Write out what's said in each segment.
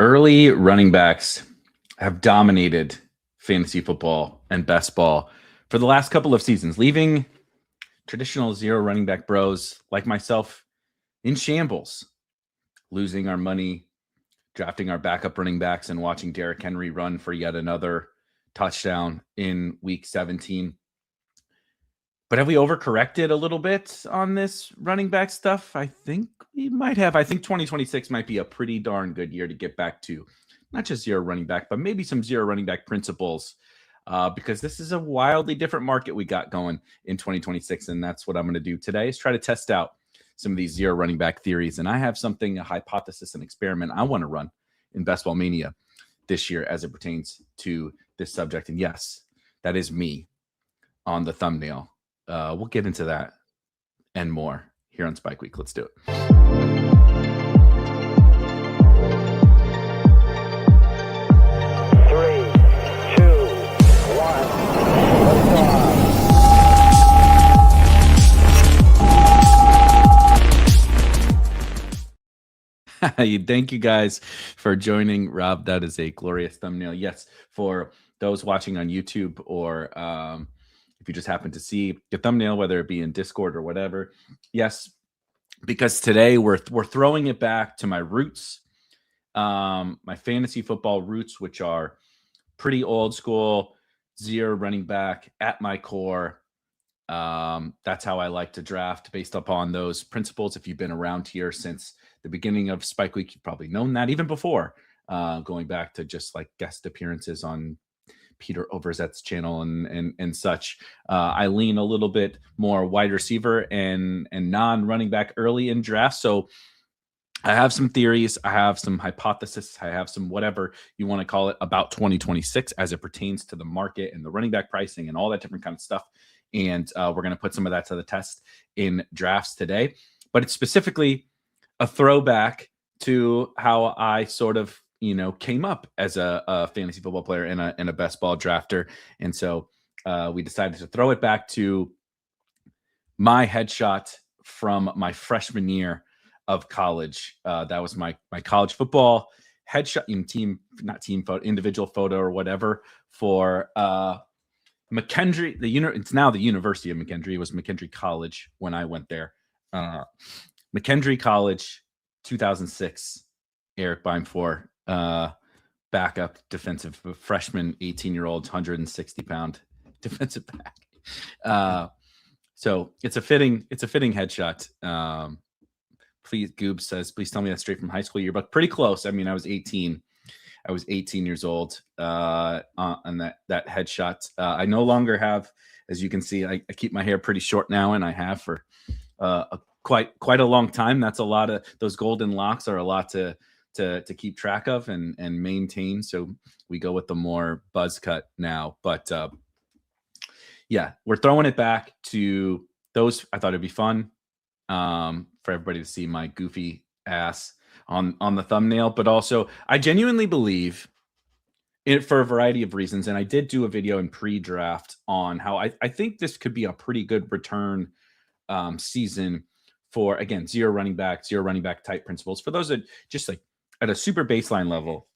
Early running backs have dominated fantasy football and best ball for the last couple of seasons, leaving traditional zero running back bros like myself in shambles, losing our money, drafting our backup running backs, and watching Derrick Henry run for yet another touchdown in week 17. But have we overcorrected a little bit on this running back stuff? I think we might have. I think 2026 might be a pretty darn good year to get back to not just zero running back, but maybe some zero running back principles, because this is a wildly different market we got going in 2026. And that's what I'm going to do today is try to test out some of these zero running back theories. And I have something, a hypothesis, an experiment I want to run in Ball Mania this year as it pertains to this subject. And yes, that is me on the thumbnail. We'll get into that and more here on Spike Week. Let's do it. 3, 2, 1. Thank you guys for joining. Rob, that is a glorious thumbnail. Yes, for those watching on YouTube or if you just happen to see the thumbnail, whether it be in Discord or whatever. Yes, because today we're throwing it back to my roots, my fantasy football roots, which are pretty old school, zero running back at my core. That's how I like to draft, based upon those principles. If you've been around here since the beginning of Spike Week, you've probably known that even before, going back to just like guest appearances on Peter Overzet's channel and such. I lean a little bit more wide receiver and non-running back early in drafts. So I have some theories, I have some hypotheses, I have some whatever you want to call it about 2026 as it pertains to the market and the running back pricing and all that different kind of stuff. And we're going to put some of that to the test in drafts today. But it's specifically a throwback to how I sort of came up as a fantasy football player and a best ball drafter. And so we decided to throw it back to my headshot from my freshman year of college. That was my college football headshot, individual photo or whatever for McKendree. It's now the University of McKendree. It was McKendree College when I went there. McKendree College, 2006, Erik Beimfohr. Backup defensive freshman, 18-year-old, 160-pound defensive back. So it's a fitting headshot. Please, Goob says, please tell me that's straight from high school yearbook. Pretty close. I mean, I was 18 years old on that headshot. I no longer have, as you can see, I keep my hair pretty short now, and I have for quite a long time. That's a lot of those golden locks are a lot to keep track of and maintain. So we go with the more buzz cut now. But yeah, we're throwing it back to those. I thought it'd be fun for everybody to see my goofy ass on the thumbnail. But also, I genuinely believe it for a variety of reasons. And I did do a video in pre-draft on how I think this could be a pretty good return season for, again, zero running back type principles. For those that just like at a super baseline level,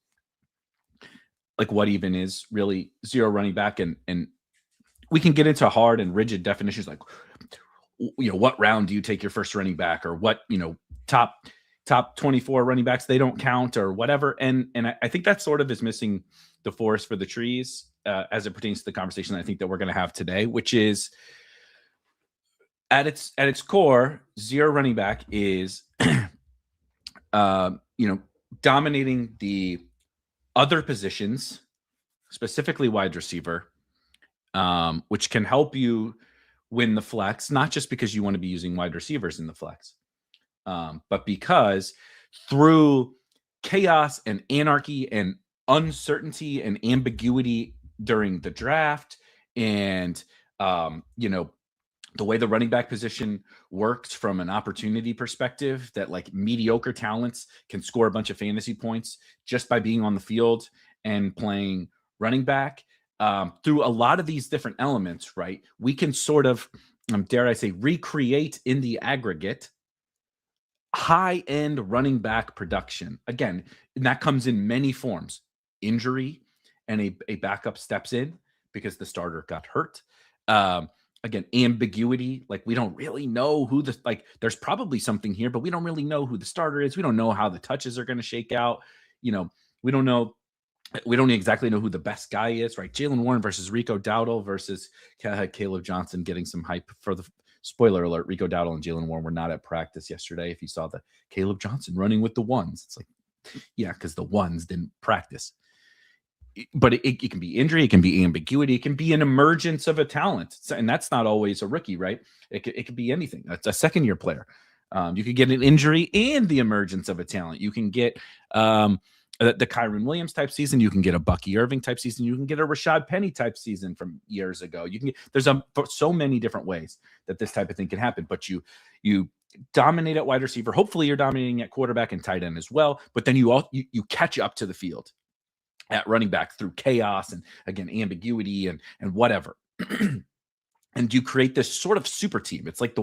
like what even is really zero running back, and we can get into hard and rigid definitions like, what round do you take your first running back, or what, top 24 running backs, they don't count, or whatever. And I think that sort of is missing the forest for the trees as it pertains to the conversation I think that we're going to have today, which is at its core, zero running back is, dominating the other positions, specifically wide receiver, which can help you win the flex, not just because you want to be using wide receivers in the flex, but because through chaos and anarchy and uncertainty and ambiguity during the draft and, the way the running back position works from an opportunity perspective, that like mediocre talents can score a bunch of fantasy points just by being on the field and playing running back. Through a lot of these different elements, right, we can sort of, dare I say, recreate in the aggregate high-end running back production. Again, and that comes in many forms. Injury, and a backup steps in because the starter got hurt. Again, ambiguity. Like, we don't really know who there's probably something here, but we don't really know who the starter is. We don't know how the touches are going to shake out. We don't exactly know who the best guy is, right? Jaylen Warren versus Rico Dowdle versus Caleb Johnson getting some hype for the spoiler alert. Rico Dowdle and Jaylen Warren were not at practice yesterday. If you saw the Caleb Johnson running with the ones, it's like, yeah, because the ones didn't practice. But it can be injury, it can be ambiguity, it can be an emergence of a talent, and that's not always a rookie, right? It could be anything. It's a second-year player. You could get an injury and the emergence of a talent. You can get the Kyren Williams type season. You can get a Bucky Irving type season. You can get a Rashad Penny type season from years ago. There's so many different ways that this type of thing can happen. But you dominate at wide receiver. Hopefully, you're dominating at quarterback and tight end as well. But then you catch up to the field at running back through chaos and, again, ambiguity and whatever. And you create this sort of super team. It's like the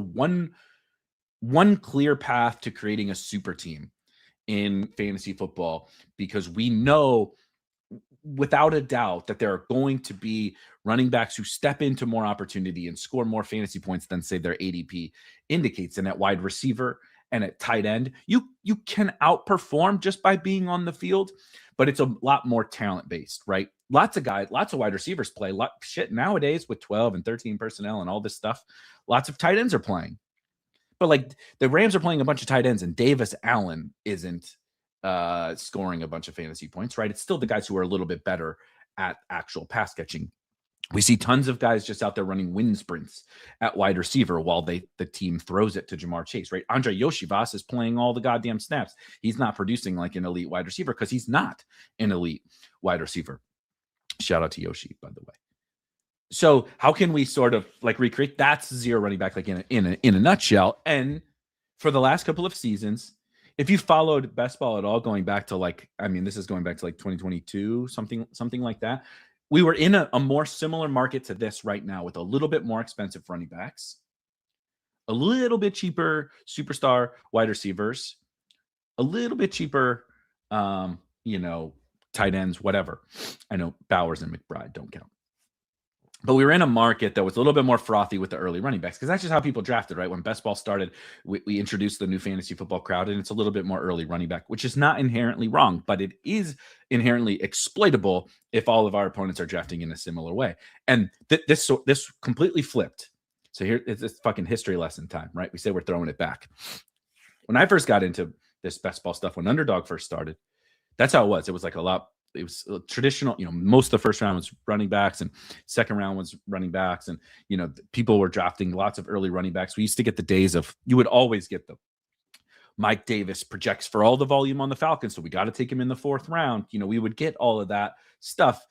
one clear path to creating a super team in fantasy football, because we know without a doubt that there are going to be running backs who step into more opportunity and score more fantasy points than, say, their ADP indicates. And at wide receiver and at tight end, you can outperform just by being on the field, but it's a lot more talent-based, right? Lots of wide receivers play. Shit, nowadays with 12 and 13 personnel and all this stuff, lots of tight ends are playing. But like the Rams are playing a bunch of tight ends, and Davis Allen isn't scoring a bunch of fantasy points, right? It's still the guys who are a little bit better at actual pass catching. We see tons of guys just out there running wind sprints at wide receiver while the team throws it to Jamar Chase, right? Andre Yoshivas is playing all the goddamn snaps. He's not producing like an elite wide receiver because he's not an elite wide receiver. Shout out to Yoshi, by the way. So how can we sort of like recreate? That's zero running back, like in a nutshell. And for the last couple of seasons, if you followed best ball at all, going back to this is going back to like 2022, something like that. We were in a more similar market to this right now with a little bit more expensive running backs, a little bit cheaper superstar wide receivers, a little bit cheaper, tight ends, whatever. I know Bowers and McBride don't count. But we were in a market that was a little bit more frothy with the early running backs, because that's just how people drafted, right? When best ball started, we introduced the new fantasy football crowd, and it's a little bit more early running back, which is not inherently wrong, but it is inherently exploitable if all of our opponents are drafting in a similar way. And this completely flipped. So here it's this fucking history lesson time, right? We say we're throwing it back. When I first got into this best ball stuff, when Underdog first started, that's how it was. It was like it was traditional, most of the first round was running backs and second round was running backs. And, people were drafting lots of early running backs. We used to get the days of, you would always get the Mike Davis projects for all the volume on the Falcons, so we got to take him in the fourth round. We would get all of that stuff.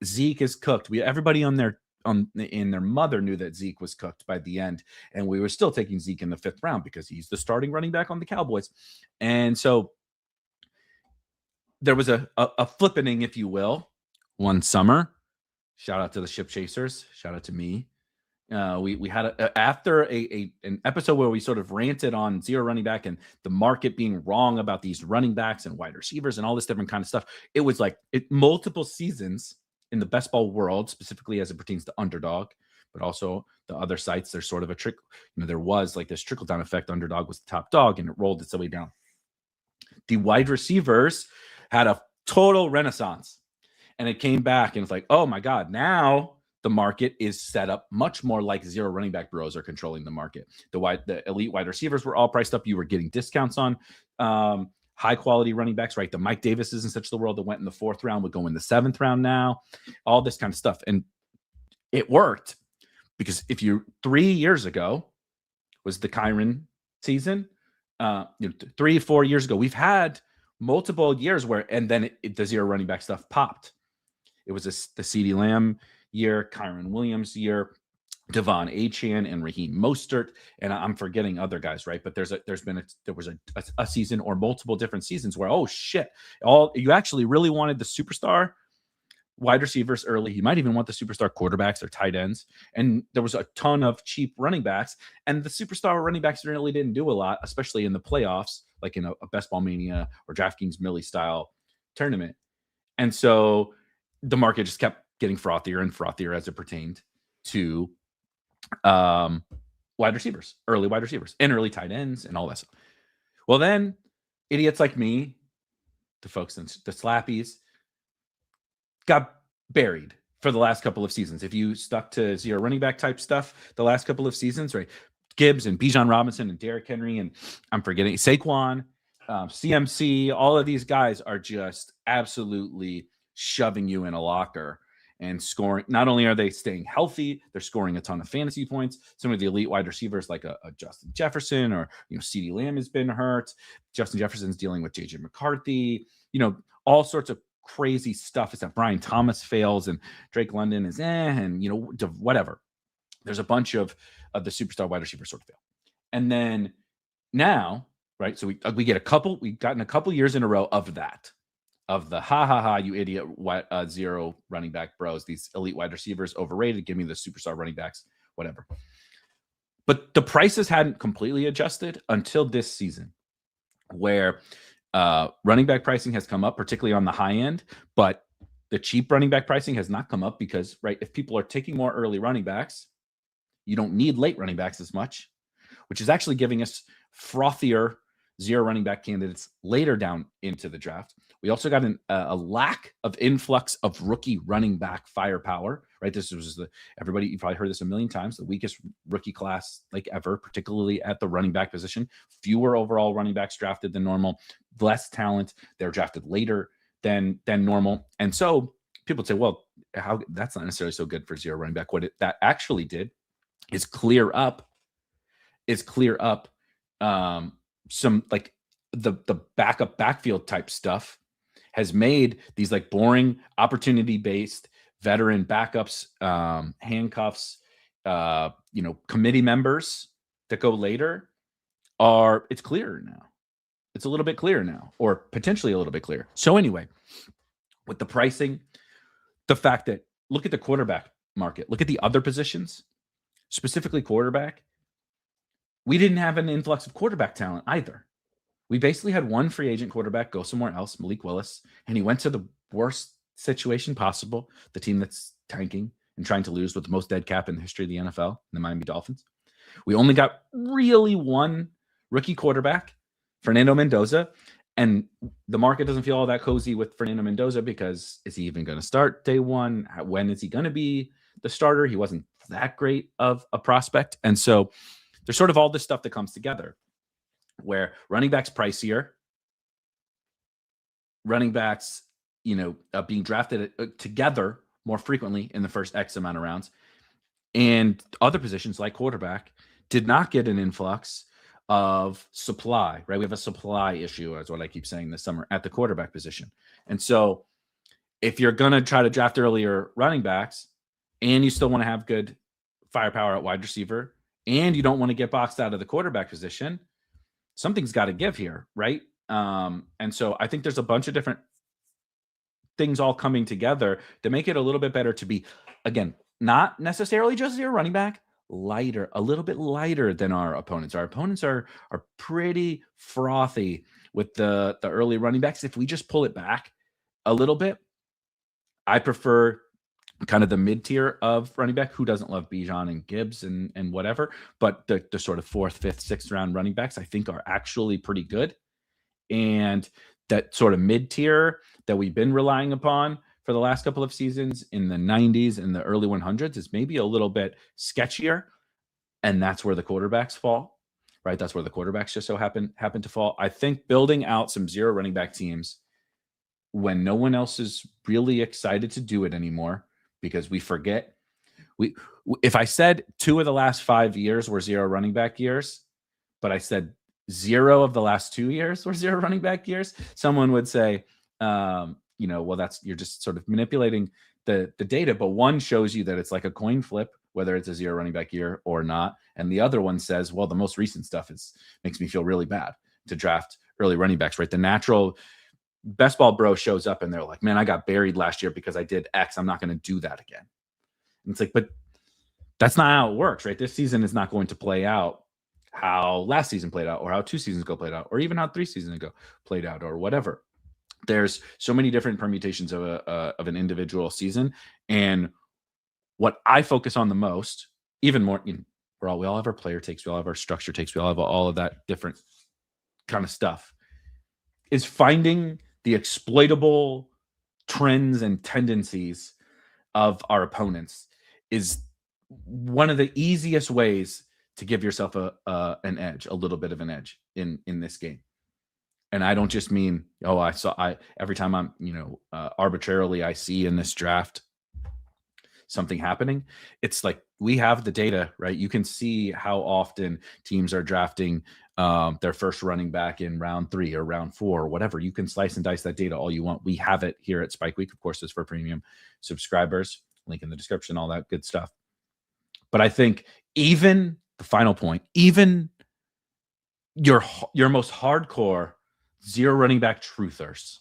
Zeke is cooked. Everybody in their mother knew that Zeke was cooked by the end. And we were still taking Zeke in the fifth round because he's the starting running back on the Cowboys. And so there was a flippening, if you will, one summer. Shout out to the Ship Chasers. Shout out to me. We had after an episode where we sort of ranted on zero running back and the market being wrong about these running backs and wide receivers and all this different kind of stuff. It was like multiple seasons in the best ball world, specifically as it pertains to Underdog, but also the other sites. There's sort of a trick. There was like this trickle down effect. Underdog was the top dog, and it rolled its way down. The wide receivers had a total renaissance, and it came back, and it's like, oh my God, now the market is set up much more like zero running back bros are controlling the market. The elite wide receivers were all priced up. You were getting discounts on high quality running backs, right? The Mike Davises and such of the world that went in the fourth round would go in the seventh round now, all this kind of stuff. And it worked because 3 years ago was the Kyren season, 3-4 years ago, we've had multiple years where, and then the zero running back stuff popped. It was the CeeDee Lamb year, Kyren Williams year, Devon Achane and Raheem Mostert, and I'm forgetting other guys, right? But there was a season or multiple different seasons where, oh shit, you actually really wanted the superstar, wide receivers early. He might even want the superstar quarterbacks or tight ends. And there was a ton of cheap running backs. And the superstar running backs really didn't do a lot, especially in the playoffs, like in a Best Ball Mania or DraftKings Millie style tournament. And so the market just kept getting frothier and frothier as it pertained to wide receivers, early wide receivers, and early tight ends and all that stuff. Well, then idiots like me, the folks in the slappies, got buried for the last couple of seasons. If you stuck to zero running back type stuff the last couple of seasons, right? Gibbs and Bijan Robinson and Derrick Henry and I'm forgetting Saquon, CMC, all of these guys are just absolutely shoving you in a locker and scoring. Not only are they staying healthy, they're scoring a ton of fantasy points. Some of the elite wide receivers like a Justin Jefferson or, CeeDee Lamb has been hurt. Justin Jefferson's dealing with JJ McCarthy, all sorts of crazy stuff. Is that Brian Thomas fails and Drake London is and whatever. There's a bunch of the superstar wide receivers sort of fail. And then now, right, so we've gotten a couple years in a row of that, of the you idiot, zero running back bros, these elite wide receivers overrated, give me the superstar running backs, whatever. But the prices hadn't completely adjusted until this season, where running back pricing has come up, particularly on the high end, but the cheap running back pricing has not come up because, right, if people are taking more early running backs, you don't need late running backs as much, which is actually giving us frothier zero running back candidates later down into the draft. We also got a lack of influx of rookie running back firepower, right? This was everybody, you've probably heard this a million times, the weakest rookie class like ever, particularly at the running back position. Fewer overall running backs drafted than normal, less talent. They're drafted later than normal. And so people would say, well, that's not necessarily so good for zero running back. What that actually did is clear up some like the backup backfield type stuff has made these like boring opportunity based veteran backups, handcuffs, committee members that go later it's clearer now. It's a little bit clearer now, or potentially a little bit clearer. So anyway, with the pricing, the fact that look at the quarterback market, look at the other positions, specifically quarterback. We didn't have an influx of quarterback talent either. We basically had one free agent quarterback go somewhere else, Malik Willis, and he went to the worst situation possible, the team that's tanking and trying to lose with the most dead cap in the history of the NFL, the Miami Dolphins. We only got really one rookie quarterback, Fernando Mendoza, and the market doesn't feel all that cozy with Fernando Mendoza because is he even going to start day one? When is he going to be the starter? He wasn't that great of a prospect. And so there's sort of all this stuff that comes together where running backs pricier, running backs, being drafted together more frequently in the first X amount of rounds, and other positions like quarterback did not get an influx of supply, right? We have a supply issue, is what I keep saying this summer at the quarterback position. And so if you're going to try to draft earlier running backs and you still want to have good firepower at wide receiver and you don't want to get boxed out of the quarterback position, something's got to give here, right? And so I think there's a bunch of different things all coming together to make it a little bit better to be, again, not necessarily just your running back, lighter, a little bit lighter than our opponents. Our opponents are pretty frothy with the early running backs. If we just pull it back a little bit, I prefer kind of the mid-tier of running back. Who doesn't love Bijan and Gibbs and whatever, but the sort of 4th, 5th, 6th round running backs I think are actually pretty good. And that sort of mid-tier that we've been relying upon for the last couple of seasons in the 90s and the early 100s is maybe a little bit sketchier. And that's where the quarterbacks fall, right? That's where the quarterbacks just so happen to fall. I think building out some zero running back teams when no one else is really excited to do it anymore, because we forget. If I said 2 of the last 5 years were zero running back years, but I said 0 of the last 2 years were zero running back years, someone would say, well, you're just sort of manipulating the data. But one shows you that it's like a coin flip, whether it's a zero running back year or not. And the other one says, well, the most recent stuff makes me feel really bad to draft early running backs, right? The natural best ball bro shows up and they're like, man, I got buried last year because I did X. I'm not going to do that again. And it's like, but that's not how it works, right? This season is not going to play out how last season played out, or how 2 seasons ago played out, or even how 3 seasons ago played out, or whatever. There's so many different permutations of an individual season. And what I focus on the most, even more, we all have our player takes, we all have our structure takes, we all have all of that different kind of stuff, is finding the exploitable trends and tendencies of our opponents is one of the easiest ways to give yourself an edge, a little bit of an edge in this game. And I don't just mean, every time I'm, arbitrarily I see in this draft something happening. It's like, we have the data, right? You can see how often teams are drafting their first running back in round 3 or round 4 or whatever. You can slice and dice that data all you want. We have it here at Spike Week. Of course, it's for premium subscribers. Link in the description, all that good stuff. But I think even the final point, even your most hardcore zero running back truthers,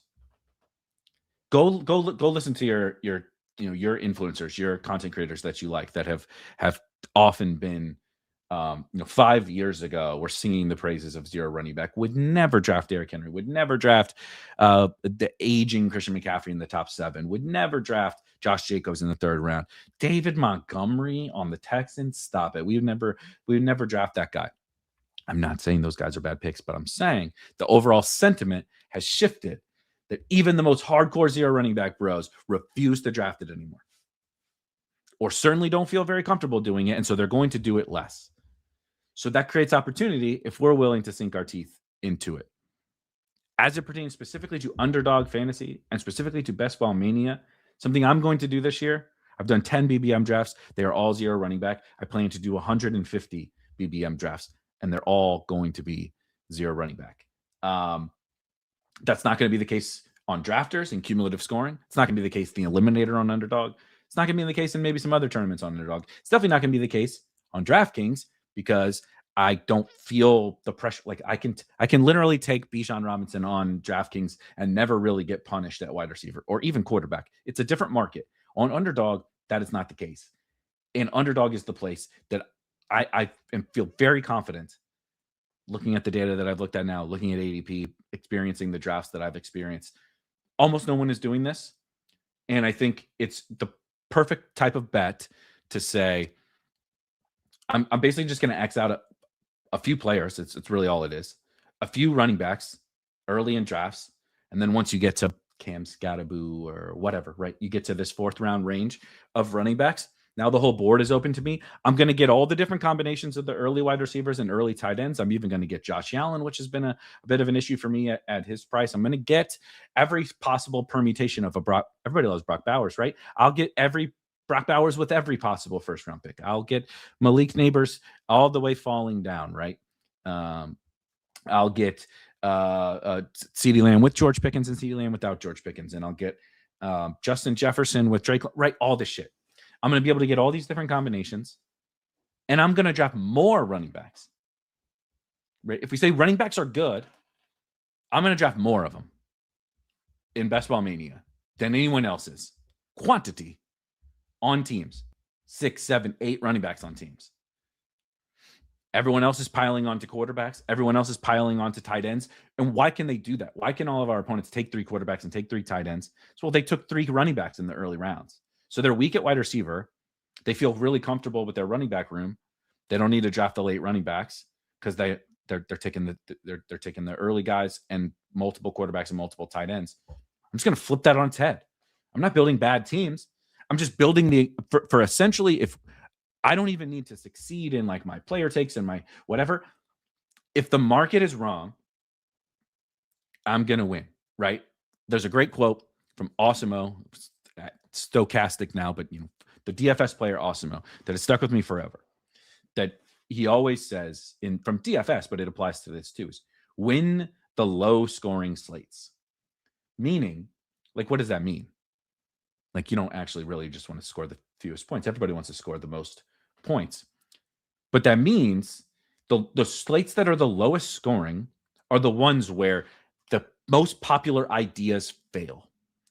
go listen to your influencers, your content creators that you like, that have often been 5 years ago were singing the praises of zero running back, would never draft Derrick Henry, would never draft the aging Christian McCaffrey in the top 7, would never draft Josh Jacobs in the 3rd round. David Montgomery on the Texans, stop it. We would never draft that guy. I'm not saying those guys are bad picks, but I'm saying the overall sentiment has shifted, that even the most hardcore zero running back bros refuse to draft it anymore, or certainly don't feel very comfortable doing it, and so they're going to do it less. So that creates opportunity if we're willing to sink our teeth into it. As it pertains specifically to Underdog Fantasy and specifically to Best Ball Mania, something I'm going to do this year, I've done 10 BBM drafts. They are all zero running back. I plan to do 150 BBM drafts, and they're all going to be zero running back. That's not going to be the case on drafters and cumulative scoring. It's not going to be the case in the eliminator on Underdog. It's not going to be the case in maybe some other tournaments on Underdog. It's definitely not going to be the case on DraftKings, because I don't feel the pressure. Like, I can literally take Bijan Robinson on DraftKings and never really get punished at wide receiver or even quarterback. It's a different market. On Underdog, that is not the case. And Underdog is the place that I feel very confident, looking at the data that I've looked at now, looking at ADP, experiencing the drafts that I've experienced. Almost no one is doing this. And I think it's the perfect type of bet to say, I'm basically just going to X out a few players. It's really all it is. A few running backs early in drafts. And then once you get to Cam Scattaboo or whatever, right, you get to this 4th round range of running backs. Now the whole board is open to me. I'm going to get all the different combinations of the early wide receivers and early tight ends. I'm even going to get Josh Allen, which has been a bit of an issue for me at his price. I'm going to get every possible permutation of a Brock. Everybody loves Brock Bowers, right? I'll get every Brock Bowers with every possible 1st round pick. I'll get Malik Neighbors all the way falling down, right? I'll get CeeDee Lamb with George Pickens and CeeDee Lamb without George Pickens. And I'll get Justin Jefferson with Drake, right? All this shit. I'm going to be able to get all these different combinations, and I'm going to draft more running backs. Right? If we say running backs are good, I'm going to draft more of them in Best Ball Mania than anyone else's. Quantity on teams. 6, 7, 8 running backs on teams. Everyone else is piling onto quarterbacks. Everyone else is piling onto tight ends. And why can they do that? Why can all of our opponents take 3 quarterbacks and take 3 tight ends? So, well, they took 3 running backs in the early rounds. So they're weak at wide receiver. They feel really comfortable with their running back room. They don't need to draft the late running backs because they're taking the early guys and multiple quarterbacks and multiple tight ends. I'm just going to flip that on its head. I'm not building bad teams. I'm just building for essentially, if I don't even need to succeed in like my player takes and my whatever, if the market is wrong, I'm going to win, right? There's a great quote from Osimo, stochastic now, but the DFS player Osimo, that has stuck with me forever, that he always says from DFS, but it applies to this too, is win the low scoring slates. Meaning, like, what does that mean? Like, you don't actually really just want to score the fewest points. Everybody wants to score the most points. But that means the slates that are the lowest scoring are the ones where the most popular ideas fail,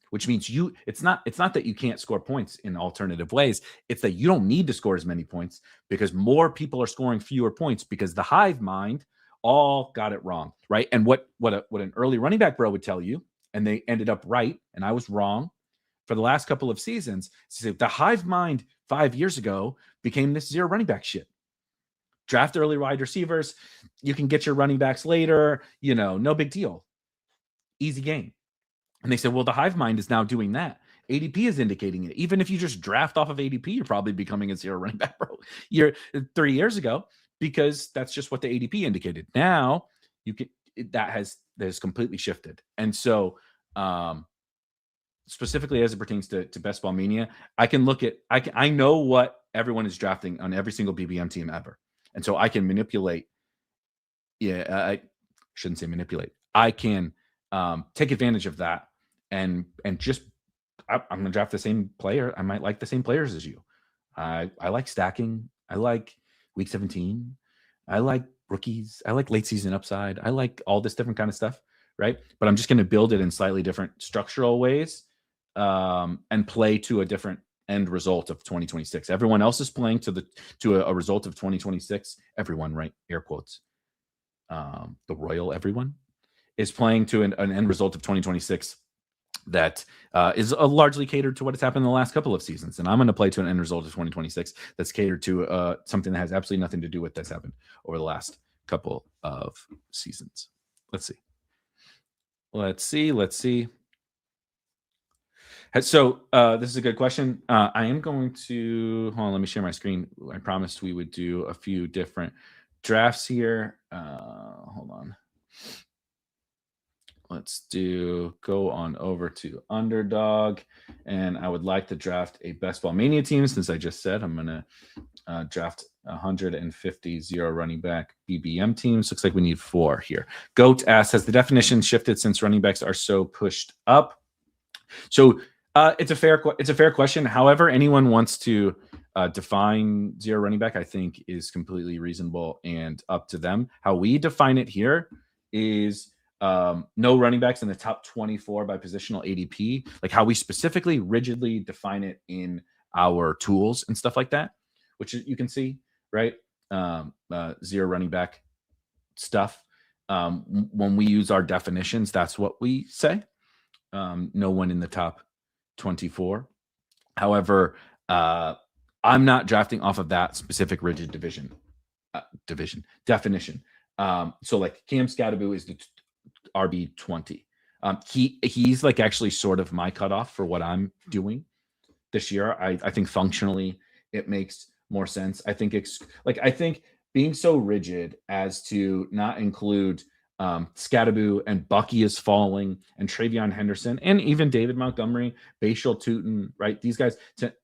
which means it's not that you can't score points in alternative ways. It's that you don't need to score as many points because more people are scoring fewer points because the hive mind all got it wrong, right? And what an early running back bro would tell you, and they ended up right, and I was wrong for the last couple of seasons. The hive mind 5 years ago became this zero running back shit. Draft early wide receivers. You can get your running backs later. No big deal. Easy game. And they said, well, the hive mind is now doing that. ADP is indicating it. Even if you just draft off of ADP, you're probably becoming a zero running back bro. 3 years ago, because that's just what the ADP indicated. Now that has completely shifted. And so specifically as it pertains to Best Ball Mania, I can look at, I know what everyone is drafting on every single BBM team ever. And so I can manipulate. I shouldn't say manipulate. I can take advantage of that and just, I'm going to draft the same player. I might like the same players as you. I like stacking. I like week 17. I like rookies. I like late season upside. I like all this different kind of stuff, right? But I'm just going to build it in slightly different structural ways and play to a different end result of 2026. Everyone else is playing to a result of 2026. Everyone, right? Air quotes. The royal everyone is playing to an end result of 2026 that is largely catered to what has happened in the last couple of seasons. And I'm going to play to an end result of 2026 that's catered to something that has absolutely nothing to do with what's happened over the last couple of seasons. Let's see. So this is a good question. I am going to, hold on, let me share my screen. I promised we would do a few different drafts here. Hold on. Let's go on over to Underdog. And I would like to draft a Best Ball Mania team. Since I just said I'm going to draft 150 zero running back BBM teams. Looks like we need 4 here. Goat asks, has the definition shifted since running backs are so pushed up? So it's a fair question. However, anyone wants to define zero running back, I think is completely reasonable and up to them. How we define it here is no running backs in the top 24 by positional ADP, like how we specifically rigidly define it in our tools and stuff like that, which you can see, right? Zero running back stuff. When we use our definitions, that's what we say. No one in the top 24. However, I'm not drafting off of that specific rigid definition. So like Cam Scatterbo is the RB20. He's like actually sort of my cutoff for what I'm doing this year. I think functionally it makes more sense. I think being so rigid as to not include Scatterbo and Bucky is falling, and Travion Henderson, and even David Montgomery, Bashal Tootin, right? These guys,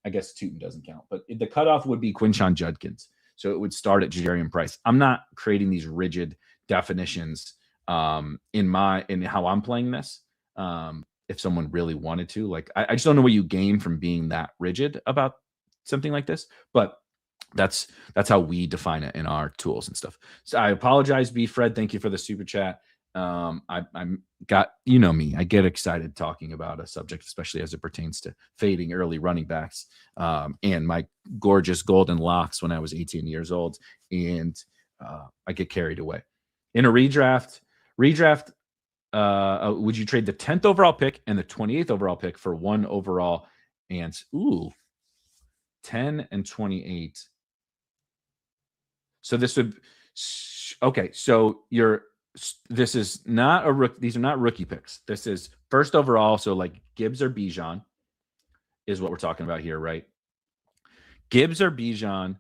I guess Tootin doesn't count, but the cutoff would be Quinshon Judkins. So it would start at Jadarian Price. I'm not creating these rigid definitions in how I'm playing this. If someone really wanted to, like, I just don't know what you gain from being that rigid about something like this, but that's how we define it in our tools and stuff. So I apologize, B Fred. Thank you for the super chat. I'm got, me, I get excited talking about a subject, especially as it pertains to fading early running backs and my gorgeous golden locks when I was 18 years old. And I get carried away. In a redraft, would you trade the 10th overall pick and the 28th overall pick for 1 overall and 10 and 28? So this would, okay. So this is not a rookie. These are not rookie picks. This is first overall. So like Gibbs or Bijan is what we're talking about here, right? Gibbs or Bijan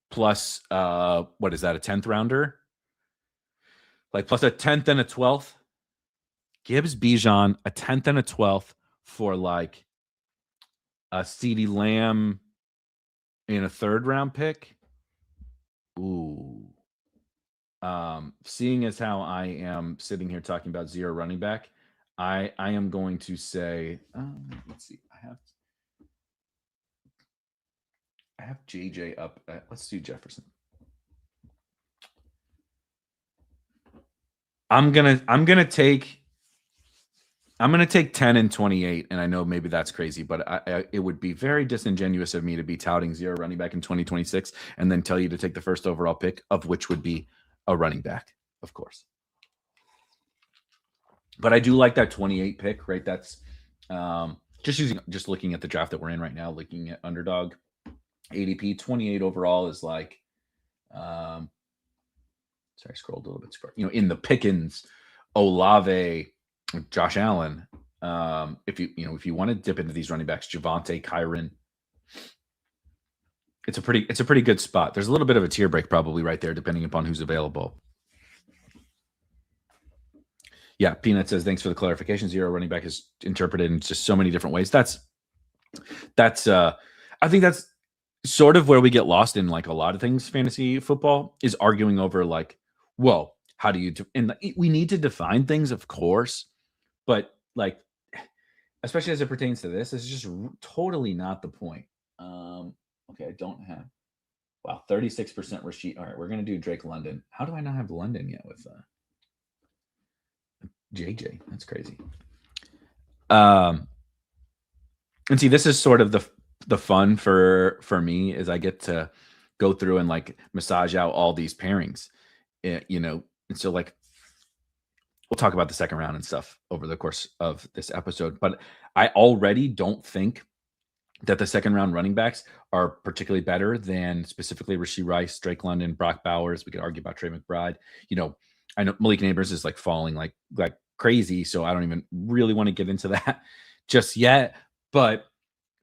plus, what is that? A 10th rounder? Like plus a 10th and a 12th? Gibbs, Bijan, a 10th and a 12th for like a CeeDee Lamb in a 3rd round pick. Ooh. Seeing as how I am sitting here talking about zero running back, I am going to say, let's see, I have JJ up. Let's do Jefferson. I'm gonna take I'm going to take 10 and 28, and I know maybe that's crazy, but it would be very disingenuous of me to be touting 0 running back in 2026 and then tell you to take the first overall pick, of which would be a running back, of course. But I do like that 28 pick, right? That's just looking at the draft that we're in right now, looking at Underdog ADP 28 overall is like, sorry, I scrolled a little bit. In the Pickens, Olave, Josh Allen. If you want to dip into these running backs, Javonte, Kyron, it's a pretty good spot. There's a little bit of a tier break probably right there, depending upon who's available. Yeah, Peanut says thanks for the clarification. 0 running back is interpreted in just so many different ways. That's I think that's sort of where we get lost in like a lot of things fantasy football is arguing over like, well, how do you and we need to define things, of course, but like especially as it pertains to this is just totally not the point. Okay, I don't have 36% Rashid. All right, we're gonna do Drake London. How do I not have London yet with JJ? That's crazy. And see, this is sort of the fun for me is I get to go through and like massage out all these pairings, and so like we'll talk about the second round and stuff over the course of this episode. But I already don't think that the second round running backs are particularly better than specifically Rashee Rice, Drake London, Brock Bowers. We could argue about Trey McBride. I know Malik Neighbors is like falling like crazy, so I don't even really want to get into that just yet. But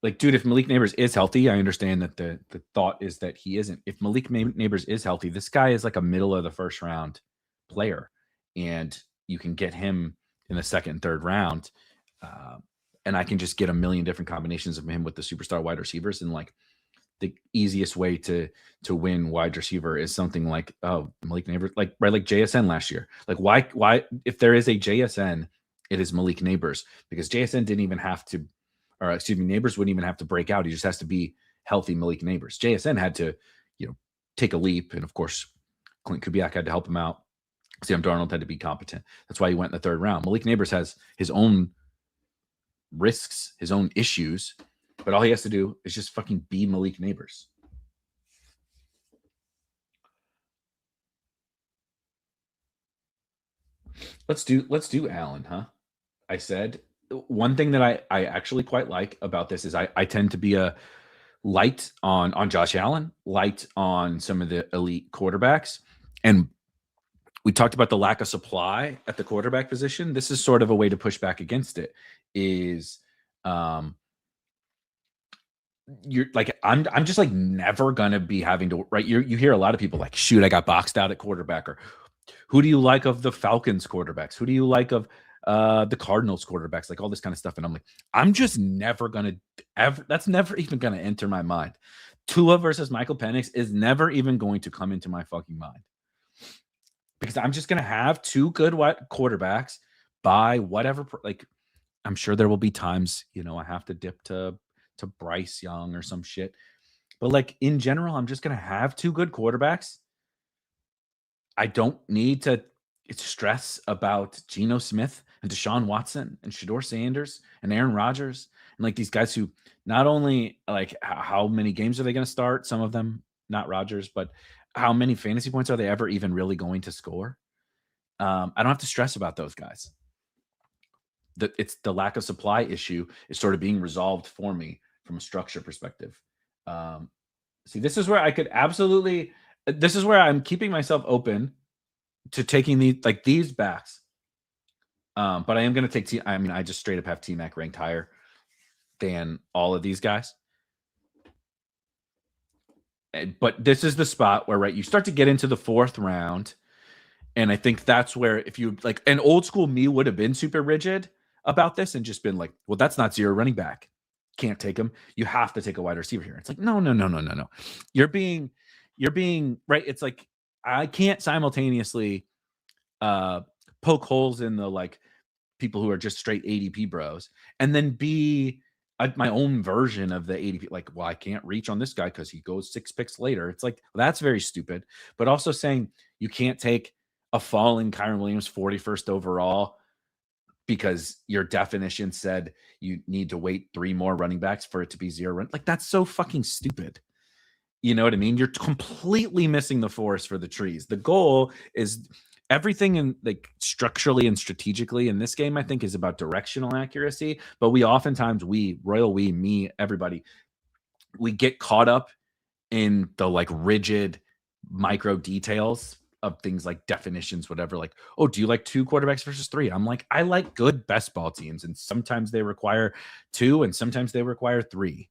like, dude, if Malik Neighbors is healthy, I understand that the thought is that he isn't. If Malik Neighbors is healthy, this guy is like a middle of the first round player, and you can get him in the second and third round. And I can just get a million different combinations of him with the superstar wide receivers. And like the easiest way to win wide receiver is something like, Malik Neighbors, like JSN last year. Like why if there is a JSN, it is Malik Neighbors, because JSN didn't even have to, or excuse me, Neighbors wouldn't even have to break out. He just has to be healthy Malik Neighbors. JSN had to, take a leap. And of course, Clint Kubiak had to help him out. Sam Darnold had to be competent. That's why he went in the third round. Malik Neighbors has his own risks, his own issues, but all he has to do is just fucking be Malik Neighbors. Let's do Allen, huh? I said one thing that I actually quite like about this is I tend to be a light on Josh Allen, light on some of the elite quarterbacks, and we talked about the lack of supply at the quarterback position. This is sort of a way to push back against it. Is you're like I'm just like never gonna be having to, right? You hear a lot of people like, shoot, I got boxed out at quarterback, or who do you like of the Falcons quarterbacks? Who do you like of the Cardinals quarterbacks? Like all this kind of stuff. And I'm like, I'm just never gonna that's never even gonna enter my mind. Tua versus Michael Penix is never even going to come into my fucking mind, because I'm just gonna have two good quarterbacks by whatever. Like, I'm sure there will be times, I have to dip to Bryce Young or some shit. But like in general, I'm just gonna have two good quarterbacks. I don't need to stress about Geno Smith and Deshaun Watson and Shedeur Sanders and Aaron Rodgers and like these guys who not only like how many games are they going to start? Some of them, not Rodgers, but how many fantasy points are they ever even really going to score? I don't have to stress about those guys. It's the lack of supply issue is sort of being resolved for me from a structure perspective. See, this is where I could absolutely. This is where I'm keeping myself open to taking these backs. But I am going to take I just straight up have T-Mac ranked higher than all of these guys. But this is the spot where, right, you start to get into the fourth round. And I think that's where, if you like, an old school me would have been super rigid about this and just been like, well, that's not zero running back. Can't take him. You have to take a wide receiver here. It's like, no. You're being right. It's like, I can't simultaneously poke holes in the like people who are just straight ADP bros and then be my own version of the ADP. Like, well, I can't reach on this guy because he goes 6 picks later. It's like, well, that's very stupid. But also saying you can't take a falling Kyren Williams 41st overall because your definition said you need to wait 3 more running backs for it to be 0 like that's so fucking stupid. You know what I mean? You're completely missing the forest for the trees. The goal is everything in like structurally and strategically in this game, I think, is about directional accuracy. But we oftentimes, me, everybody, we get caught up in the like rigid micro details of things like definitions, whatever. Like, oh, do you like 2 quarterbacks versus 3? I'm like, I like good best ball teams, and sometimes they require 2, and sometimes they require 3.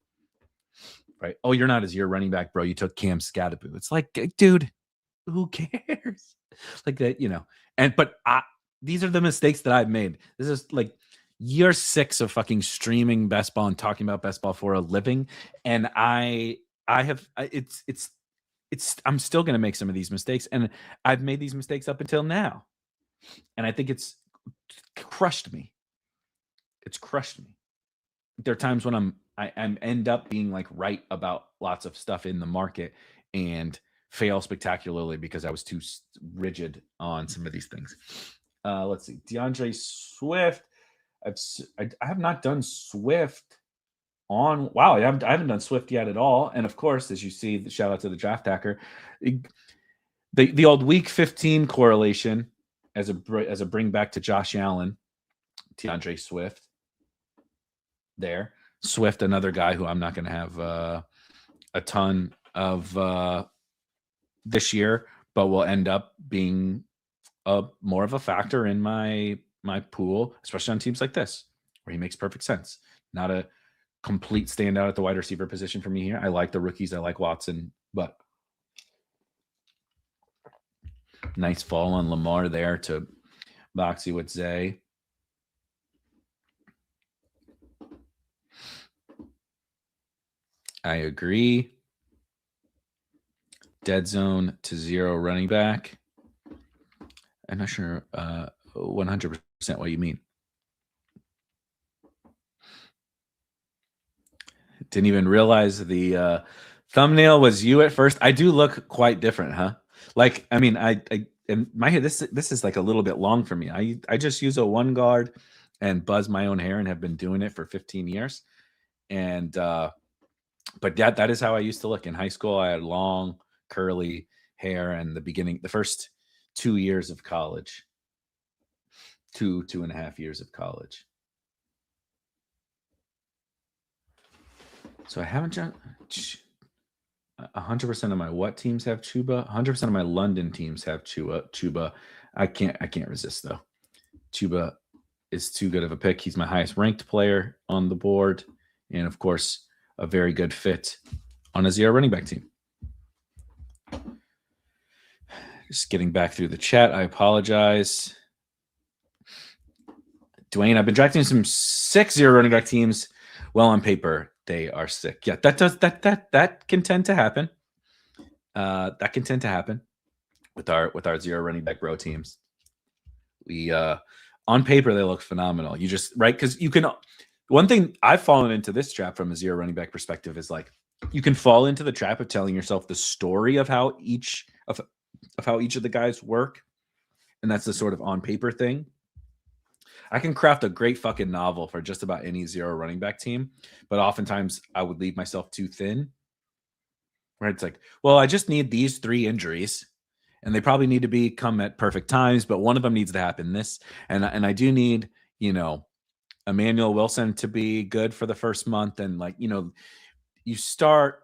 Right? Oh, you're not as your running back, bro. You took Cam Scatterbo. It's like, dude, who cares? Like that, but these are the mistakes that I've made. This is like year 6 of fucking streaming best ball and talking about best ball for a living, and I'm still going to make some of these mistakes, and I've made these mistakes up until now, and I think it's crushed me. It's crushed me. There are times when I end up being like right about lots of stuff in the market and fail spectacularly because I was too rigid on some of these things. Let's see. DeAndre Swift. I have not done Swift on. Wow, I haven't done Swift yet at all. And of course, as you see, the shout out to the Draft Hacker, the old Week 15 correlation as a bring back to Josh Allen, DeAndre Swift. There, Swift, another guy who I'm not going to have a ton of this year, but will end up being more of a factor in my pool, especially on teams like this, where he makes perfect sense. Not a complete standout at the wide receiver position for me here. I like the rookies. I like Watson, but nice fall on Lamar there to Boxy with Zay. I agree. Dead zone to 0 running back. I'm not sure 100% what you mean. Didn't even realize the thumbnail was you at first. I do look quite different, huh? Like, I mean, I in my head, this is like a little bit long for me. I just use a 1 guard and buzz my own hair and have been doing it for 15 years. And but that is how I used to look in high school. I had long curly hair, and the first 2 years of college, 2.5 years of college. So I haven't done 100% of my what teams have Chuba. 100% of my London teams have Chuba. I can't resist though. Chuba is too good of a pick. He's my highest ranked player on the board, and of course, a very good fit on a 0 running back team. Just getting back through the chat. I apologize. Dwayne, I've been drafting some 6 0 running back teams. Well, on paper, they are sick. Yeah, that can tend to happen. That can tend to happen with our 0 running back bro teams. We on paper they look phenomenal. You just because you can. One thing I've fallen into this trap from a 0 running back perspective is like you can fall into the trap of telling yourself the story of how each of the guys work, and that's the sort of on paper thing. I can craft a great fucking novel for just about any 0 running back team, but oftentimes I would leave myself too thin. Right? It's like, well, I just need these 3 injuries, and they probably need to come at perfect times, but one of them needs to happen. And I do need, Emmanuel Wilson to be good for the first month, and you start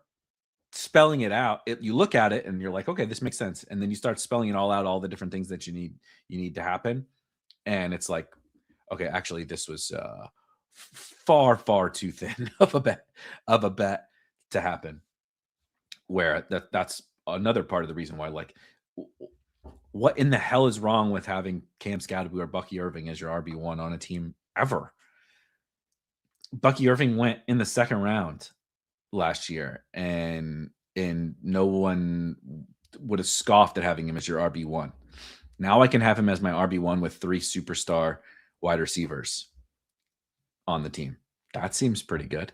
spelling it out. You look at it and you're like, okay, this makes sense, and then you start spelling it all out, all the different things that you need to happen, and it's like, okay, actually, this was far too thin of a bet to happen. Where that's another part of the reason why, like, what in the hell is wrong with having Cam Scatterbo or Bucky Irving as your RB1 on a team ever? Bucky Irving went in the 2nd round last year, and no one would have scoffed at having him as your RB1. Now I can have him as my RB1 with 3 superstar wide receivers on the team. That seems pretty good.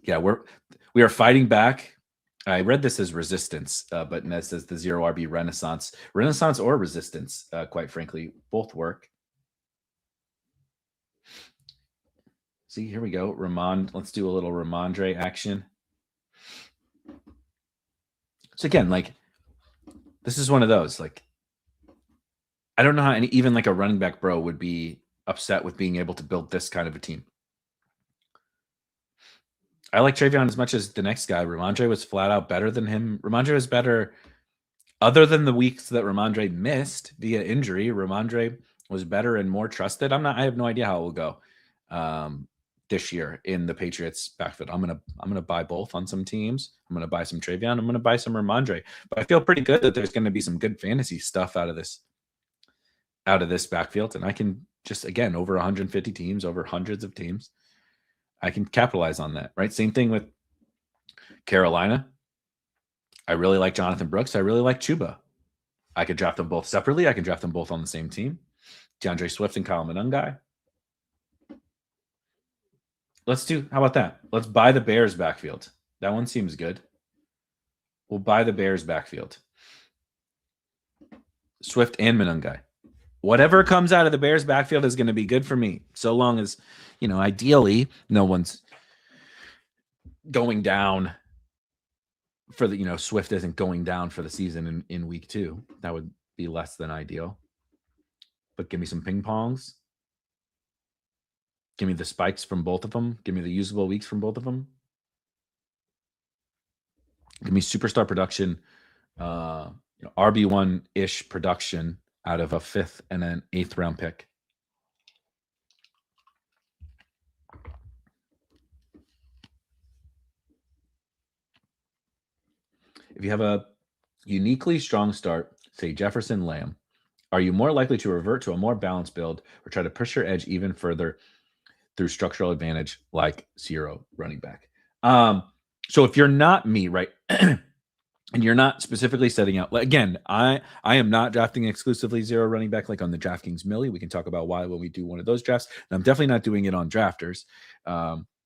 Yeah, we are fighting back. I read this as resistance, but Ned says the 0 RB renaissance or resistance. Quite frankly, both work. See, here we go. Let's do a little Ramondre action. So again, like, this is one of those, like, I don't know how even like a running back bro would be upset with being able to build this kind of a team. I like Travion as much as the next guy. Ramondre was flat out better than him. Ramondre was better other than the weeks that Ramondre missed via injury. Ramondre was better and more trusted. I have no idea how it will go this year in the Patriots backfield. I'm gonna buy both on some teams. I'm gonna buy some Travion. I'm gonna buy some Ramondre. But I feel pretty good that there's gonna be some good fantasy stuff out of this backfield, and I can just, again, over 150 teams, over hundreds of teams, I can capitalize on that, right? Same thing with Carolina. I really like Jonathan Brooks. I really like Chuba. I could draft them both separately. I can draft them both on the same team. DeAndre Swift and Kyle Monangai. How about that? Let's buy the Bears backfield. That one seems good. We'll buy the Bears backfield. Swift and Monangai. Whatever comes out of the Bears backfield is going to be good for me, so long as, ideally no one's going down for the, Swift isn't going down for the season in week 2. That would be less than ideal. But give me some ping pongs. Give me the spikes from both of them. Give me the usable weeks from both of them. Give me superstar production, RB1-ish production out of a 5th and an 8th round pick. If you have a uniquely strong start, say Jefferson, Lamb, are you more likely to revert to a more balanced build or try to push your edge even further through structural advantage like zero running back? So if you're not me, right, and you're not specifically setting out, again, I am not drafting exclusively zero running back like on the DraftKings Millie. We can talk about why when we do one of those drafts. And I'm definitely not doing it on Drafters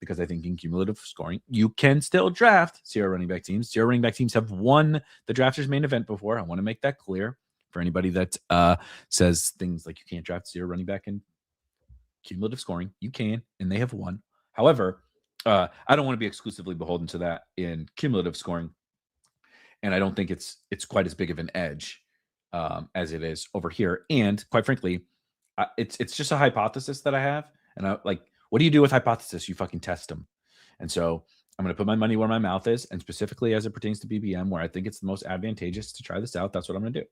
because I think in cumulative scoring, you can still draft zero running back teams. Zero running back teams have won the Drafters main event before. I want to make that clear for anybody that says things like you can't draft zero running back in cumulative scoring. You can, and they have won. However, I don't want to be exclusively beholden to that in cumulative scoring. And I don't think it's quite as big of an edge as it is over here. And quite frankly, it's just a hypothesis that I have. And what do you do with hypothesis? You fucking test them. And so I'm going to put my money where my mouth is. And specifically as it pertains to BBM, where I think it's the most advantageous to try this out, that's what I'm going to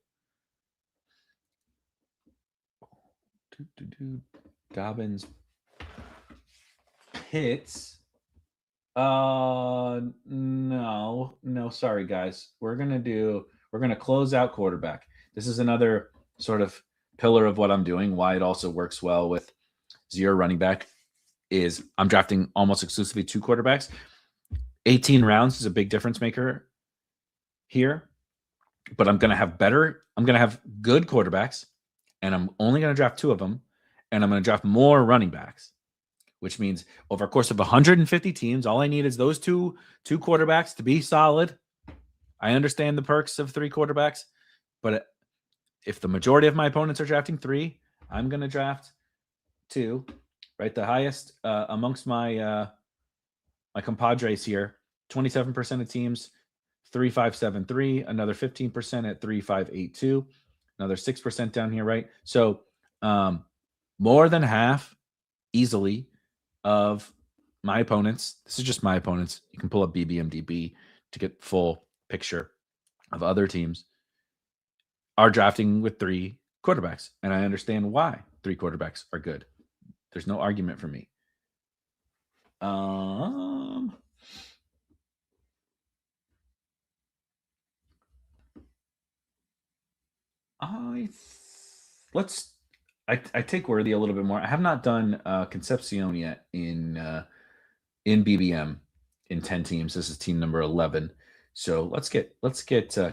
do. Dobbins Pitts. No, sorry guys. We're going to close out quarterback. This is another sort of pillar of what I'm doing. Why it also works well with zero running back is I'm drafting almost exclusively 2 quarterbacks. 18 rounds is a big difference maker here, but I'm going to have good quarterbacks, and I'm only going to draft 2 of them, and I'm going to draft more running backs, which means over a course of 150 teams, all I need is those two quarterbacks to be solid. I understand the perks of 3 quarterbacks, but if the majority of my opponents are drafting 3, I'm going to draft 2, right? The highest amongst my compadres here, 27% of teams, 3.573, another 15% at 3.582, another 6% down here, right? So more than half easily of my opponents, this is just my opponents, you can pull up BBMDB to get full picture of other teams, are drafting with 3 quarterbacks. And I understand why 3 quarterbacks are good. There's no argument for me. I take Worthy a little bit more. I have not done Concepcion yet in BBM in 10 teams. This is team number 11. So let's get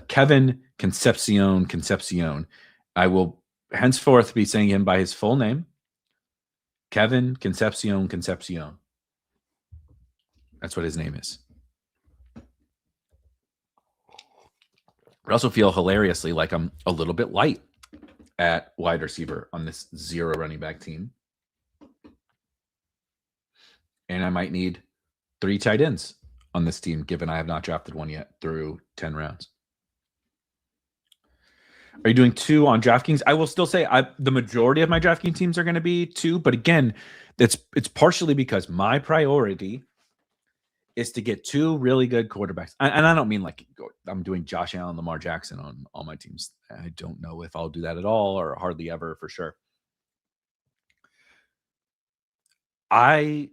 Kevin Concepcion. I will henceforth be saying him by his full name, Kevin Concepcion. That's what his name is. I also feel hilariously like I'm a little bit light at wide receiver on this zero running back team. And I might need 3 tight ends on this team, given I have not drafted one yet through 10 rounds. Are you doing 2 on DraftKings? I will still say the majority of my DraftKings teams are going to be 2, but again, it's partially because my priority is to get 2 really good quarterbacks. And I don't mean like I'm doing Josh Allen, Lamar Jackson on all my teams. I don't know if I'll do that at all or hardly ever for sure. I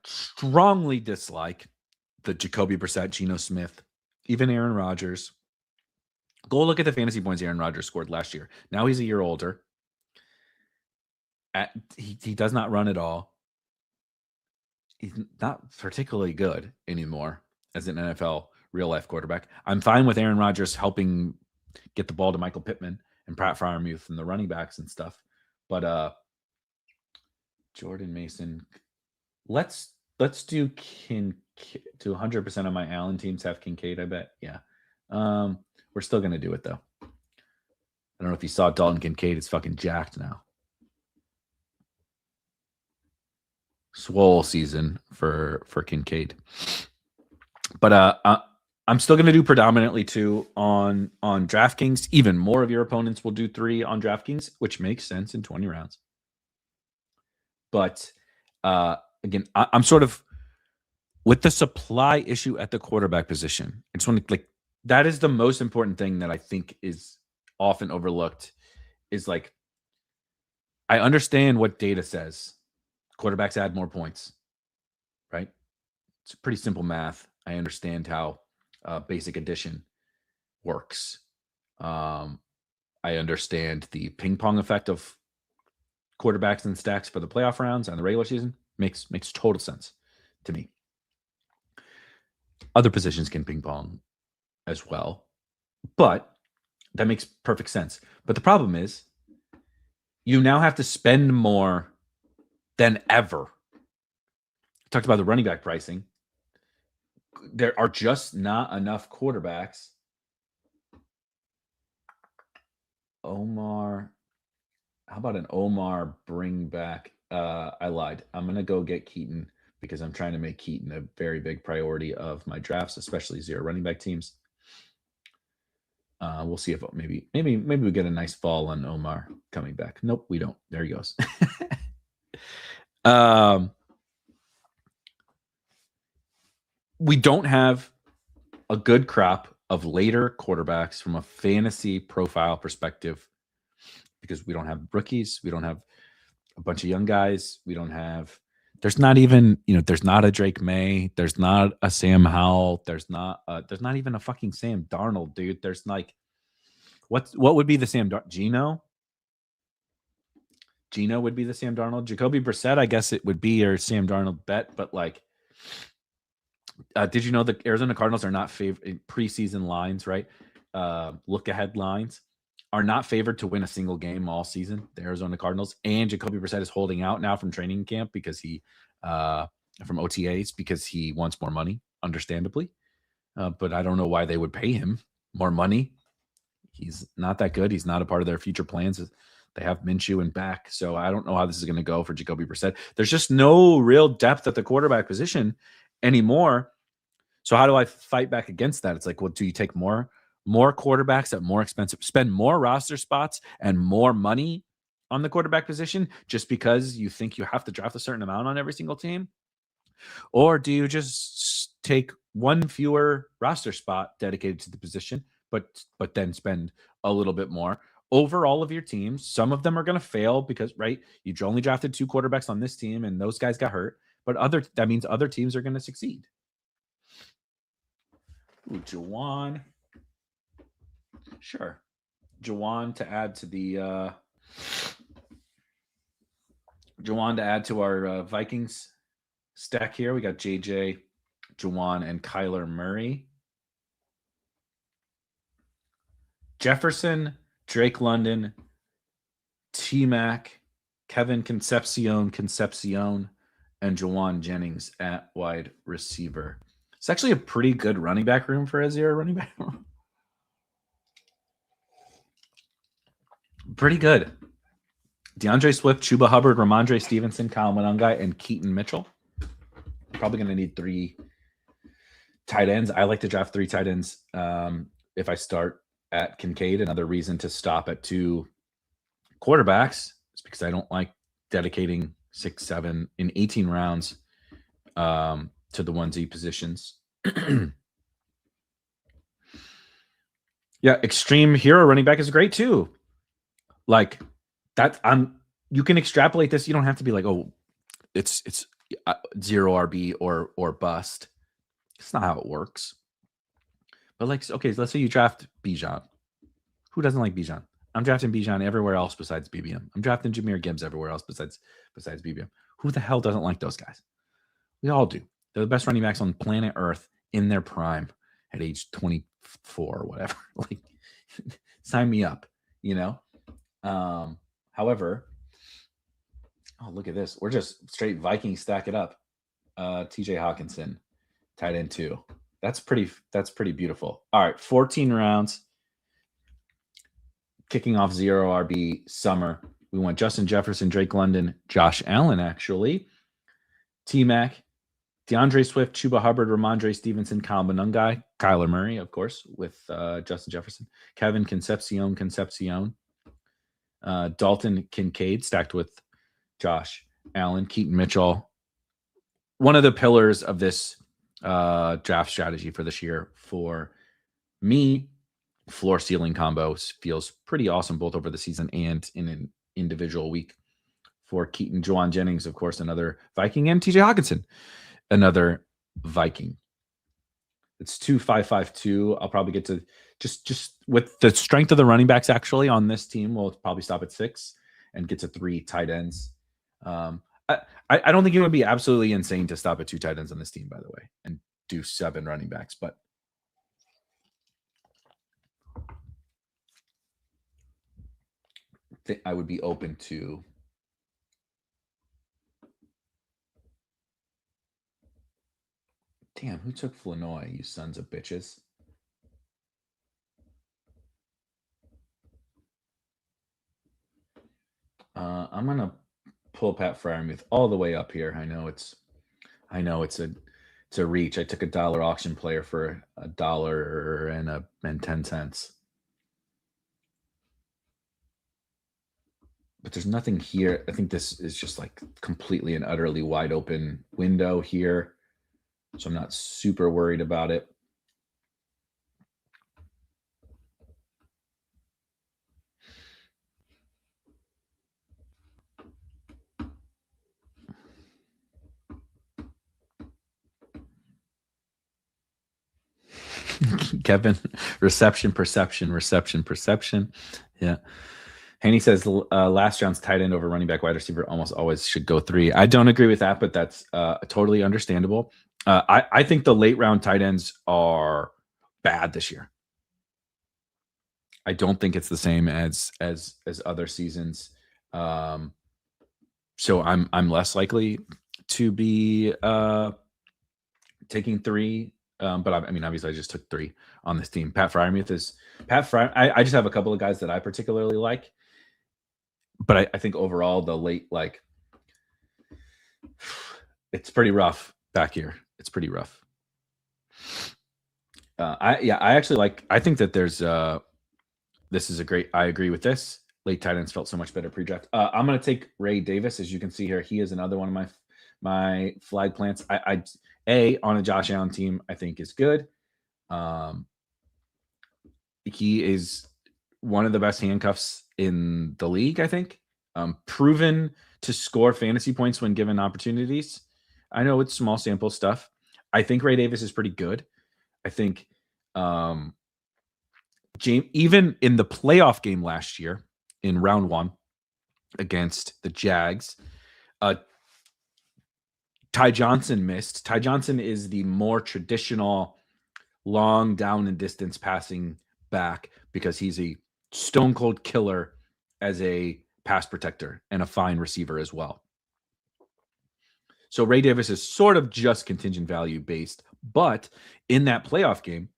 strongly dislike the Jacoby Brissett, Geno Smith, even Aaron Rodgers. Go look at the fantasy points Aaron Rodgers scored last year. Now he's a year older. He does not run at all. He's not particularly good anymore as an NFL real-life quarterback. I'm fine with Aaron Rodgers helping get the ball to Michael Pittman and Pat Freiermuth and the running backs and stuff. But Jordan Mason, let's do to 100% of my Allen teams have Kincaid, I bet. Yeah. We're still going to do it, though. I don't know if you saw Dalton Kincaid. It's fucking jacked now. Swole season for Kincaid. But I'm still going to do predominantly 2 on DraftKings. Even more of your opponents will do 3 on DraftKings, which makes sense in 20 rounds. But again, I'm sort of with the supply issue at the quarterback position. I just want to that is the most important thing that I think is often overlooked. Is like I understand what data says. Quarterbacks add more points, right? It's pretty simple math. I understand how basic addition works. I understand the ping pong effect of quarterbacks and stacks for the playoff rounds and the regular season. Makes total sense to me. Other positions can ping pong as well, but that makes perfect sense. But the problem is you now have to spend more than ever. Talked about the running back pricing. There are just not enough quarterbacks. Omar, how about an Omar bring back? I lied. I'm going to go get Keaton because I'm trying to make Keaton a very big priority of my drafts, especially 0 running back teams. We'll see if maybe we get a nice fall on Omar coming back. Nope, we don't. There he goes. We don't have a good crop of later quarterbacks from a fantasy profile perspective because we don't have rookies. We don't have a bunch of young guys. We don't have, there's not even, there's not a Drake May. There's not a Sam Howell. There's not even a fucking Sam Darnold, dude. There's like, what would be the Sam Darnold? Geno would be the Sam Darnold. Jacoby Brissett, I guess it would be your Sam Darnold bet, but like, did you know the Arizona Cardinals are not favored preseason lines, right? Look ahead lines are not favored to win a single game all season. The Arizona Cardinals and Jacoby Brissett is holding out now from training camp because from OTAs because he wants more money, understandably. But I don't know why they would pay him more money. He's not that good. He's not a part of their future plans. They have Minshew and back. So I don't know how this is going to go for Jacoby Brissett. There's just no real depth at the quarterback position anymore. So how do I fight back against that? It's like, well, do you take more quarterbacks at more expensive, spend more roster spots and more money on the quarterback position just because you think you have to draft a certain amount on every single team? Or do you just take one fewer roster spot dedicated to the position, but then spend a little bit more over all of your teams? Some of them are going to fail because, right, you only drafted 2 quarterbacks on this team and those guys got hurt. But that means other teams are going to succeed. Ooh, Jawan. Sure. Jawan to add to our Vikings stack here. We got JJ, Jawan, and Kyler Murray. Jefferson, Drake London, T-Mac, Kevin Concepcion, and Jawan Jennings at wide receiver. It's actually a pretty good running back room for a 0 running back room. Pretty good. DeAndre Swift, Chuba Hubbard, Ramondre Stevenson, Kyle Monangai, and Keaton Mitchell. probably going to need 3 tight ends. I like to draft 3 tight ends if I start at Kincaid. Another reason to stop at 2 quarterbacks is because I don't like dedicating 6, 7 in 18 rounds to the 1Z positions. Yeah, extreme hero running back is great too. Like that, you can extrapolate this. You don't have to be like, oh, it's 0 RB or bust. It's not how it works. But like, okay, let's say you draft Bijan. Who doesn't like Bijan? I'm drafting Bijan everywhere else besides BBM. I'm drafting Jahmyr Gibbs everywhere else besides BBM. Who the hell doesn't like those guys? We all do. They're the best running backs on planet Earth in their prime at age 24 or whatever. Like, sign me up, you know? However, oh, look at this. We're just straight Vikings stack it up. TJ Hawkinson, tight end 2. That's pretty beautiful. All right, 14 rounds. Kicking off 0 RB summer. We went Justin Jefferson, Drake London, Josh Allen, actually. T-Mac, DeAndre Swift, Chuba Hubbard, Ramondre Stevenson, Kyle Monangai, Kyler Murray, of course, with Justin Jefferson, Kevin Concepcion, Dalton Kincaid, stacked with Josh Allen, Keaton Mitchell. One of the pillars of this draft strategy for this year for me, floor ceiling combos feels pretty awesome both over the season and in an individual week. For Keaton, Juwan Jennings, of course, another Viking, and TJ Hawkinson, another Viking. It's 2-5-5-2. I'll probably get to just with the strength of the running backs actually on this team. We'll probably stop at 6 and get to 3 tight ends. I don't think it would be absolutely insane to stop at 2 tight ends on this team, by the way, and do 7 running backs, but I would be open to. Damn, who took Flanoy, you sons of bitches? I'm gonna pull Pat Freiermuth all the way up here. I know it's a reach. I took a dollar auction player for $1.10. But there's nothing here. I think this is just like completely and utterly wide open window here. So I'm not super worried about it. Kevin, reception, perception. Yeah. Haney says last round's tight end over running back, wide receiver almost always should go 3. I don't agree with that, but that's totally understandable. I think the late round tight ends are bad this year. I don't think it's the same as other seasons. So I'm less likely to be taking 3. But I mean, obviously, I just took 3 on this team. Pat Freiermuth is I just have a couple of guys that I particularly like, but I think overall the late, like, it's pretty rough back here. It's pretty rough. I actually like. I think that there's this is a great. I agree with this. Late tight ends felt so much better pre-draft. I'm going to take Ray Davis, as you can see here. He is another one of my flag plants. On a Josh Allen team, I think is good. He is one of the best handcuffs in the league, I think. Proven to score fantasy points when given opportunities. I know it's small sample stuff. I think Ray Davis is pretty good. I think James, even in the playoff game last year in round 1 against the Jags, Ty Johnson missed. Ty Johnson is the more traditional long down and distance passing back because he's a stone cold killer as a pass protector and a fine receiver as well. So Ray Davis is sort of just contingent value based, but in that playoff game,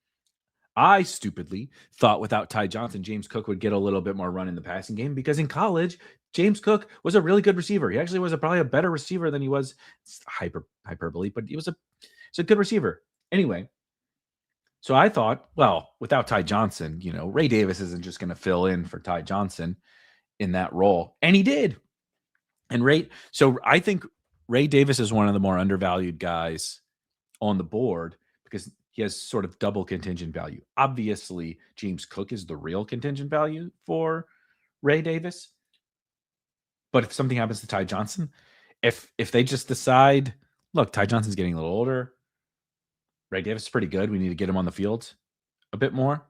I stupidly thought without Ty Johnson, James Cook would get a little bit more run in the passing game because in college, James Cook was a really good receiver. He actually was probably a better receiver than he was. It's hyperbole, but he was a good receiver. Anyway, so I thought, well, without Ty Johnson, Ray Davis isn't just going to fill in for Ty Johnson in that role. And he did. So I think Ray Davis is one of the more undervalued guys on the board because he has sort of double contingent value. Obviously, James Cook is the real contingent value for Ray Davis. But if something happens to Ty Johnson, if they just decide, look, Ty Johnson's getting a little older, Ray Davis is pretty good, we need to get him on the field a bit more,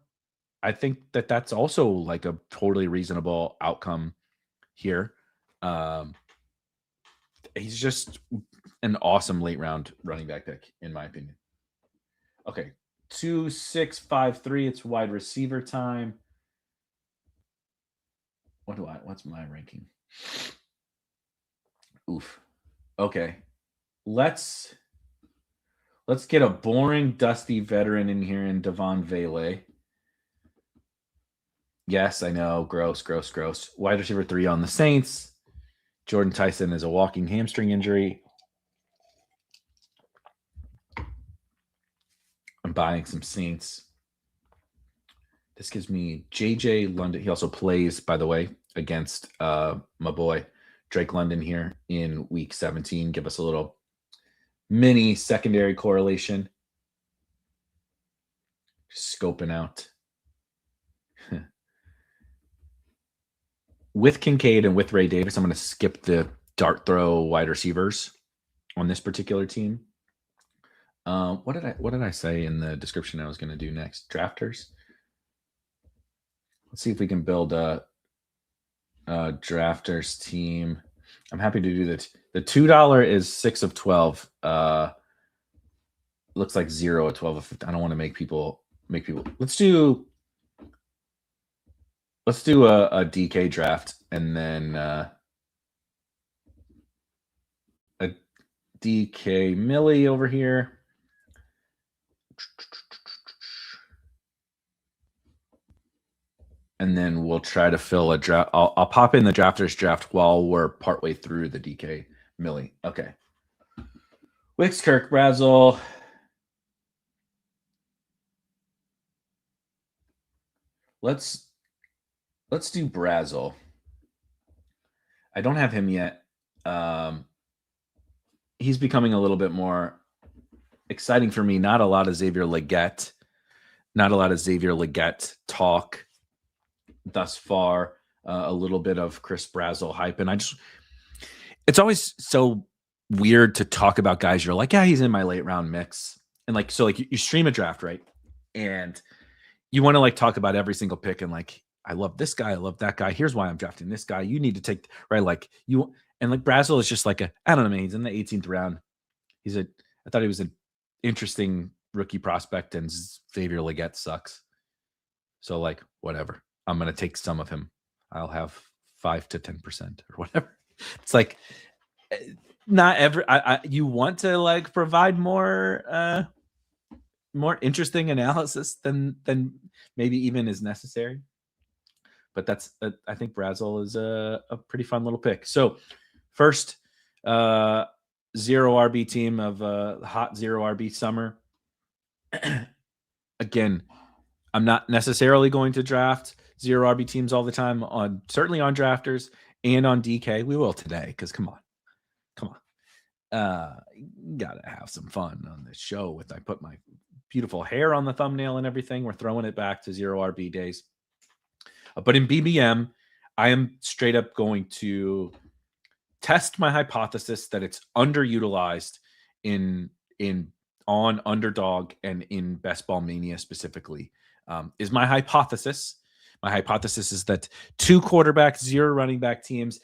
I think that's also like a totally reasonable outcome here. He's just an awesome late round running back pick, in my opinion. Okay, 2, 6, 5, 3. It's wide receiver time. What's my ranking? Oof. Okay. Let's get a boring, dusty veteran in here in Devon Vele. Yes, I know. Gross. Wide receiver 3 on the Saints. Jordan Tyson is a walking hamstring injury. I'm buying some Saints. This gives me J.J. London. He also plays, by the way, against my boy Drake London here in week 17. Give us a little mini secondary correlation. Just scoping out. With Kincaid and with Ray Davis, I'm going to skip the dart throw wide receivers on this particular team. What did I say in the description I was going to do next? Drafters. Let's see if we can build a drafters team. I'm happy to do that. The $2 is 6 of 12. Looks like 0 of 12 of 15. I don't want to make people. Let's do a DK draft and then a DK Millie over here. And then we'll try to fill a draft. I'll pop in the drafters draft while we're partway through the DK Millie. Okay. Wicks, Kirk, Brazel. Let's do Brazel. I don't have him yet. He's becoming a little bit more exciting for me. Not a lot of Xavier Legette talk thus far. A little bit of Chris Brazel hype. And it's always so weird to talk about guys. You're like, yeah, he's in my late round mix. And you stream a draft, right? And you want to talk about every single pick and I love this guy. I love that guy. Here's why I'm drafting this guy. You need to take, right? Brazel is just I don't know, man, he's in the 18th round. I thought he was an interesting rookie prospect and Xavier Legette sucks. So whatever. I'm going to take some of him. I'll have 5 to 10% or whatever. It's not every, you want to provide more interesting analysis than maybe even is necessary. But I think Brazel is a pretty fun little pick. So first, 0 RB team of hot 0 RB summer. Again, I'm not necessarily going to draft 0 RB teams all the time certainly on drafters and on DK. We will today because come on. Gotta have some fun on this show I put my beautiful hair on the thumbnail and everything. We're throwing it back to 0 RB days. But in BBM, I am straight up going to test my hypothesis that it's underutilized on Underdog and in Best Ball Mania specifically. Is my hypothesis. My hypothesis is that 2 quarterbacks, 0 running back teams,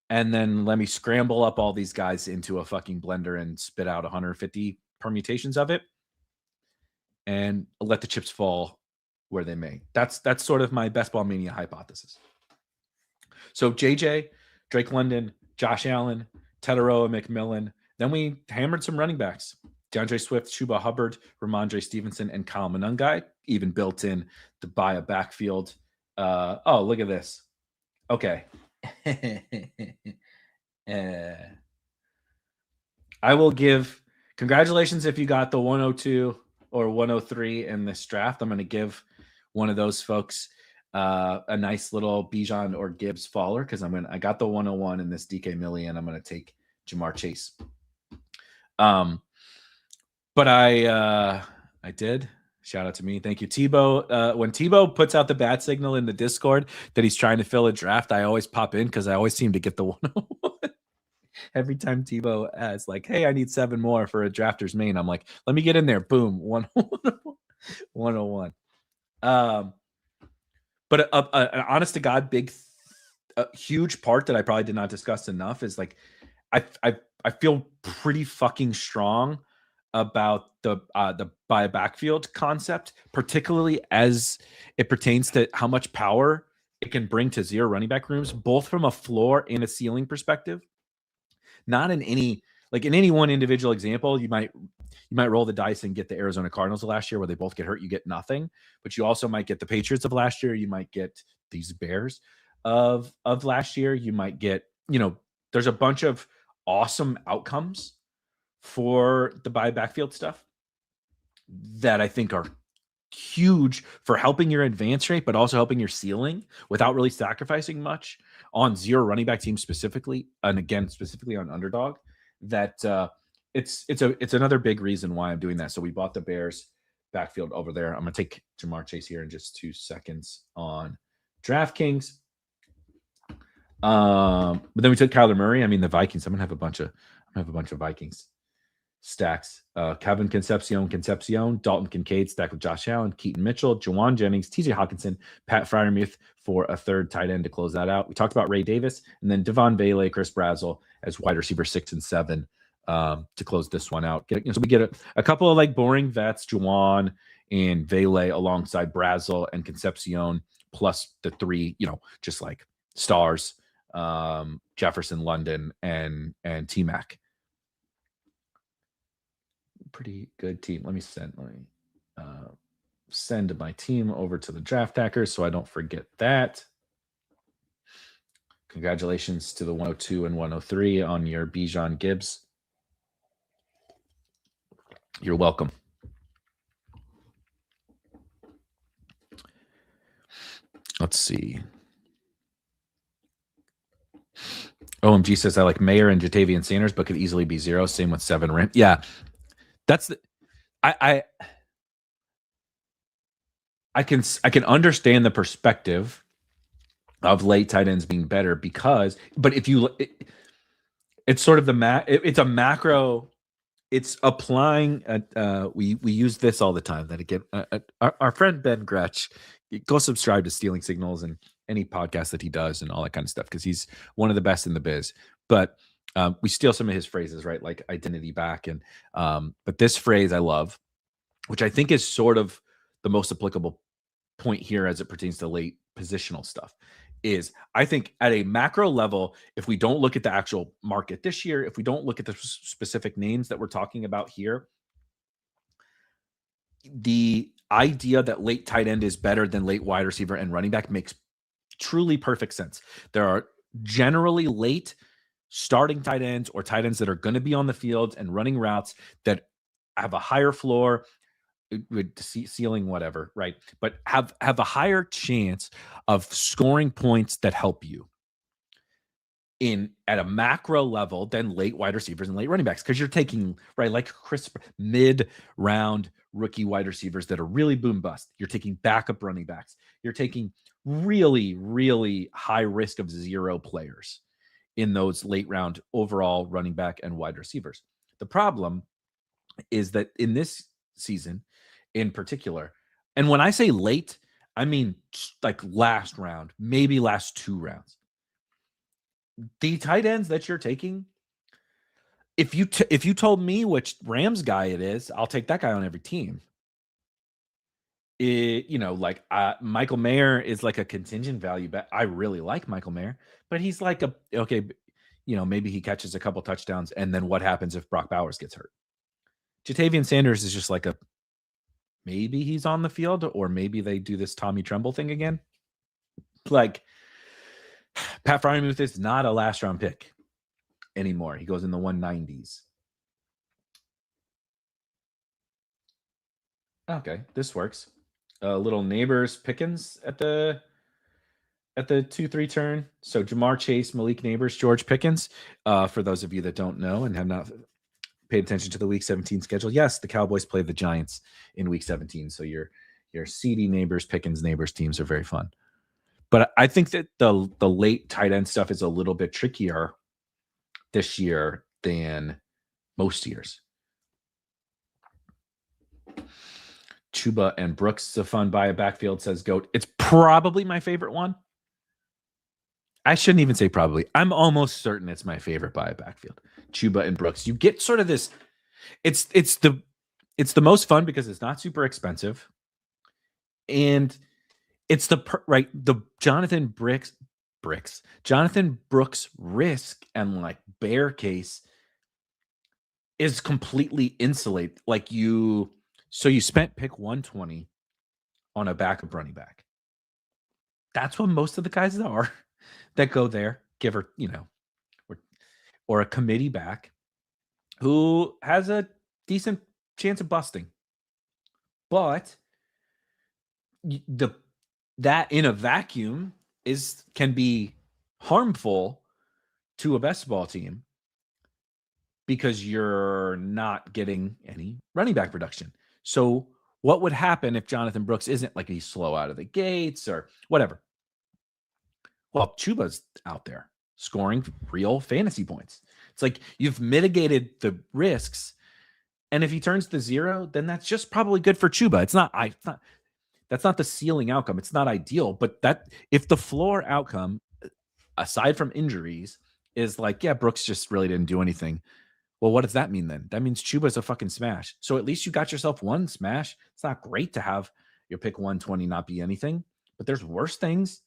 and then let me scramble up all these guys into a fucking blender and spit out 150 permutations of it and let the chips fall where they may. That's sort of my Best Ball Mania hypothesis. So JJ, Drake London, Josh Allen, Tetaroa McMillan. Then we hammered some running backs. DeAndre Swift, Chuba Hubbard, Ramondre Stevenson, and Kyle Monangai. Even built in to buy a backfield. Oh, look at this. Okay. I will give congratulations if you got the 102 or 103 in this draft. I'm going to give one of those folks a nice little Bijan or Gibbs faller because I got the 101 in this DK Million. I'm going to take Jamar Chase. But I did. Shout out to me. Thank you, Tebow. When Tebow puts out the bat signal in the Discord that he's trying to fill a draft, I always pop in because I always seem to get the 101. Every time Tebow has like, hey, I need 7 more for a drafter's main, I'm like, let me get in there. Boom, 101. But an honest to God, huge part that I probably did not discuss enough is like, I feel pretty fucking strong about the buy backfield concept, particularly as it pertains to how much power it can bring to zero running back rooms, both from a floor and a ceiling perspective. Not in any one individual example, you might roll the dice and get the Arizona Cardinals of last year where they both get hurt, you get nothing. But you also might get the Patriots of last year. You might get these Bears of last year. You might get, there's a bunch of awesome outcomes for the buy backfield stuff that I think are huge for helping your advance rate, but also helping your ceiling without really sacrificing much on zero running back teams specifically. And again, specifically on Underdog, that it's another big reason why I'm doing that. So we bought the Bears backfield over there. I'm going to take Jamar Chase here in just 2 seconds on DraftKings. But then we took Kyler Murray. I mean, the Vikings. I'm gonna have a bunch of Vikings stacks. Kevin Concepcion, Dalton Kincaid stacked with Josh Allen, Keaton Mitchell, Jawan Jennings, TJ Hawkinson, Pat Freiermuth for a third tight end to close that out. We talked about Ray Davis, and then Devon Bailey, Chris Brazzell as wide receiver 6 and 7 to close this one out. So we get a couple of like boring vets, Jawan and Bailey alongside Brazzell and Concepcion, plus the 3, just like stars. Jefferson, London, and T-Mac. Pretty good team. Let me send my team over to the Draft Hackers so I don't forget that. Congratulations to the 102 and 103 on your Bijan Gibbs. You're welcome. Let's see. OMG says I like Mayer and Jatavian Sanders, but could easily be 0. Same with 7 Ram. Yeah, that's the. I can understand the perspective of late tight ends being better but if you, it's sort of it's a macro. It's applying. We use this all the time. That again, our friend Ben Gretsch, go subscribe to Stealing Signals and any podcast that he does and all that kind of stuff because he's one of the best in the biz. But we steal some of his phrases, right? Like identity back, and but this phrase I love, which I think is sort of the most applicable point here as it pertains to late positional stuff. Is I think at a macro level, if we don't look at the actual market this year, if we don't look at the specific names that we're talking about here, the idea that late tight end is better than late wide receiver and running back makes truly perfect sense. There are generally late starting tight ends or tight ends that are going to be on the field and running routes that have a higher floor, with ceiling, whatever, right? But have a higher chance of scoring points that help you at a macro level than late wide receivers and late running backs, because you're taking, right, like mid-round rookie wide receivers that are really boom bust. You're taking backup running backs. You're taking really, really high risk of 0 players in those late round overall running back and wide receivers. The problem is that in this season in particular, and when I say late, I mean like last round, maybe last 2 rounds. The tight ends that you're taking, if you told me which Rams guy it is, I'll take that guy on every team. Michael Mayer is like a contingent value bet. I really like Michael Mayer, but he's like maybe he catches a couple touchdowns, and then what happens if Brock Bowers gets hurt? Jatavian Sanders is just like maybe he's on the field, or maybe they do this Tommy Tremble thing again. Like, Pat Fryermuth is not a last round pick anymore. He goes in the 190s. Okay, this works. Little Neighbors Pickens at the 2-3 turn. So Jamar Chase, Malik Neighbors, George Pickens. For those of you that don't know and have not paid attention to the Week 17 schedule, yes, the Cowboys play the Giants in Week 17. So your CD Neighbors, Pickens Neighbors teams are very fun. But I think that the late tight end stuff is a little bit trickier this year than most years. Chuba and Brooks is a fun buy a backfield, says Goat. It's probably my favorite one. I shouldn't even say probably. I'm almost certain it's my favorite buy a backfield. Chuba and Brooks. You get sort of this. It's the most fun because it's not super expensive, and it's the Jonathan Brooks risk and like bear case is completely insulated. Like so you spent pick 120 on a backup running back. That's what most of the guys are that go there, give her, or a committee back who has a decent chance of busting. But that in a vacuum can be harmful to a best ball team because you're not getting any running back production. So what would happen if Jonathan Brooks isn't like he's slow out of the gates or whatever? Well, Chuba's out there scoring real fantasy points. It's like you've mitigated the risks. And if he turns to 0, then that's just probably good for Chuba. That's not the ceiling outcome. It's not ideal, but if the floor outcome, aside from injuries, is like, yeah, Brooks just really didn't do anything. Well, what does that mean then? That means Chuba's a fucking smash. So at least you got yourself one smash. It's not great to have your pick 120 not be anything, but there's worse things.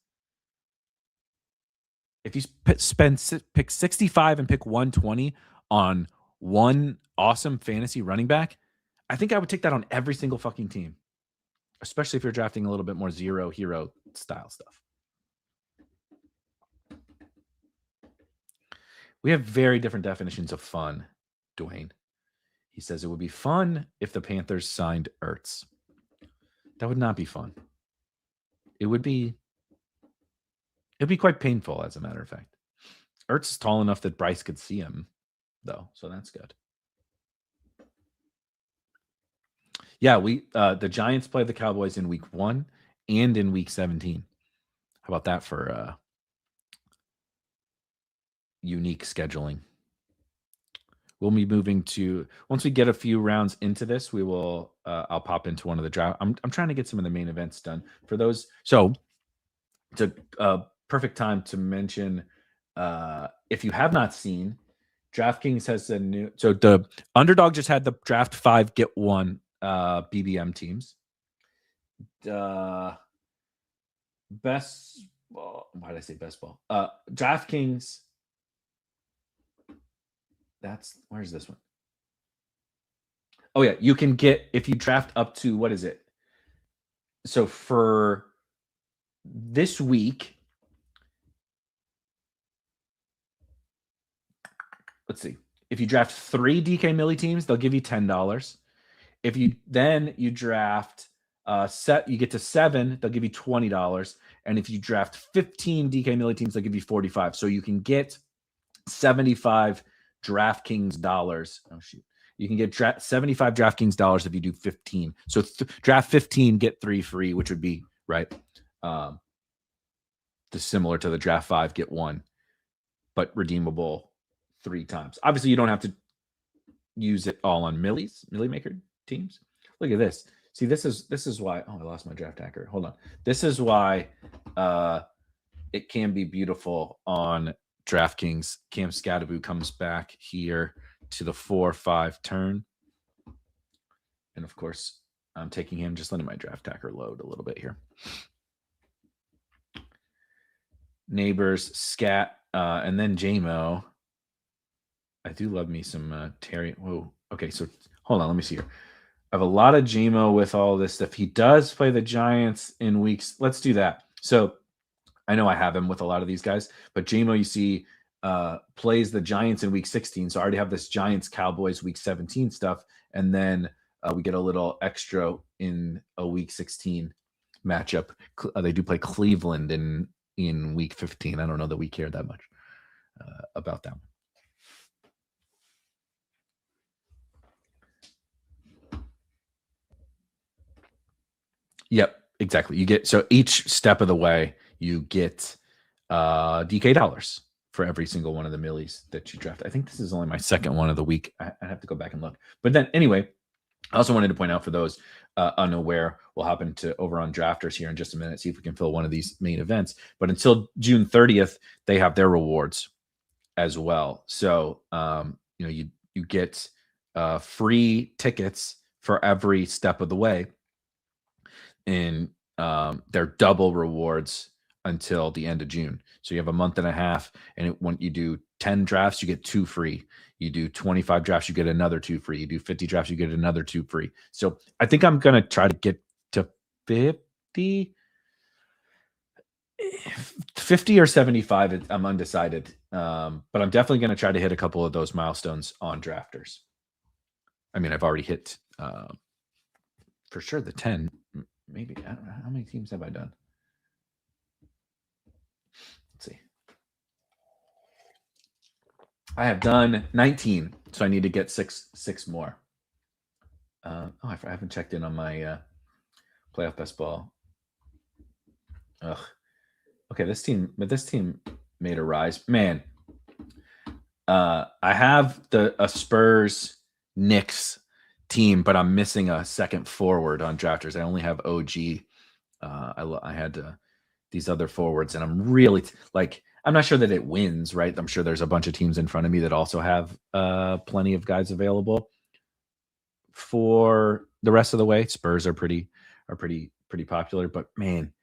If you pick 65 and pick 120 on one awesome fantasy running back, I think I would take that on every single fucking team, especially if you're drafting a little bit more zero hero style stuff. We have very different definitions of fun, Dwayne. He says it would be fun if the Panthers signed Ertz. That would not be fun. It'd be quite painful, as a matter of fact. Ertz is tall enough that Bryce could see him, though, so that's good. Yeah, the Giants play the Cowboys in Week 1 and in Week 17. How about that for unique scheduling? We'll be moving to, once we get a few rounds into this, we will. I'll pop into one of the draft. I'm trying to get some of the main events done for those. So it's a perfect time to mention, if you have not seen, DraftKings has a new. So the Underdog just had the draft 5 get 1 BBM teams. Best ball. Why did I say best ball? DraftKings. Where's this one? Oh yeah, you can get, if you draft up to, what is it? So for this week, let's see. If you draft 3 DK Millie teams, they'll give you $10. If you draft you get to 7, they'll give you $20. And if you draft 15 DK Millie teams, they'll give you $45. So you can get 75 DraftKings dollars. Oh shoot. You can get 75 DraftKings dollars if you do 15. So draft 15, get 3 free, which would be right. Similar to the draft 5, get 1, but redeemable 3 times. Obviously, you don't have to use it all on Millie Maker teams. Look at this. See, this is why. Oh, I lost my draft hacker. Hold on. This is why it can be beautiful on DraftKings. Cam Scadaboo comes back here to the 4-5 turn. And of course, I'm taking him, just letting my draft hacker load a little bit here. Neighbors, Scat, and then JMO. I do love me some Terry. Whoa. Okay, so hold on. Let me see here. I have a lot of JMO with all this stuff. He does play the Giants in weeks. Let's do that. So I know I have him with a lot of these guys, but JMO, you see, plays the Giants in week 16. So I already have this Giants Cowboys week 17 stuff. And then we get a little extra in a week 16 matchup. They do play Cleveland in week 15. I don't know that we care that much about that one. Yep, exactly. You get, so each step of the way, you get DK dollars for every single one of the millies that you draft. I think this is only my second one of the week. I have to go back and look. But then anyway, I also wanted to point out for those unaware, we'll hop into over on Drafters here in just a minute, see if we can fill one of these main events. But until June 30th, they have their rewards as well. So, you get free tickets for every step of the way. And they're double rewards until the end of June. So you have a month and a half, and when you do 10 drafts, you get 2 free. You do 25 drafts, you get another 2 free. You do 50 drafts, you get another 2 free. So I think I'm going to try to get to 50 or 75. I'm undecided. But I'm definitely going to try to hit a couple of those milestones on Drafters. I mean, I've already hit for sure the 10. Maybe, I don't know. How many teams have I done? Let's see. I have done 19, so I need to get six more. I haven't checked in on my playoff best ball. Ugh. Okay, this team made a rise. Man, I have a Spurs Knicks team, but I'm missing a second forward on Drafters. I only have OG. I had these other forwards, and I'm really I'm not sure that it wins, right? I'm sure there's a bunch of teams in front of me that also have plenty of guys available for the rest of the way. Spurs are pretty popular, but man,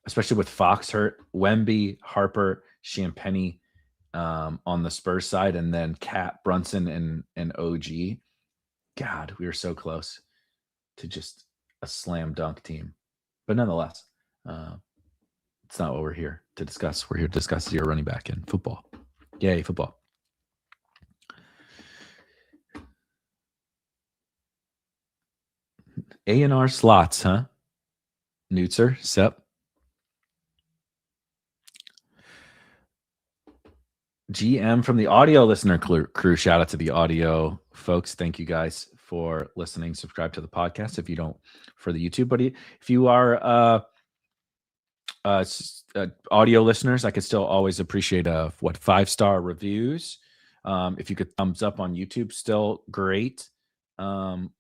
especially with Fox hurt, Wemby, Harper, Champagny on the Spurs side, and then Cat, Brunson, and OG. God, we were so close to just a slam dunk team. But nonetheless, it's not what we're here to discuss. We're here to discuss your running back in football. Yay, football. A&R slots, huh? Newtzer, Sep. GM from the audio listener crew. Shout out to the audio folks. Thank you guys for listening. Subscribe to the podcast if you don't for the YouTube. But if you are audio listeners, I could still always appreciate 5-star reviews. If you could thumbs up on YouTube, still great. All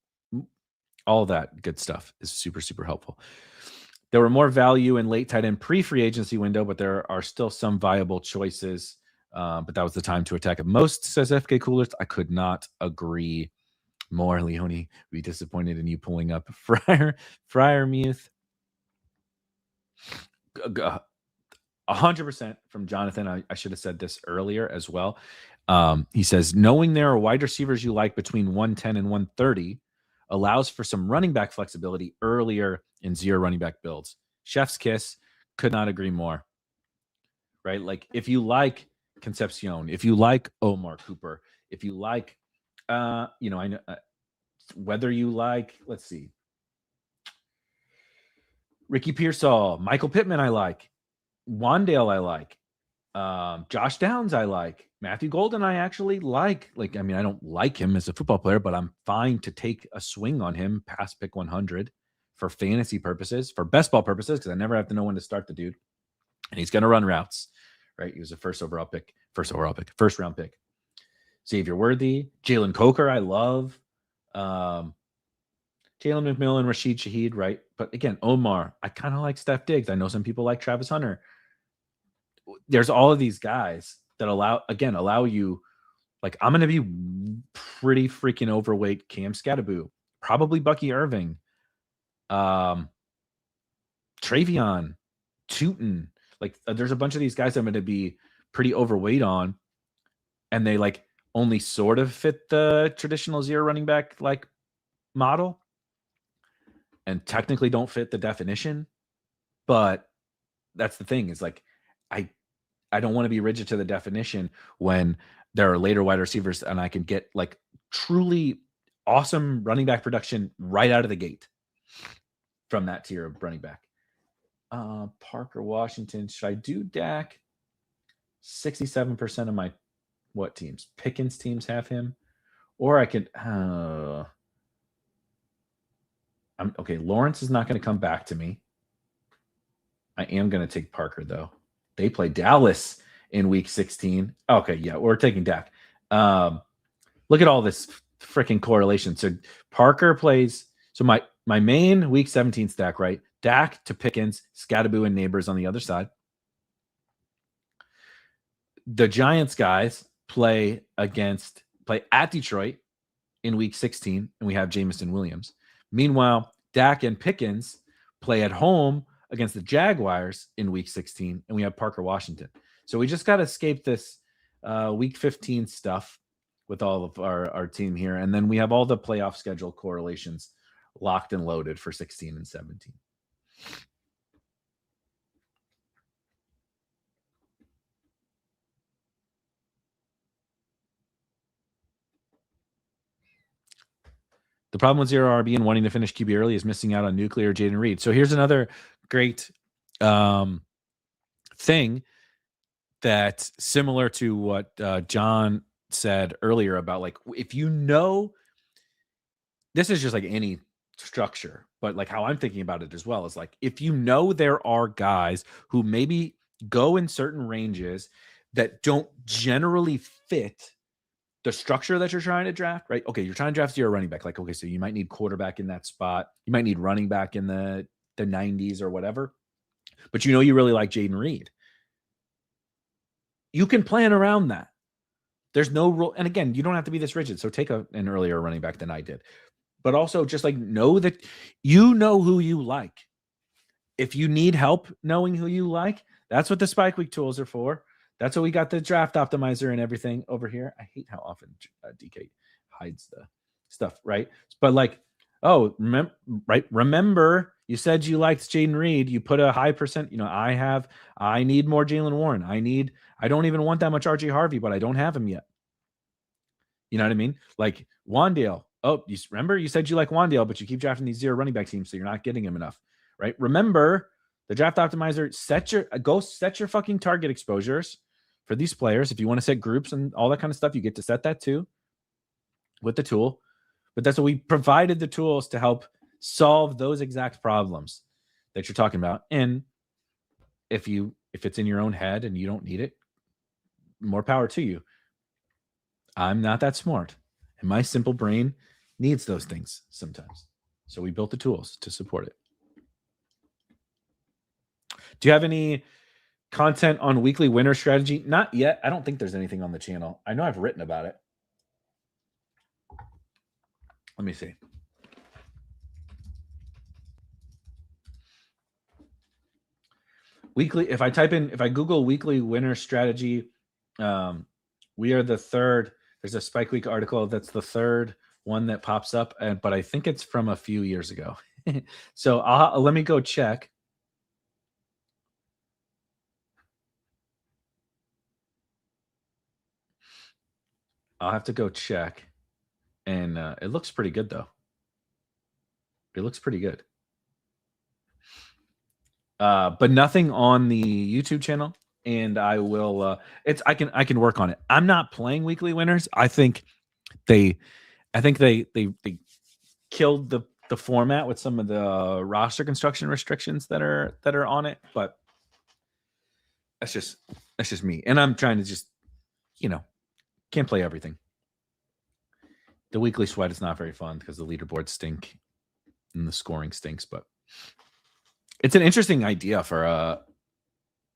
that good stuff is super, super helpful. There were more value in late tight end pre-free agency window, but there are still some viable choices. But that was the time to attack it most, says FK Coolers. I could not agree more. Leone, be disappointed in you pulling up Freiermuth. 100% from Jonathan. I should have said this earlier as well. He says, knowing there are wide receivers you like between 110 and 130 allows for some running back flexibility earlier in zero running back builds. Chef's kiss. Could not agree more. Right? Like if you like Concepcion, if you like Omar Cooper, if you like, I know whether you like, let's see, Ricky Pearsall, Michael Pittman, I like, Wandale, I like, Josh Downs, I like, Matthew Golden, I actually like. I don't like him as a football player, but I'm fine to take a swing on him past pick 100 for fantasy purposes, for best ball purposes, because I never have to know when to start the dude, and he's going to run routes. Right, he was a first round pick. Xavier Worthy, Jalen Coker, I love. Jalen McMillan, Rashid Shaheed, right? But again, Omar, I kind of like Steph Diggs. I know some people like Travis Hunter. There's all of these guys that allow you, I'm going to be pretty freaking overweight Cam Scattaboo, probably Bucky Irving, Travion, Tootin. There's a bunch of these guys I'm going to be pretty overweight on, and they only sort of fit the traditional zero running back model, and technically don't fit the definition, but that's the thing is like, I don't want to be rigid to the definition when there are later wide receivers and I can get like truly awesome running back production right out of the gate from that tier of running back. Parker Washington. Should I do Dak? 67% of my what teams? Pickens teams have him. Or I could okay, Lawrence is not going to come back to me. I am going to take Parker though. They play Dallas in week 16. Okay, yeah, we're taking Dak. Look at all this freaking correlation. So Parker plays. So my main week 17 stack, right? Dak to Pickens, Scattaboo, and Neighbors on the other side. The Giants guys play at Detroit in week 16, and we have Jameson Williams. Meanwhile, Dak and Pickens play at home against the Jaguars in week 16, and we have Parker Washington. So we just got to escape this week 15 stuff with all of our team here. And then we have all the playoff schedule correlations locked and loaded for 16 and 17. The problem with zero RB and wanting to finish QB early is missing out on nuclear Jaden Reed. So here's another great thing that's similar to what John said earlier about like, if you know, this is just like any structure, but like how I'm thinking about it as well is like, if you know there are guys who maybe go in certain ranges that don't generally fit the structure that you're trying to draft, right? Okay, you're trying to draft zero running back. Like, okay, so you might need quarterback in that spot. You might need running back in the 90s or whatever. But you know you really like Jaden Reed. You can plan around that. There's no rule. And again, you don't have to be this rigid. So take an earlier running back than I did. But also just like know that you know who you like. If you need help knowing who you like, that's what the Spike Week tools are for. That's what we got the draft optimizer and everything over here. I hate how often DK hides the stuff, right? But like, oh, remember you said you liked Jaden Reed. You put a high percent. You know, I need more Jalen Warren. I don't even want that much RJ Harvey, but I don't have him yet. You know what I mean? Like Wandale. Oh, you remember you said you like Wandale, but you keep drafting these zero running back teams, so you're not getting him enough, right? Remember the draft optimizer. Set your fucking target exposures for these players. If you want to set groups and all that kind of stuff, you get to set that too with the tool. But that's what we provided the tools to help solve those exact problems that you're talking about. And if it's in your own head and you don't need it, more power to you. I'm not that smart, and my simple brain needs those things sometimes. So we built the tools to support it. Do you have any content on weekly winner strategy? Not yet. I don't think there's anything on the channel. I know I've written about it. Let me see. Weekly, if I Google weekly winner strategy, we are the third. There's a Spike Week article that's the third one that pops up, but I think it's from a few years ago. So let me go check. I'll have to go check. And it looks pretty good, though. It looks pretty good. But nothing on the YouTube channel. And I will. I can work on it. I'm not playing weekly winners. I think they killed the format with some of the roster construction restrictions that are on it. But that's just me. And I'm trying to just, can't play everything. The weekly sweat is not very fun because the leaderboards stink and the scoring stinks. But it's an interesting idea for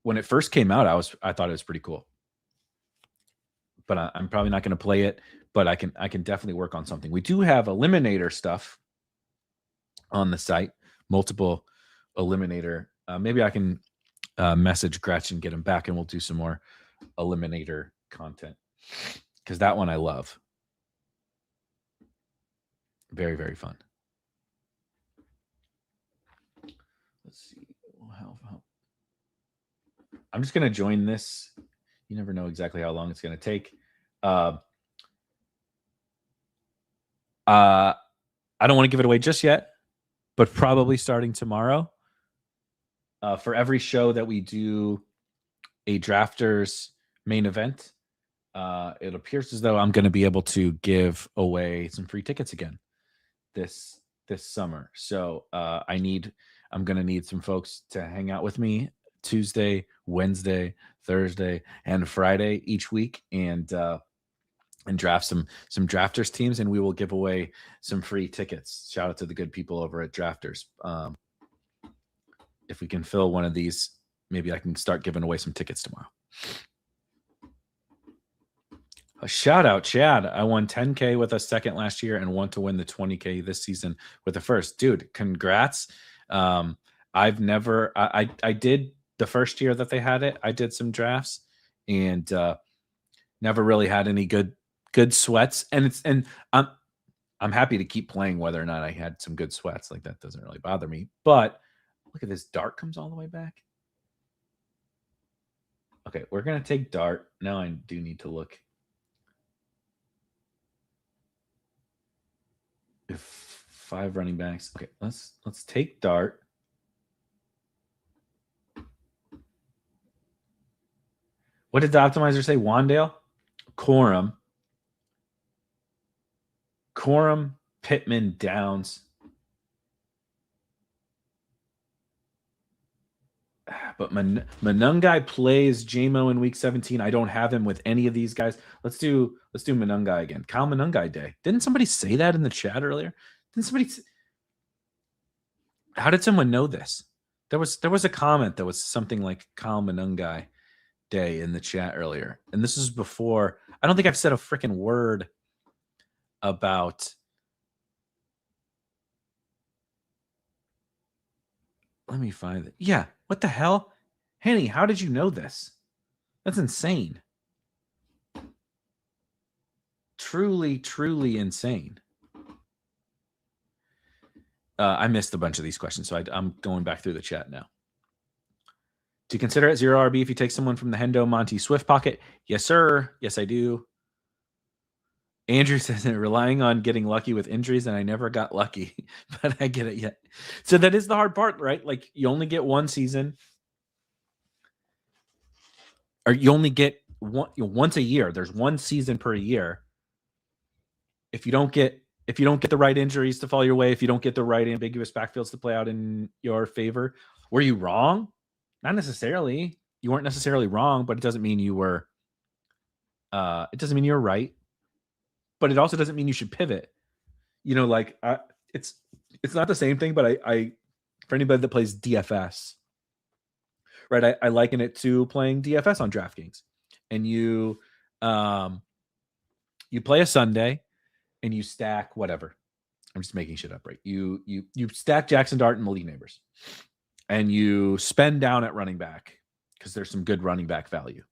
when it first came out. I thought it was pretty cool. But I'm probably not going to play it. But I can definitely work on something. We do have eliminator stuff on the site, multiple eliminator. Maybe I can message Gretchen, get him back, and we'll do some more eliminator content because that one I love. Very, very fun. Let's see. I'm just going to join this. You never know exactly how long it's going to take. I don't want to give it away just yet, but probably starting tomorrow. For every show that we do a Drafters main event, it appears as though I'm going to be able to give away some free tickets again this summer. So I'm going to need some folks to hang out with me Tuesday, Wednesday, Thursday, and Friday each week, and draft some Drafters teams, and we will give away some free tickets. Shout out to the good people over at Drafters. If we can fill one of these, maybe I can start giving away some tickets tomorrow. A shout out, Chad. I won 10K with a second last year and want to win the 20K this season with the first. Dude, congrats. I've never, I did the first year that they had it. I did some drafts and never really had any good sweats. And I'm happy to keep playing whether or not I had some good sweats. Like, that doesn't really bother me. But look at this, Dart comes all the way back. Okay, we're gonna take Dart. Now I do need to look. If 5 running backs. Okay, let's take Dart. What did the optimizer say? Wandale, Corum, Pittman, Downs. But Manungai plays JMO in week 17. I don't have him with any of these guys. Let's do Manungai again. Kyle Manungai day. Didn't somebody say that in the chat earlier? How did someone know this? There was a comment that was something like Kyle Manungai day in the chat earlier. And this is before, I don't think I've said a freaking word about, let me find it. Yeah. What the hell? Henny, how did you know this? That's insane. Truly, truly insane. I missed a bunch of these questions, so I'm going back through the chat now. Do you consider it 0 RB if you take someone from the Hendo Monty Swift pocket? Yes, sir. Yes, I do. Andrew says that relying on getting lucky with injuries, and I never got lucky, but I get it yet. So that is the hard part, right? Like, you only get one season, or you only get once a year. There's one season per year. If you don't get the right injuries to fall your way, if you don't get the right ambiguous backfields to play out in your favor, were you wrong? Not necessarily. You weren't necessarily wrong, but it doesn't mean you were. It doesn't mean you're right. But it also doesn't mean you should pivot. You know, like, it's not the same thing, but I for anybody that plays DFS, right? I liken it to playing DFS on DraftKings, and you play a Sunday and you stack whatever. I'm just making shit up, right? You stack Jackson Dart and Malik Neighbors, and you spend down at running back because there's some good running back value.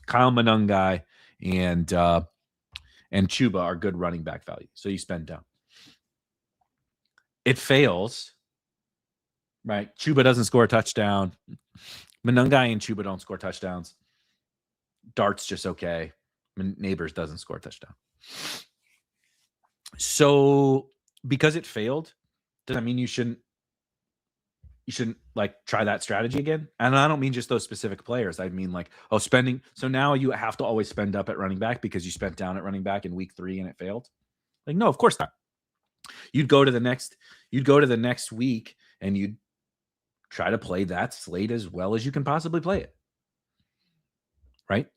Kyle Manungai and Chuba are good running back value. So you spend down. It fails, right? Chuba doesn't score a touchdown. Manungai and Chuba don't score touchdowns. Dart's just okay. Neighbors doesn't score a touchdown. So because it failed, does that mean you shouldn't like try that strategy again? And I don't mean just those specific players. I mean like, spending. So now you have to always spend up at running back because you spent down at running back in week 3 and it failed. Like, no, of course not. You'd go to the next week and you'd try to play that slate as well as you can possibly play it. Right?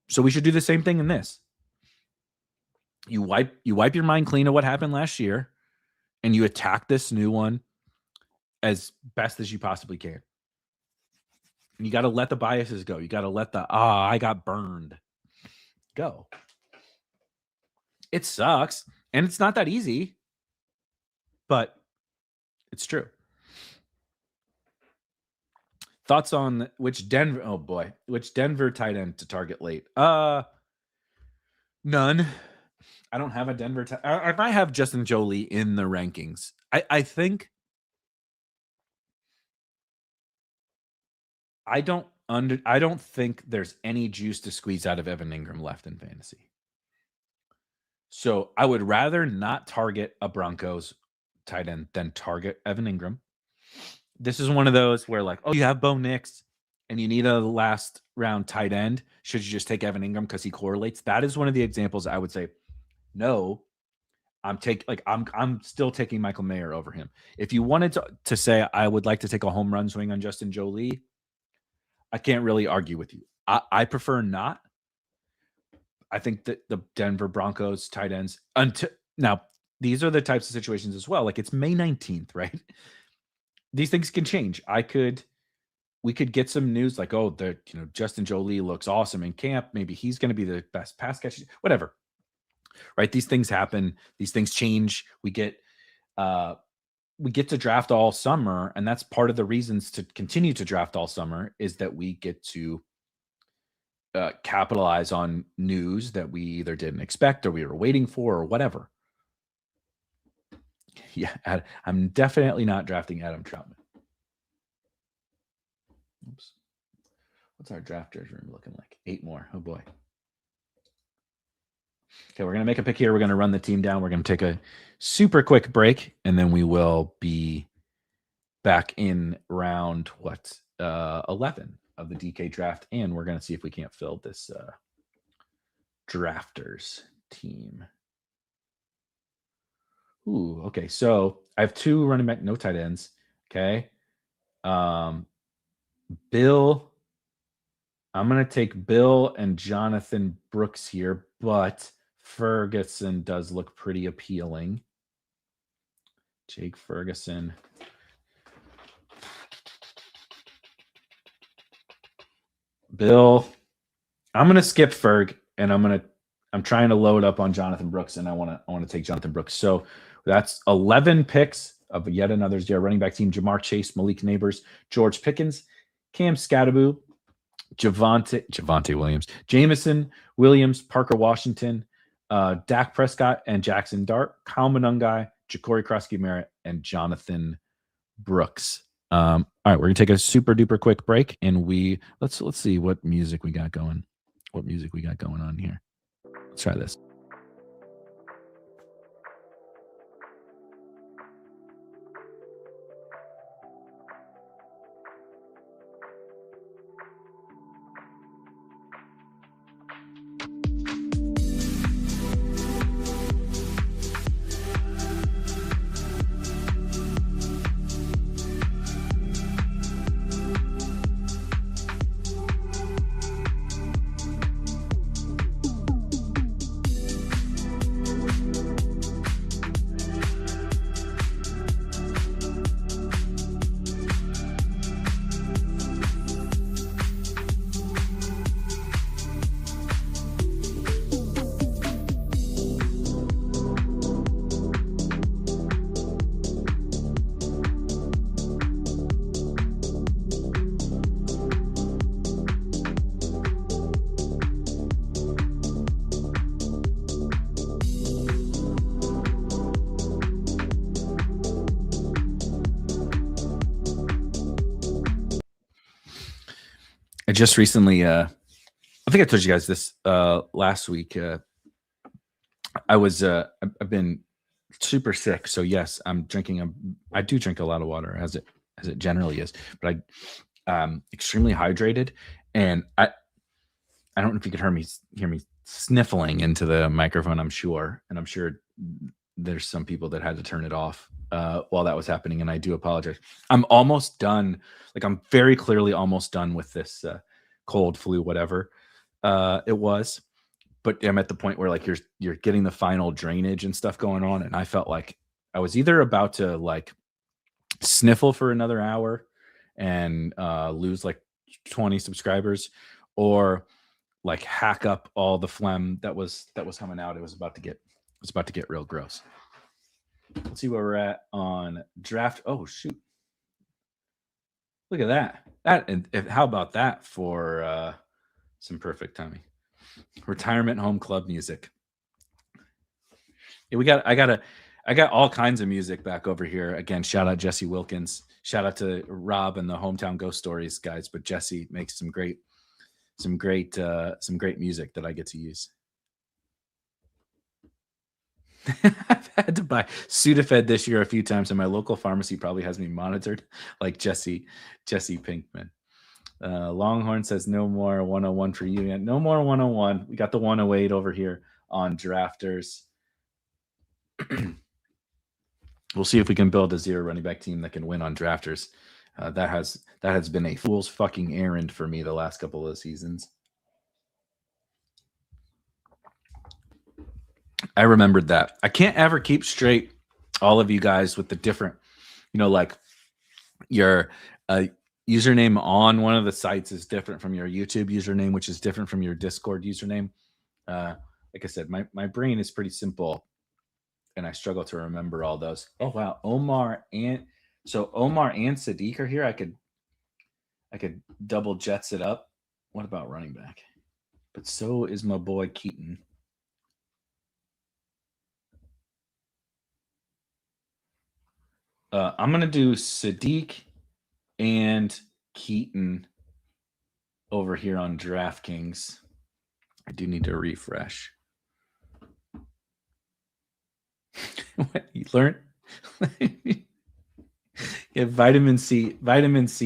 So we should do the same thing in this. You wipe your mind clean of what happened last year and you attack this new one as best as you possibly can. And you got to let the biases go. You got to let the, I got burned go. It sucks. And it's not that easy, but it's true. Thoughts on which Denver tight end to target late? None. I don't have a Denver. I might have Justin Jolie in the rankings. I think I don't I don't think there's any juice to squeeze out of Evan Ingram left in fantasy. So I would rather not target a Broncos tight end than target Evan Ingram. This is one of those where, like, oh, you have Bo Nix and you need a last round tight end. Should you just take Evan Ingram because he correlates? That is one of the examples I would say, no, I'm still taking Michael Mayer over him. If you wanted to say I would like to take a home run swing on Justin Jolie, I can't really argue with you. I prefer not. I think that the Denver Broncos tight ends now, these are the types of situations as well. Like, it's May 19th, right? These things can change. We could get some news like, oh, Justin Jolie looks awesome in camp. Maybe he's going to be the best pass catcher, whatever. Right? These things happen. These things change. We get to draft all summer, and that's part of the reasons to continue to draft all summer is that we get to capitalize on news that we either didn't expect or we were waiting for or whatever. Yeah, I'm definitely not drafting Adam Troutman. Oops. What's our drafters room looking like? 8 more. Oh boy. Okay, we're going to make a pick here. We're going to run the team down. We're going to take a super quick break, and then we will be back in round 11 of the DK draft, and we're going to see if we can't fill this drafters team. Ooh, okay. So I have 2 running back, no tight ends. Okay. Bill, I'm going to take Bill and Jonathan Brooks here, but Ferguson does look pretty appealing. Jake Ferguson. Bill, I'm going to skip Ferg, and I'm trying to load up on Jonathan Brooks, and I want to take Jonathan Brooks. So that's 11 picks of yet another zero running back team. Jamar Chase, Malik Neighbors, George Pickens, Cam Scatteraboo, Javonte Williams, Jameson Williams, Parker Washington, Dak Prescott and Jackson Dart, Kyle Monungai, Ja'Cory Krosky-Merritt, and Jonathan Brooks. All right, we're gonna take a super duper quick break, and let's see what music we got going. What music we got going on here? Let's try this. I just recently, I think I told you guys this last week. I've been super sick, so yes, I'm drinking. I do drink a lot of water, as it generally is, but I'm extremely hydrated, and I don't know if you could hear me sniffling into the microphone. I'm sure there's some people that had to turn it off while that was happening, and I do apologize. I'm almost done. Like, I'm very clearly almost done with this cold, flu, whatever it was. But I'm at the point where, like, you're getting the final drainage and stuff going on, and I felt like I was either about to, like, sniffle for another hour and lose like 20 subscribers, or like hack up all the phlegm that was coming out. It was about to get real gross. Let's see where we're at on draft. Oh shoot! Look at that. How about that for some perfect timing? Retirement home club music. Yeah, I got all kinds of music back over here. Again, shout out Jesse Wilkins. Shout out to Rob and the Hometown Ghost Stories guys. But Jesse makes some great music that I get to use. I've had to buy Sudafed this year a few times, and my local pharmacy probably has me monitored like Jesse Pinkman. Longhorn says no more 101 for you. Yeah, no more 101. We got the 108 over here on Drafters. We'll see if we can build a zero running back team that can win on Drafters. That has been a fool's fucking errand for me the last couple of seasons. I remembered that. I can't ever keep straight all of you guys with the different, like your username on one of the sites is different from your YouTube username, which is different from your Discord username. Like I said, my brain is pretty simple, and I struggle to remember all those. Oh wow, Omar and Sadiq are here. I could double jets it up. What about running back? But so is my boy Keaton. I'm gonna do Sadiq and Keaton over here on DraftKings. I do need to refresh. What you learn? Yeah, vitamin C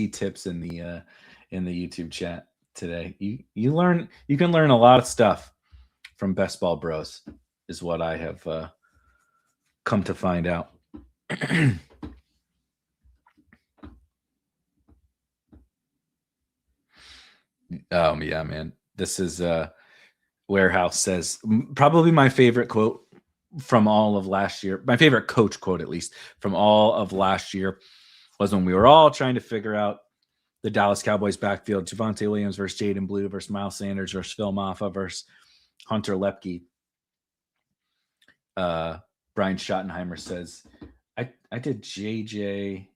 tips in the YouTube chat today. You can learn a lot of stuff from Best Ball Bros, is what I have come to find out. Yeah, man. This is Warehouse says probably my favorite quote from all of last year. My favorite coach quote, at least from all of last year, was when we were all trying to figure out the Dallas Cowboys backfield: Javonte Williams versus Jaden Blue versus Miles Sanders versus Phil Maffa versus Hunter Lepke. Brian Schottenheimer says, I did JJ.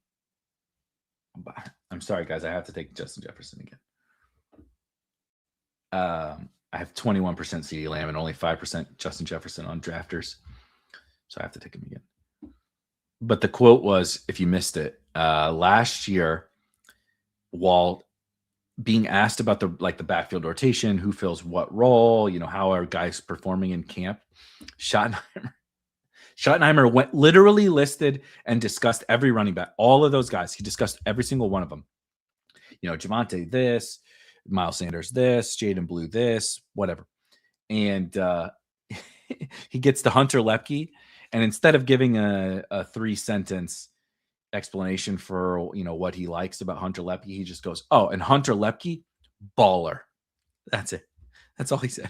I'm sorry, guys. I have to take Justin Jefferson again. I have 21% CeeDee Lamb and only 5% Justin Jefferson on Drafters, so I have to take him again. But the quote was, if you missed it, last year, while being asked about the backfield rotation, who fills what role, how are guys performing in camp, Schottenheimer literally listed and discussed every running back, all of those guys. He discussed every single one of them. Javonte this, Miles Sanders this, Jaden Blue this, whatever. And he gets to Hunter Lepke, and instead of giving a 3-sentence explanation for what he likes about Hunter Lepke, he just goes, "Oh, and Hunter Lepke, baller." That's it. That's all he said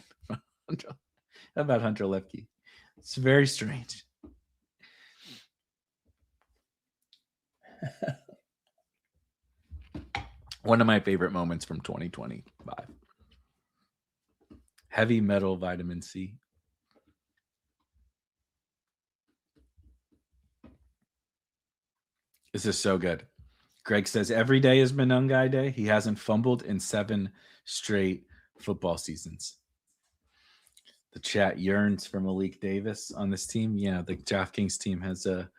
about Hunter Lepke. It's very strange. One of my favorite moments from 2025. Heavy metal vitamin C. This is so good. Greg says every day is Monungai Day. He hasn't fumbled in 7 straight football seasons. The chat yearns for Malik Davis on this team. Yeah, the DraftKings team has a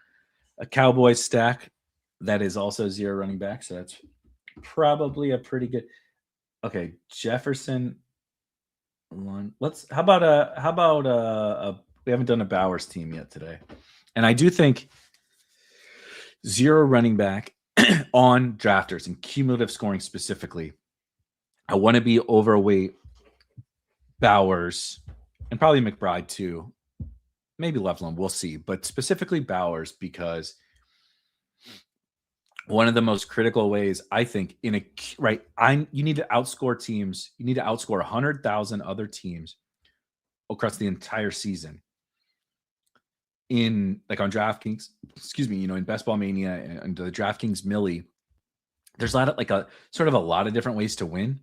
Cowboys stack that is also 0 running back, so that's probably a pretty good. Okay, Jefferson. How about we haven't done a Bowers team yet today, and I do think 0 running back on Drafters and cumulative scoring specifically. I want to be overweight Bowers and probably McBride too. Maybe Loveland, we'll see, but specifically Bowers, because one of the most critical ways, I think, you need to outscore teams. You need to outscore 100,000 other teams across the entire season. On DraftKings, in Best Ball Mania and the DraftKings Millie, there's a lot of different ways to win.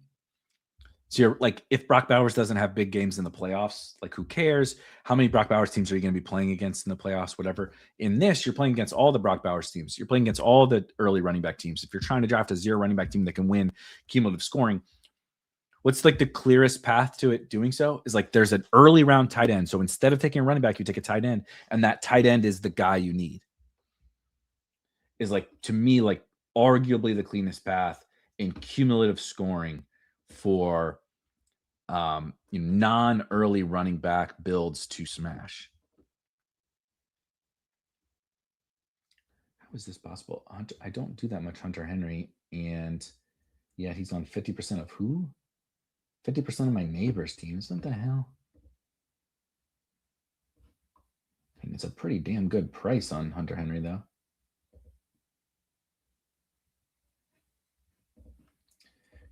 So you're if Brock Bowers doesn't have big games in the playoffs, who cares? How many Brock Bowers teams are you going to be playing against in the playoffs? Whatever. In this, you're playing against all the Brock Bowers teams. You're playing against all the early running back teams. If you're trying to draft a 0 running back team that can win cumulative scoring, what's like the clearest path to it doing so is like there's an early round tight end. So instead of taking a running back, you take a tight end, and that tight end is the guy you need. Is like, to me, like arguably the cleanest path in cumulative scoring for non-early running back builds to smash. How is this possible? I don't do that much Hunter Henry, and yet he's on 50% of who? 50% of my neighbors' teams. What the hell? I think it's a pretty damn good price on Hunter Henry, though.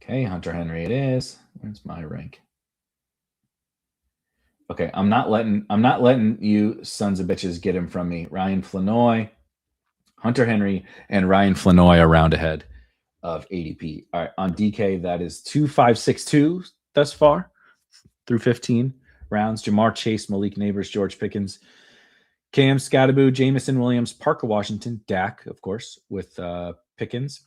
Okay, Hunter Henry it is. Where's my rank? Okay, I'm not letting you sons of bitches get him from me. Ryan Flanoy, Hunter Henry, and Ryan Flanoy are round ahead of ADP. All right, on DK, that is 2,562 thus far through 15 rounds. Jamar Chase, Malik Neighbors, George Pickens, Cam Scattaboo, Jamison Williams, Parker Washington, Dak, of course, with Pickens,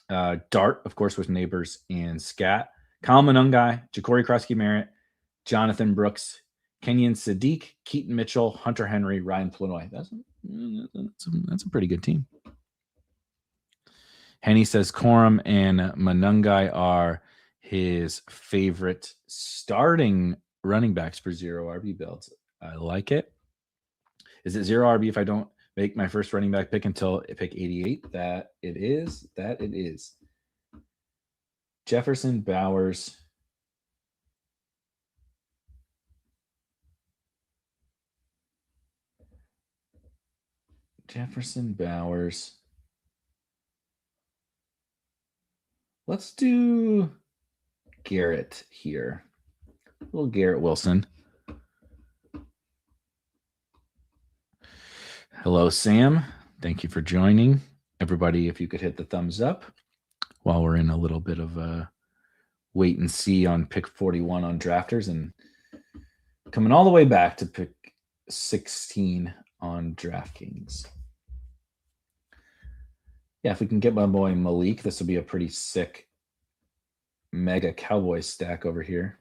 Dart, of course, with Neighbors and Scat, Kyle Monungai, Ja'Cory Krosky-Merritt, Jonathan Brooks, Kenyon Sadiq, Keaton Mitchell, Hunter Henry, Ryan Flanoy. That's a pretty good team. Henny says Corum and Monungai are his favorite starting running backs for zero RB builds. I like it. Is it zero RB if I don't make my first running back pick until pick 88? That it is. That it is. Jefferson, Bowers. Jefferson, Bowers. Let's do Garrett here. Little Garrett Wilson. Hello, Sam. Thank you for joining. Everybody, if you could hit the thumbs up while we're in a little bit of a wait and see on pick 41 on Drafters and coming all the way back to pick 16 on DraftKings. Yeah, if we can get my boy Malik, this will be a pretty sick mega Cowboys stack over here.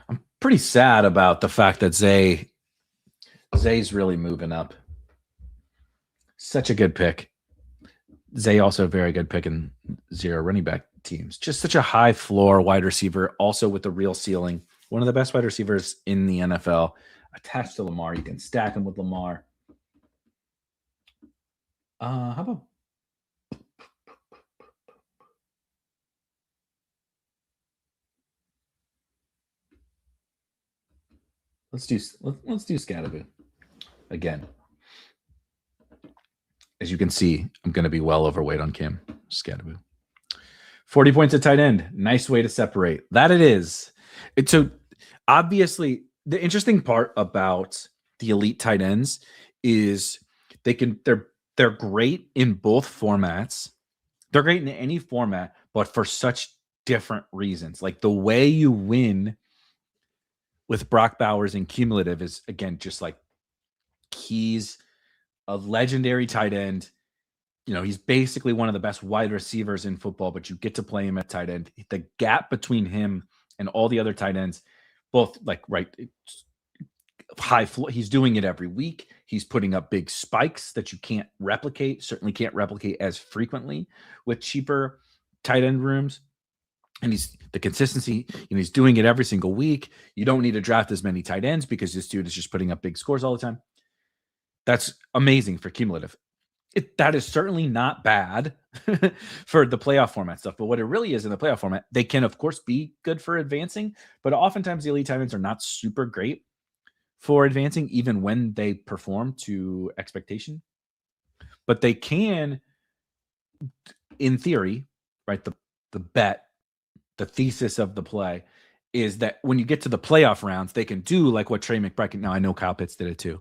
I'm pretty sad about the fact that Zay's really moving up. Such a good pick. Zay also a very good pick in zero running back teams. Just such a high floor wide receiver, also with a real ceiling. One of the best wide receivers in the NFL. Attached to Lamar. You can stack him with Lamar. How about let's do Scattaboo again. As you can see, I'm going to be well overweight on Cam Scattaboo. 40 points at tight end. Nice way to separate. That it is. So obviously, the interesting part about the elite tight ends is they're great in both formats. They're great in any format, but for such different reasons. Like the way you win with Brock Bowers and Cumulative is, again, just like he's a legendary tight end. You know, he's basically one of the best wide receivers in football, but you get to play him at tight end. The gap between him and all the other tight ends, both like high floor. He's doing it every week. He's putting up big spikes that you can't replicate, certainly can't replicate as frequently with cheaper tight end rooms. And the consistency, he's doing it every single week. You don't need to draft as many tight ends because this dude is just putting up big scores all the time. That's amazing for Cumulative. That is certainly not bad for the playoff format stuff. But what it really is in the playoff format, they can, of course, be good for advancing. But oftentimes the elite tight ends are not super great for advancing, even when they perform to expectation. But they can, in theory, right? The bet, the thesis of the play is that when you get to the playoff rounds, they can do like what Trey McBride can. Now, I know Kyle Pitts did it too,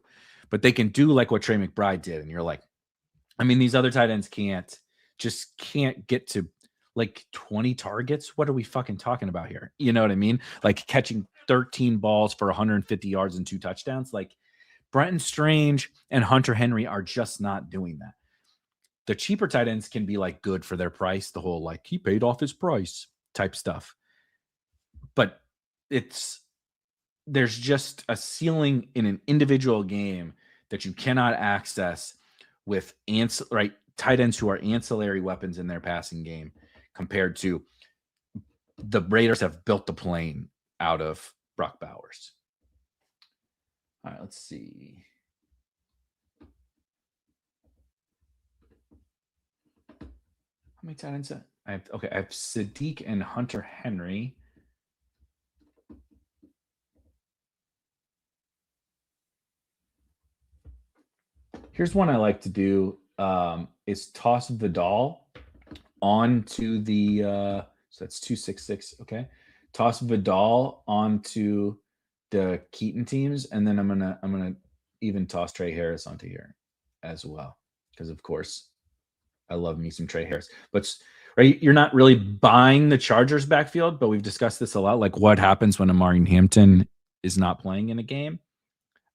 but they can do like what Trey McBride did. And you're like, I mean, these other tight ends can't get to like 20 targets. What are we fucking talking about here? You know what I mean? Like catching 13 balls for 150 yards and 2 touchdowns. Like Brenton Strange and Hunter Henry are just not doing that. The cheaper tight ends can be like good for their price, the whole like he paid off his price type stuff. But there's just a ceiling in an individual game that you cannot access with tight ends who are ancillary weapons in their passing game compared to the Raiders have built the plane out of Brock Bowers. All right, let's see. How many tight ends? I have Sadiq and Hunter Henry. Here's one I like to do is toss Vidal onto the so that's 266. Okay. Toss Vidal onto the Keaton teams, and then I'm gonna even toss Trey Harris onto here as well. Because of course I love me some Trey Harris. But right, you're not really buying the Chargers backfield, but we've discussed this a lot. Like what happens when Amari Hampton is not playing in a game?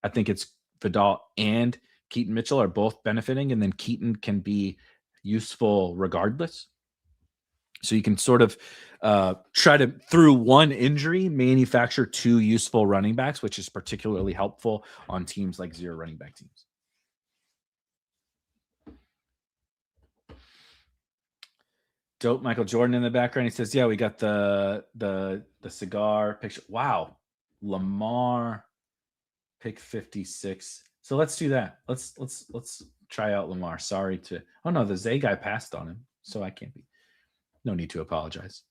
I think it's Vidal and Keaton Mitchell are both benefiting, and then Keaton can be useful regardless. So you can sort of try to, through one injury, manufacture 2 useful running backs, which is particularly helpful on teams like 0 running back teams. Dope Michael Jordan in the background. He says, yeah, we got the cigar picture. Wow. Lamar pick 56. So let's do that. Let's try out Lamar. Sorry to. Oh no, the Zay guy passed on him, so I can't be. No need to apologize.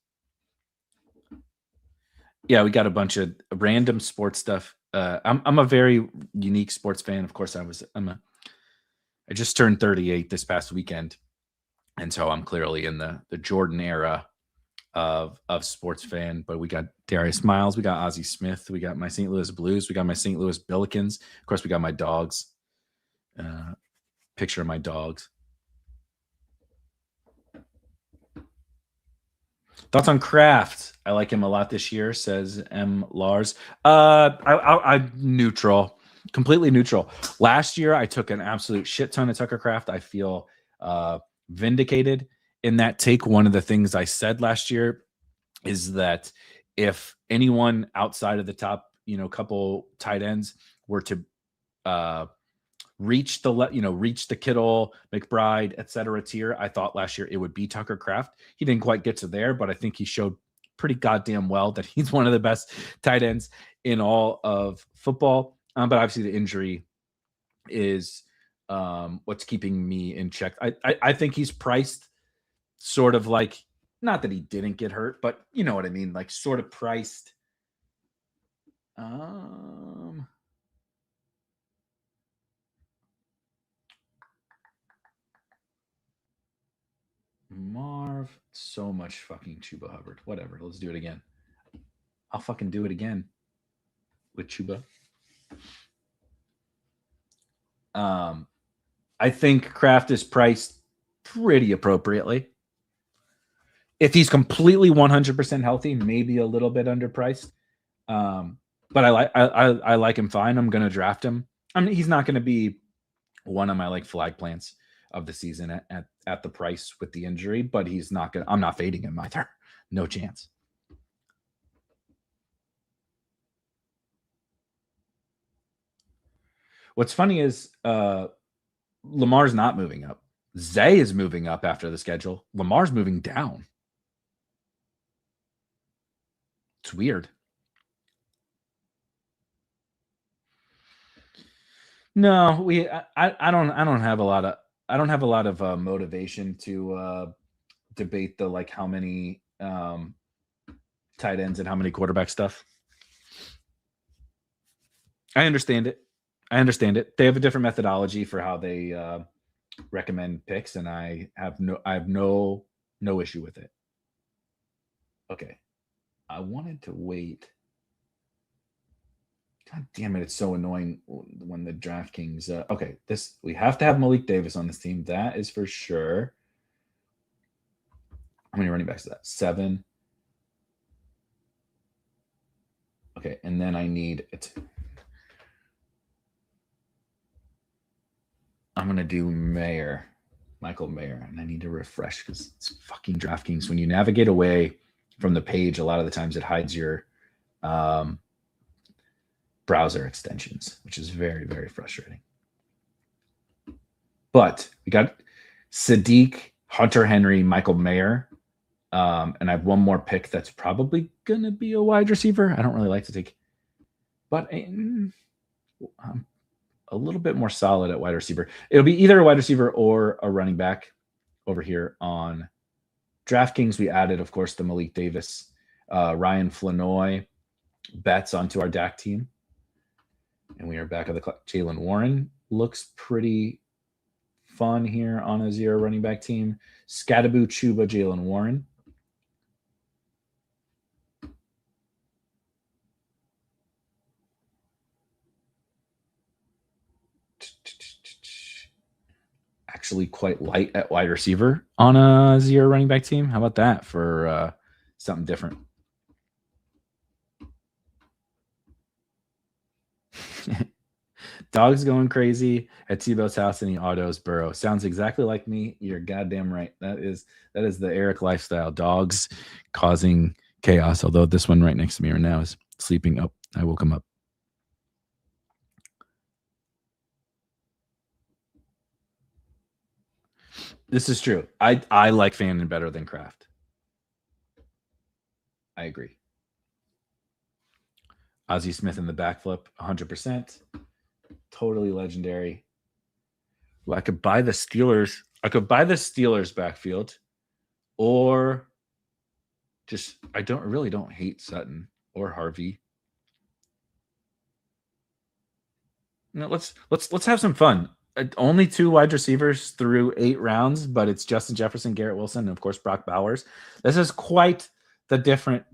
Yeah, we got a bunch of random sports stuff. I'm a very unique sports fan. Of course, I just turned 38 this past weekend, and so I'm clearly in the Jordan era of sports fan. But we got Darius Miles, we got Ozzie Smith, we got my St. Louis Blues, we got my St. Louis Billikens. Of course, we got my dogs. Picture of my dogs. Thoughts on Kraft? I like him a lot this year, says M. Lars. I'm neutral, completely neutral. Last year, I took an absolute shit ton of Tucker Kraft. I feel vindicated in that take. One of the things I said last year is that if anyone outside of the top, couple tight ends were to reach the Kittle, McBride, etc. tier, I thought last year it would be Tucker Kraft. He didn't quite get to there, but I think he showed pretty goddamn well that he's one of the best tight ends in all of football. But obviously the injury is what's keeping me in check. I think he's priced sort of like, not that he didn't get hurt, but you know what I mean, like sort of priced. Marv, so much fucking Chuba Hubbard. Whatever, let's do it again. I'll fucking do it again with Chuba. I think Kraft is priced pretty appropriately. If he's completely 100% healthy, maybe a little bit underpriced. But I like him fine. I'm going to draft him. I mean, he's not going to be one of my like flag plants of the season at the price with the injury, but he's not going to, I'm not fading him either. No chance. What's funny is Lamar's not moving up. Zay is moving up after the schedule. Lamar's moving down. It's weird. No, I don't have a lot of motivation to debate the like how many tight ends and how many quarterback stuff. I understand it. They have a different methodology for how they recommend picks, and I have no issue with it. Okay. I wanted to wait. God damn it, it's so annoying when the DraftKings okay, we have to have Malik Davis on this team. That is for sure. How many running backs is that? 7. Okay, and then I need it. I'm gonna do Michael Mayer, and I need to refresh because it's fucking DraftKings. When you navigate away from the page, a lot of the times it hides your browser extensions, which is very, very frustrating. But we got Sadiq, Hunter Henry, Michael Mayer, and I have one more pick that's probably gonna be a wide receiver. I don't really like to take, but I'm a little bit more solid at wide receiver. It'll be either a wide receiver or a running back. Over here on DraftKings, we added, of course, the Malik Davis, Ryan Flanoy bets onto our DAC team. And we are back at the clock. Jalen Warren looks pretty fun here on a 0 running back team. Scadaboo, Chuba, Jalen Warren. Actually quite light at wide receiver on a 0 running back team. How about that for something different? Dog's going crazy at Tebow's house and he autos Burrow. Sounds exactly like me. You're goddamn right. That is the Erik lifestyle. Dogs causing chaos. Although this one right next to me right now is sleeping. Oh, I woke him up. This is true. I like Fannin better than Kraft. I agree. Ozzie Smith in the backflip, 100%. Totally legendary. Well, I could buy the Steelers. I could buy the Steelers backfield, or just I really don't hate Sutton or Harvey. No, let's have some fun. Only 2 wide receivers through 8 rounds, but it's Justin Jefferson, Garrett Wilson, and of course Brock Bowers. This is quite the different.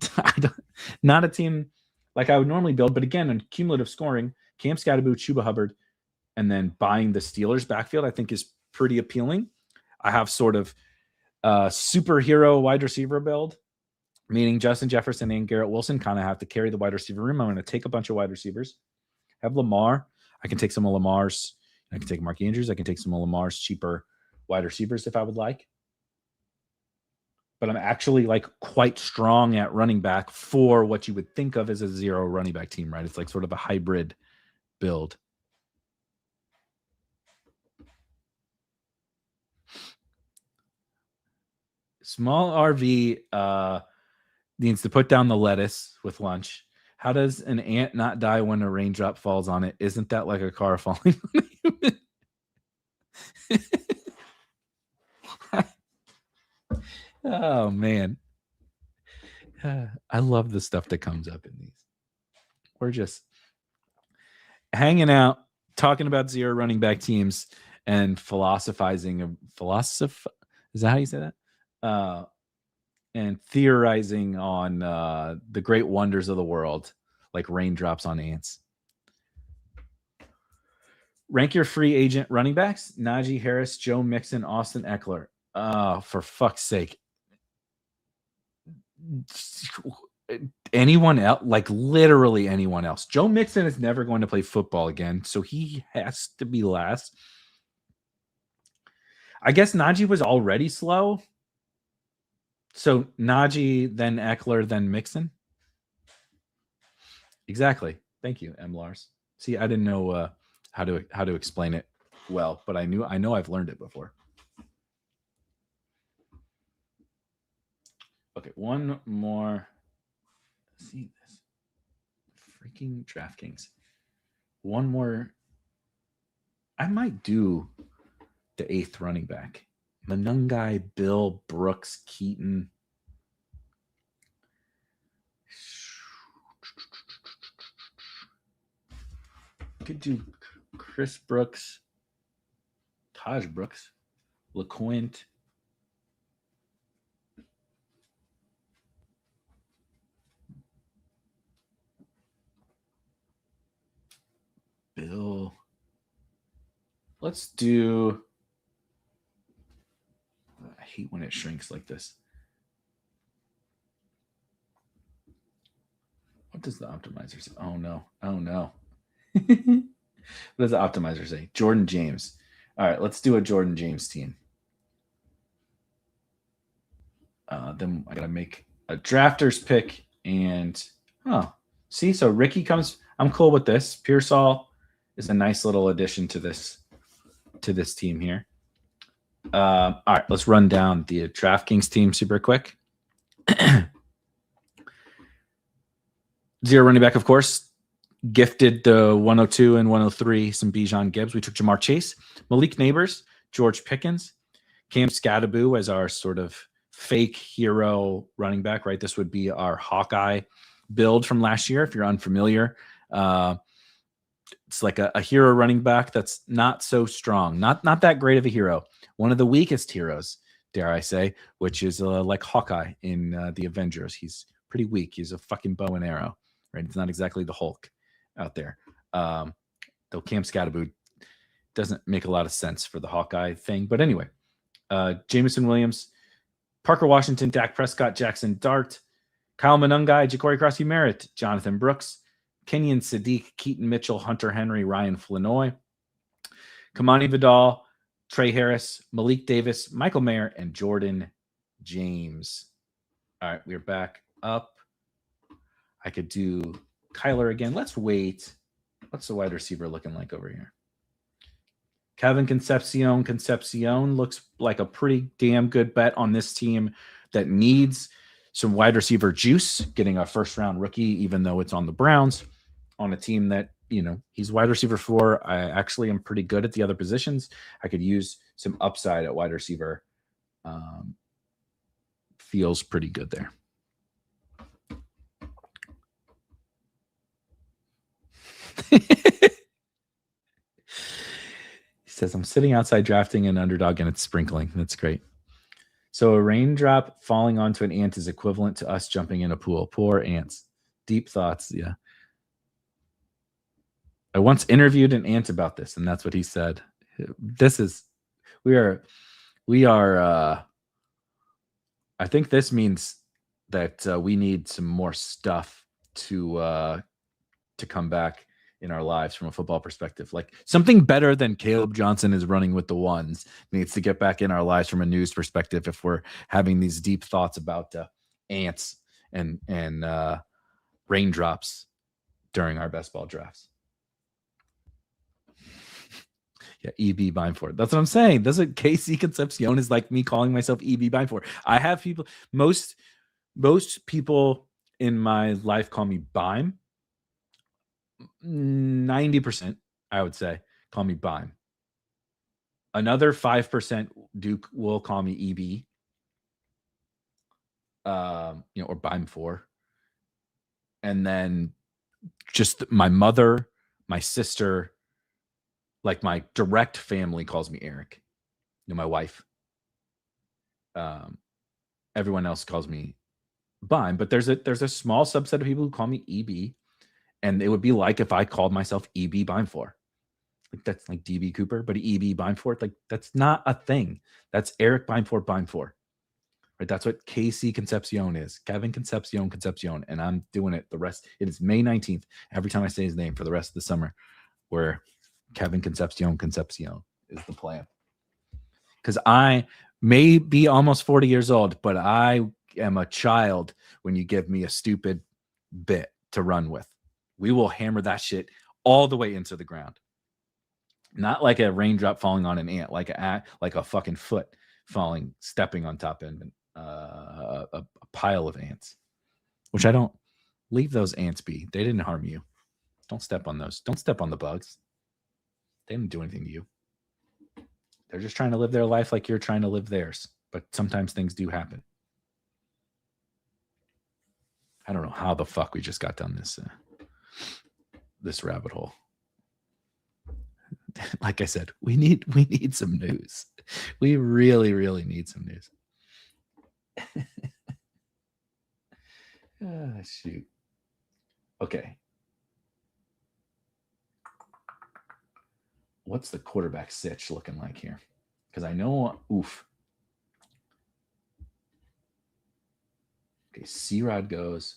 Not a team like I would normally build, but again, in cumulative scoring, Cam Scadaboo, Chuba Hubbard, and then buying the Steelers backfield, I think is pretty appealing. I have sort of a superhero wide receiver build, meaning Justin Jefferson and Garrett Wilson kind of have to carry the wide receiver room. I'm going to take a bunch of wide receivers. Have Lamar. I can take some of Lamar's. I can take Mark Andrews. I can take some of Lamar's cheaper wide receivers if I would like. But I'm actually like quite strong at running back for what you would think of as a 0 running back team, right? It's like sort of a hybrid build. Small RV needs to put down the lettuce with lunch. How does an ant not die when a raindrop falls on it? Isn't that like a car falling on a human? Oh, man. I love the stuff that comes up in these. We're just hanging out, talking about 0 running back teams and philosophizing. Is that how you say that? And theorizing on the great wonders of the world, like raindrops on ants. Rank your free agent running backs: Najee Harris, Joe Mixon, Austin Eckler. For fuck's sake. Anyone else, like literally anyone else. Joe Mixon is never going to play football again, so he has to be last. I guess Najee was already slow. So Najee, then Eckler, then Mixon. Exactly. Thank you, M. Lars. See, I didn't know how to explain it well, but I know I've learned it before. Okay, one more. See this. Freaking DraftKings. One more. I might do the 8th running back. Manungai, Bill, Brooks, Keaton. Could do Chris Brooks, Taj Brooks, LeQuint. Bill. Let's do. I hate when it shrinks like this. What does the optimizer say? Oh no. Oh no. What does the optimizer say? Jordan James. All right, let's do a Jordan James team. Then I gotta make a drafters pick and see, so Ricky comes. I'm cool with this. Pearsall is a nice little addition to this team here. All right, let's run down the DraftKings team super quick. Zero running back, of course. Gifted the 102 and 103 some Bijan Gibbs. We took Jamar Chase, Malik Neighbors, George Pickens, Cam Scadaboo as our sort of fake hero running back, right? This would be our Hawkeye build from last year. If you're unfamiliar, it's like a hero running back that's not so strong, not that great of a hero. One of the weakest heroes, dare I say, which is like Hawkeye in the Avengers. He's pretty weak. He's a fucking bow and arrow, right? It's not exactly the Hulk out there. Though Cam Scadaboo doesn't make a lot of sense for the Hawkeye thing. But anyway, Jameson Williams, Parker Washington, Dak Prescott, Jackson Dart, Kyle Monungai, Ja'Cory Crossy-Merritt, Jonathan Brooks, Kenyon Sadiq, Keaton Mitchell, Hunter Henry, Ryan Flanoy, Kamani Vidal, Trey Harris, Malik Davis, Michael Mayer, and Jordan James. All right, we're back up. I could do Kyler again. Let's wait. What's the wide receiver looking like over here? Kevin Concepcion looks like a pretty damn good bet on this team that needs some wide receiver juice, getting a first-round rookie, even though it's on the Browns, on a team that, he's wide receiver 4. I actually am pretty good at the other positions. I could use some upside at wide receiver. Feels pretty good there. He says, I'm sitting outside drafting an Underdog and it's sprinkling. That's great. So a raindrop falling onto an ant is equivalent to us jumping in a pool. Poor ants. Deep thoughts. Yeah. I once interviewed an ant about this, and that's what he said. We are, I think this means that we need some more stuff to come back in our lives from a football perspective. Like something better than Caleb Johnson is running with the ones needs to get back in our lives from a news perspective if we're having these deep thoughts about ants and raindrops during our best ball drafts. Yeah, EB Beimfohr. That's what I'm saying. That's what KC Concepcion is like me calling myself EB Beimfohr. I have people, most people in my life call me Beim. 90%, I would say, call me Beim. Another 5% will call me EB, or Beimfohr. And then just my mother, my sister, like my direct family calls me Erik. My wife. Everyone else calls me Beim, but there's a small subset of people who call me EB. And it would be like if I called myself EB Beimfohr. Like that's like DB Cooper, but EB Beimfohr, like that's not a thing. That's Erik Beimfohr. Right? That's what KC Concepcion is. Kevin Concepcion. And I'm doing it the rest. It is May 19th. Every time I say his name for the rest of the summer, where Kevin Concepcion is the plan. Because I may be almost 40 years old, but I am a child when you give me a stupid bit to run with. We will hammer that shit all the way into the ground. Not like a raindrop falling on an ant, like a fucking foot stepping on top of a pile of ants. Which I don't leave those ants be. They didn't harm you. Don't step on those. Don't step on the bugs. They didn't do anything to you. They're just trying to live their life like you're trying to live theirs. But sometimes things do happen. I don't know how the fuck we just got down this rabbit hole. Like I said, we need some news. We really, really need some news. Shoot. Okay. What's the quarterback sitch looking like here? Because I know, Okay, C-Rod goes.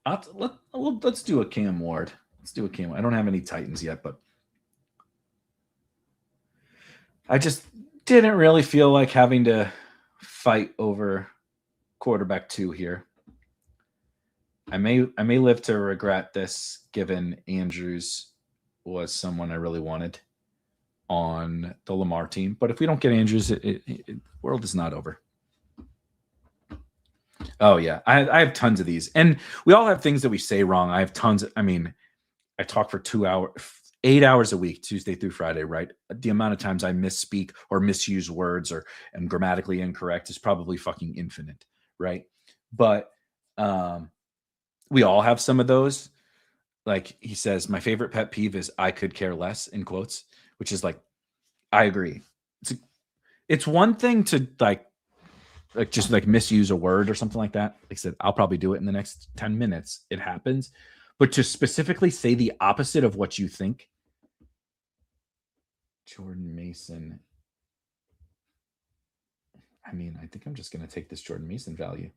Let's do a Cam Ward. Let's do a Cam. I don't have any Titans yet, but I just didn't really feel like having to fight over quarterback 2 here. I may live to regret this, given Andrews was someone I really wanted on the Lamar team. But if we don't get Andrews, the world is not over. Oh yeah, I have tons of these, and we all have things that we say wrong. I have tons. I talk for 2 hours, 8 hours a week, Tuesday through Friday, right? The amount of times I misspeak or misuse words or am grammatically incorrect is probably fucking infinite, right? But we all have some of those. Like he says, my favorite pet peeve is I could care less, in quotes, which is like, I agree. It's one thing to like just like misuse a word or something like that. Like I said, I'll probably do it in the next 10 minutes. It happens. But to specifically say the opposite of what you think. Jordan Mason. I think I'm just going to take this Jordan Mason value.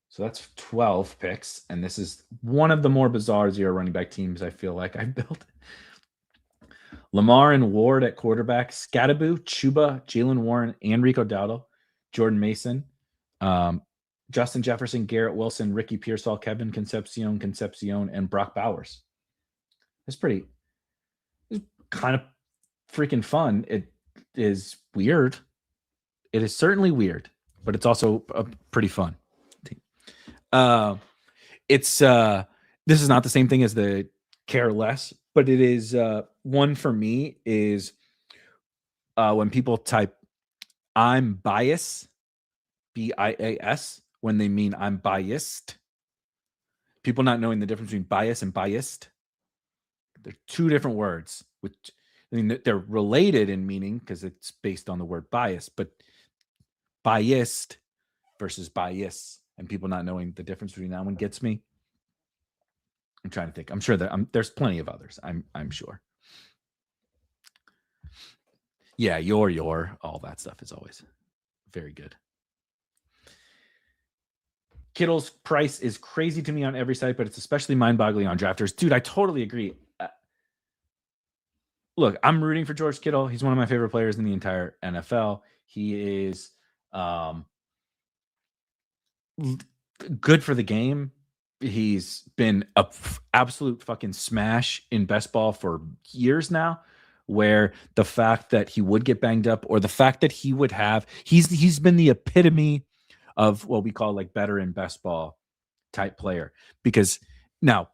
So that's 12 picks. And this is one of the more bizarre zero running back teams I feel like I've built. Lamar and Ward at quarterback, Scadaboo, Chuba, Jalen Warren, Enrico Dowdle, Jordan Mason, Justin Jefferson, Garrett Wilson, Ricky Pearsall, Kevin Concepcion, and Brock Bowers. It's kind of freaking fun. It is weird. It is certainly weird, but it's also a pretty fun team. This is not the same thing as the care less, but it is one for me is when people type I'm biased, BIAS, when they mean I'm biased. People not knowing the difference between bias and biased. They're two different words, which they're related in meaning because it's based on the word bias, but biased versus bias, and people not knowing the difference between that one gets me. I'm trying to think. I'm sure that there's plenty of others. I'm sure. Yeah, your all that stuff is always very good. Kittle's price is crazy to me on every site, but it's especially mind-boggling on Drafters. Dude, I totally agree. Look, I'm rooting for George Kittle. He's one of my favorite players in the entire NFL. He is good for the game. He's been an absolute fucking smash in best ball for years now, where the fact that he would get banged up or the fact that he would have, he's been the epitome of what we call like better in best ball type player. Because now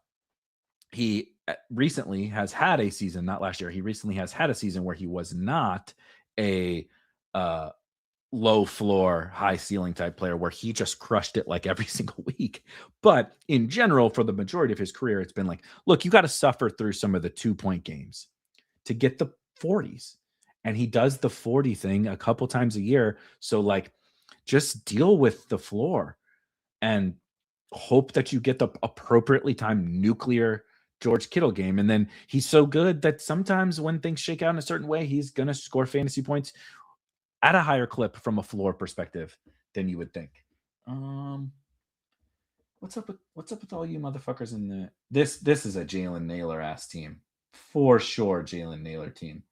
he recently has had a season, not last year, he recently has had a season where he was not a low floor, high ceiling type player where he just crushed it like every single week. But in general, for the majority of his career, it's been like, look, you got to suffer through some of the 2-point games to get the 40s. And he does the 40 thing a couple times a year. So like, just deal with the floor and hope that you get the appropriately timed nuclear George Kittle game. And then he's so good that sometimes when things shake out in a certain way, he's going to score fantasy points at a higher clip from a floor perspective than you would think. What's up with all you motherfuckers in the this is a Jalen Naylor ass team. For sure, Jalen Naylor team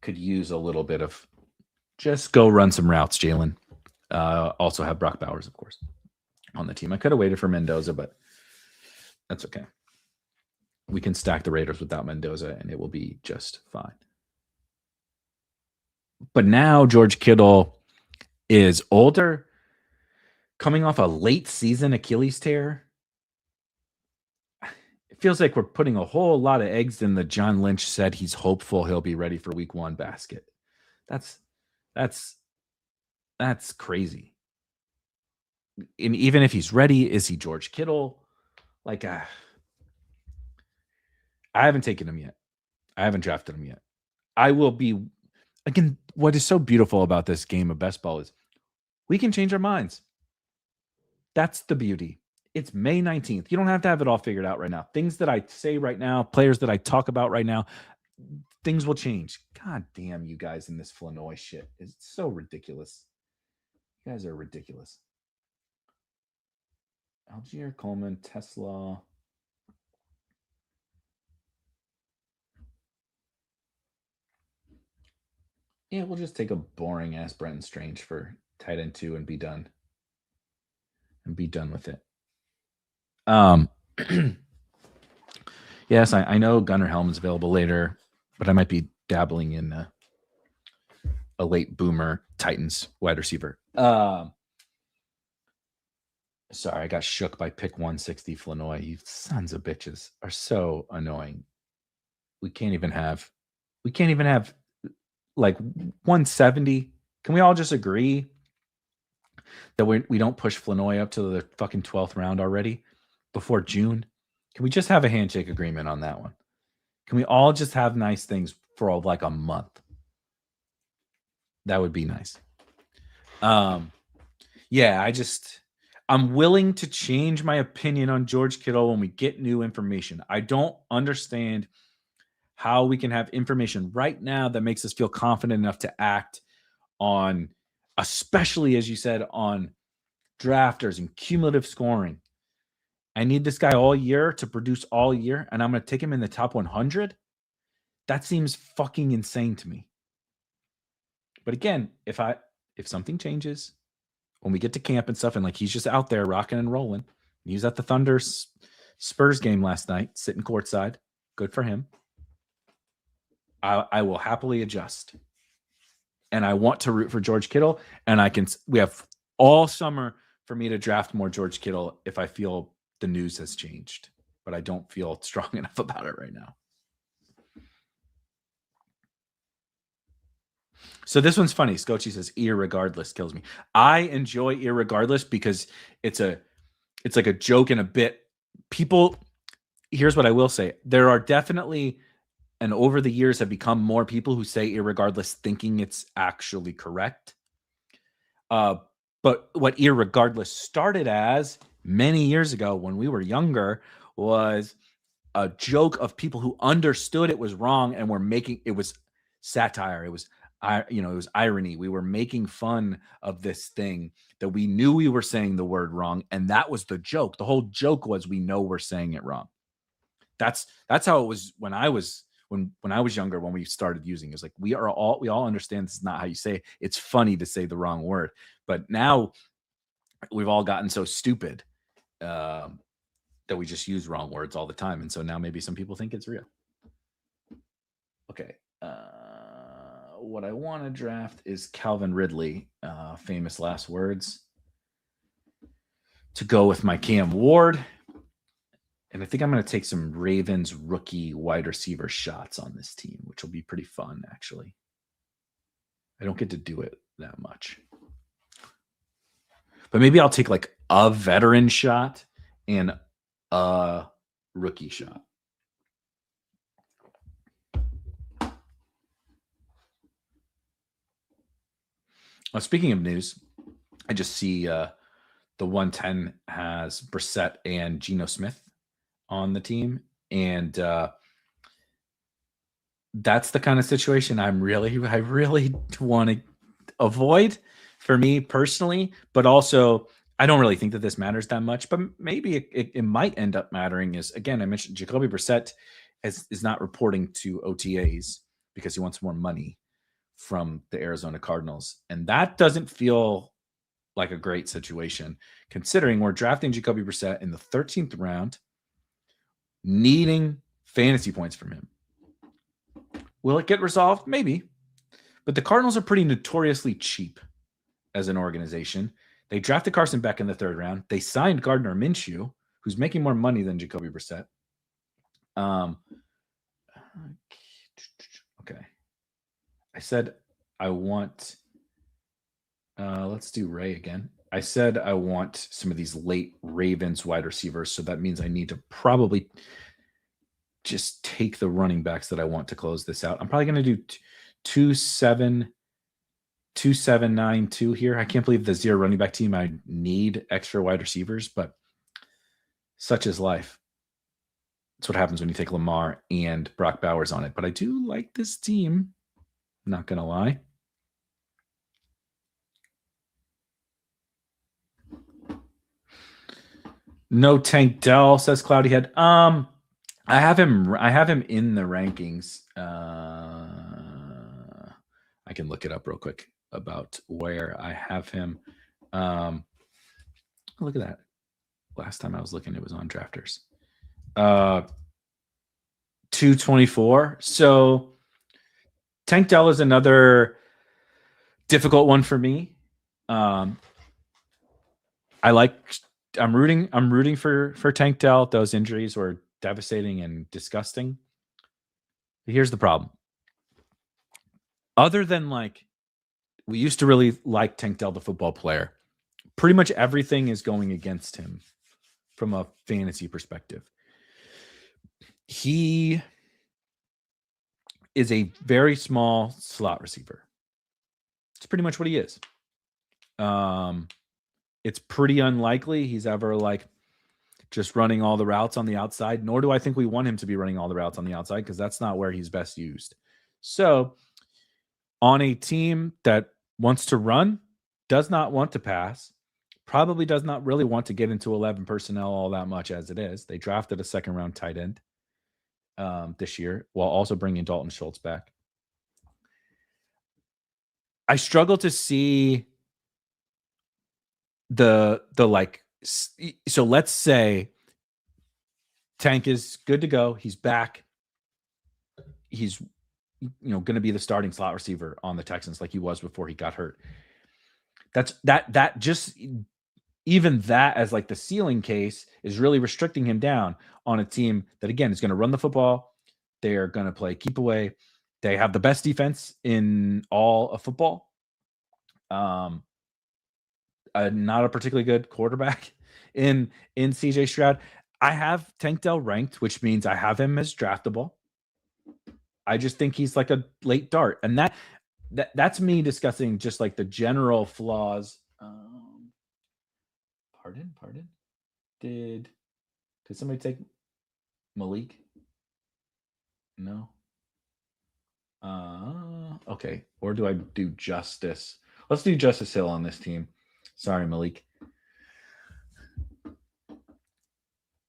could use a little bit of just go run some routes, Jalen. Also have Brock Bowers, of course, on the team. I could have waited for Mendoza, but that's okay. We can stack the Raiders without Mendoza, and it will be just fine. But now George Kittle is older, coming off a late season Achilles tear. It feels like we're putting a whole lot of eggs in the John Lynch said he's hopeful he'll be ready for week 1 basket. That's crazy. And even if he's ready, is he George Kittle? Like, I haven't taken him yet. I haven't drafted him yet. I will be. Again, what is so beautiful about this game of best ball is we can change our minds. That's the beauty. It's May 19th. You don't have to have it all figured out right now. Things that I say right now, players that I talk about right now, things will change. God damn you guys in this Flanoy shit. It's so ridiculous. You guys are ridiculous. Algier, Coleman, Tesla. Yeah, we'll just take a boring ass Brenton Strange for tight end 2 and be done. And be done with it. Yes, I know Gunnar Helm's available later, but I might be dabbling in a late boomer Titans wide receiver. Sorry, I got shook by pick 160 Flanoy. You sons of bitches are so annoying. We can't even have like 170. Can we all just agree that we don't push Flanoy up to the fucking 12th round already before June? Can we just have a handshake agreement on that one? Can we all just have nice things for like a month? That would be nice. Yeah, I'm willing to change my opinion on George Kittle when we get new information. I don't understand how we can have information right now that makes us feel confident enough to act on, especially as you said, on drafters and cumulative scoring. I need this guy all year to produce all year, and I'm going to take him in the top 100. That seems fucking insane to me. But again, if something changes when we get to camp and stuff, and like he's just out there rocking and rolling, he was at the Thunder Spurs game last night, sitting courtside. Good for him. I will happily adjust. And I want to root for George Kittle. And we have all summer for me to draft more George Kittle if I feel the news has changed. But I don't feel strong enough about it right now. So this one's funny. Scotchy says, irregardless kills me. I enjoy irregardless because it's like a joke and a bit. People, here's what I will say. There are definitely, and over the years have become more people who say irregardless thinking it's actually correct. But what irregardless started as many years ago when we were younger was a joke of people who understood it was wrong and were making it was satire. It was it was irony. We were making fun of this thing that we knew we were saying the word wrong, and that was the joke. The whole joke was we know we're saying it wrong. That's how it was when I was younger, when we started using it. It's like we all understand this is not how you say it. It's funny to say the wrong word. But now we've all gotten so stupid that we just use wrong words all the time. And so now maybe some people think it's real. Okay. What I want to draft is Calvin Ridley, famous last words, to go with my Cam Ward. And I think I'm going to take some Ravens rookie wide receiver shots on this team, which will be pretty fun, actually. I don't get to do it that much. But maybe I'll take like a veteran shot and a rookie shot. Speaking of news, I just see the 110 has Brissett and Geno Smith on the team. And that's the kind of situation I really want to avoid for me personally. But also, I don't really think that this matters that much. But maybe it might end up mattering. Is again, I mentioned Jacoby Brissett is not reporting to OTAs because he wants more money from the Arizona Cardinals. And that doesn't feel like a great situation, considering we're drafting Jacoby Brissett in the 13th round, needing fantasy points from him. Will it get resolved? Maybe. But the Cardinals are pretty notoriously cheap as an organization. They drafted Carson Beck in the 3rd round. They signed Gardner Minshew, who's making more money than Jacoby Brissett. Okay. I said I want, let's do Ray again. I said I want some of these late Ravens wide receivers, so that means I need to probably just take the running backs that I want to close this out. I'm probably going to do 2-7-9-2 here. I can't believe the 0 running back team. I need extra wide receivers, but such is life. That's what happens when you take Lamar and Brock Bowers on it. But I do like this team. Not going to lie. No Tank Dell, says Cloudy Head. I have him in the rankings. I can look it up real quick about where I have him. Look at that. Last time I was looking, it was on Drafters. 224. So Tank Dell is another difficult one for me. I'm rooting for Tank Dell. Those injuries were devastating and disgusting. Here's the problem. Other than we used to really like Tank Dell, the football player, pretty much everything is going against him from a fantasy perspective. He is a very small slot receiver. It's pretty much what he is. It's pretty unlikely he's ever just running all the routes on the outside, nor do I think we want him to be running all the routes on the outside because that's not where he's best used. So on a team that wants to run, does not want to pass, probably does not really want to get into 11 personnel all that much as it is. They drafted a second-round tight end this year while also bringing Dalton Schultz back. I struggle to see so let's say Tank is good to go. He's back. He's going to be the starting slot receiver on the Texans like he was before he got hurt. That just even that as the ceiling case is really restricting him down on a team that, again, is going to run the football. They're going to play keep away. They have the best defense in all of football. Not a particularly good quarterback in CJ Stroud. I have Tank Dell ranked, which means I have him as draftable. I just think he's like a late dart. And that's me discussing just the general flaws. Pardon? Did somebody take Malik? No. Okay. Or do I do Justice? Let's do Justice Hill on this team. Sorry, Malik.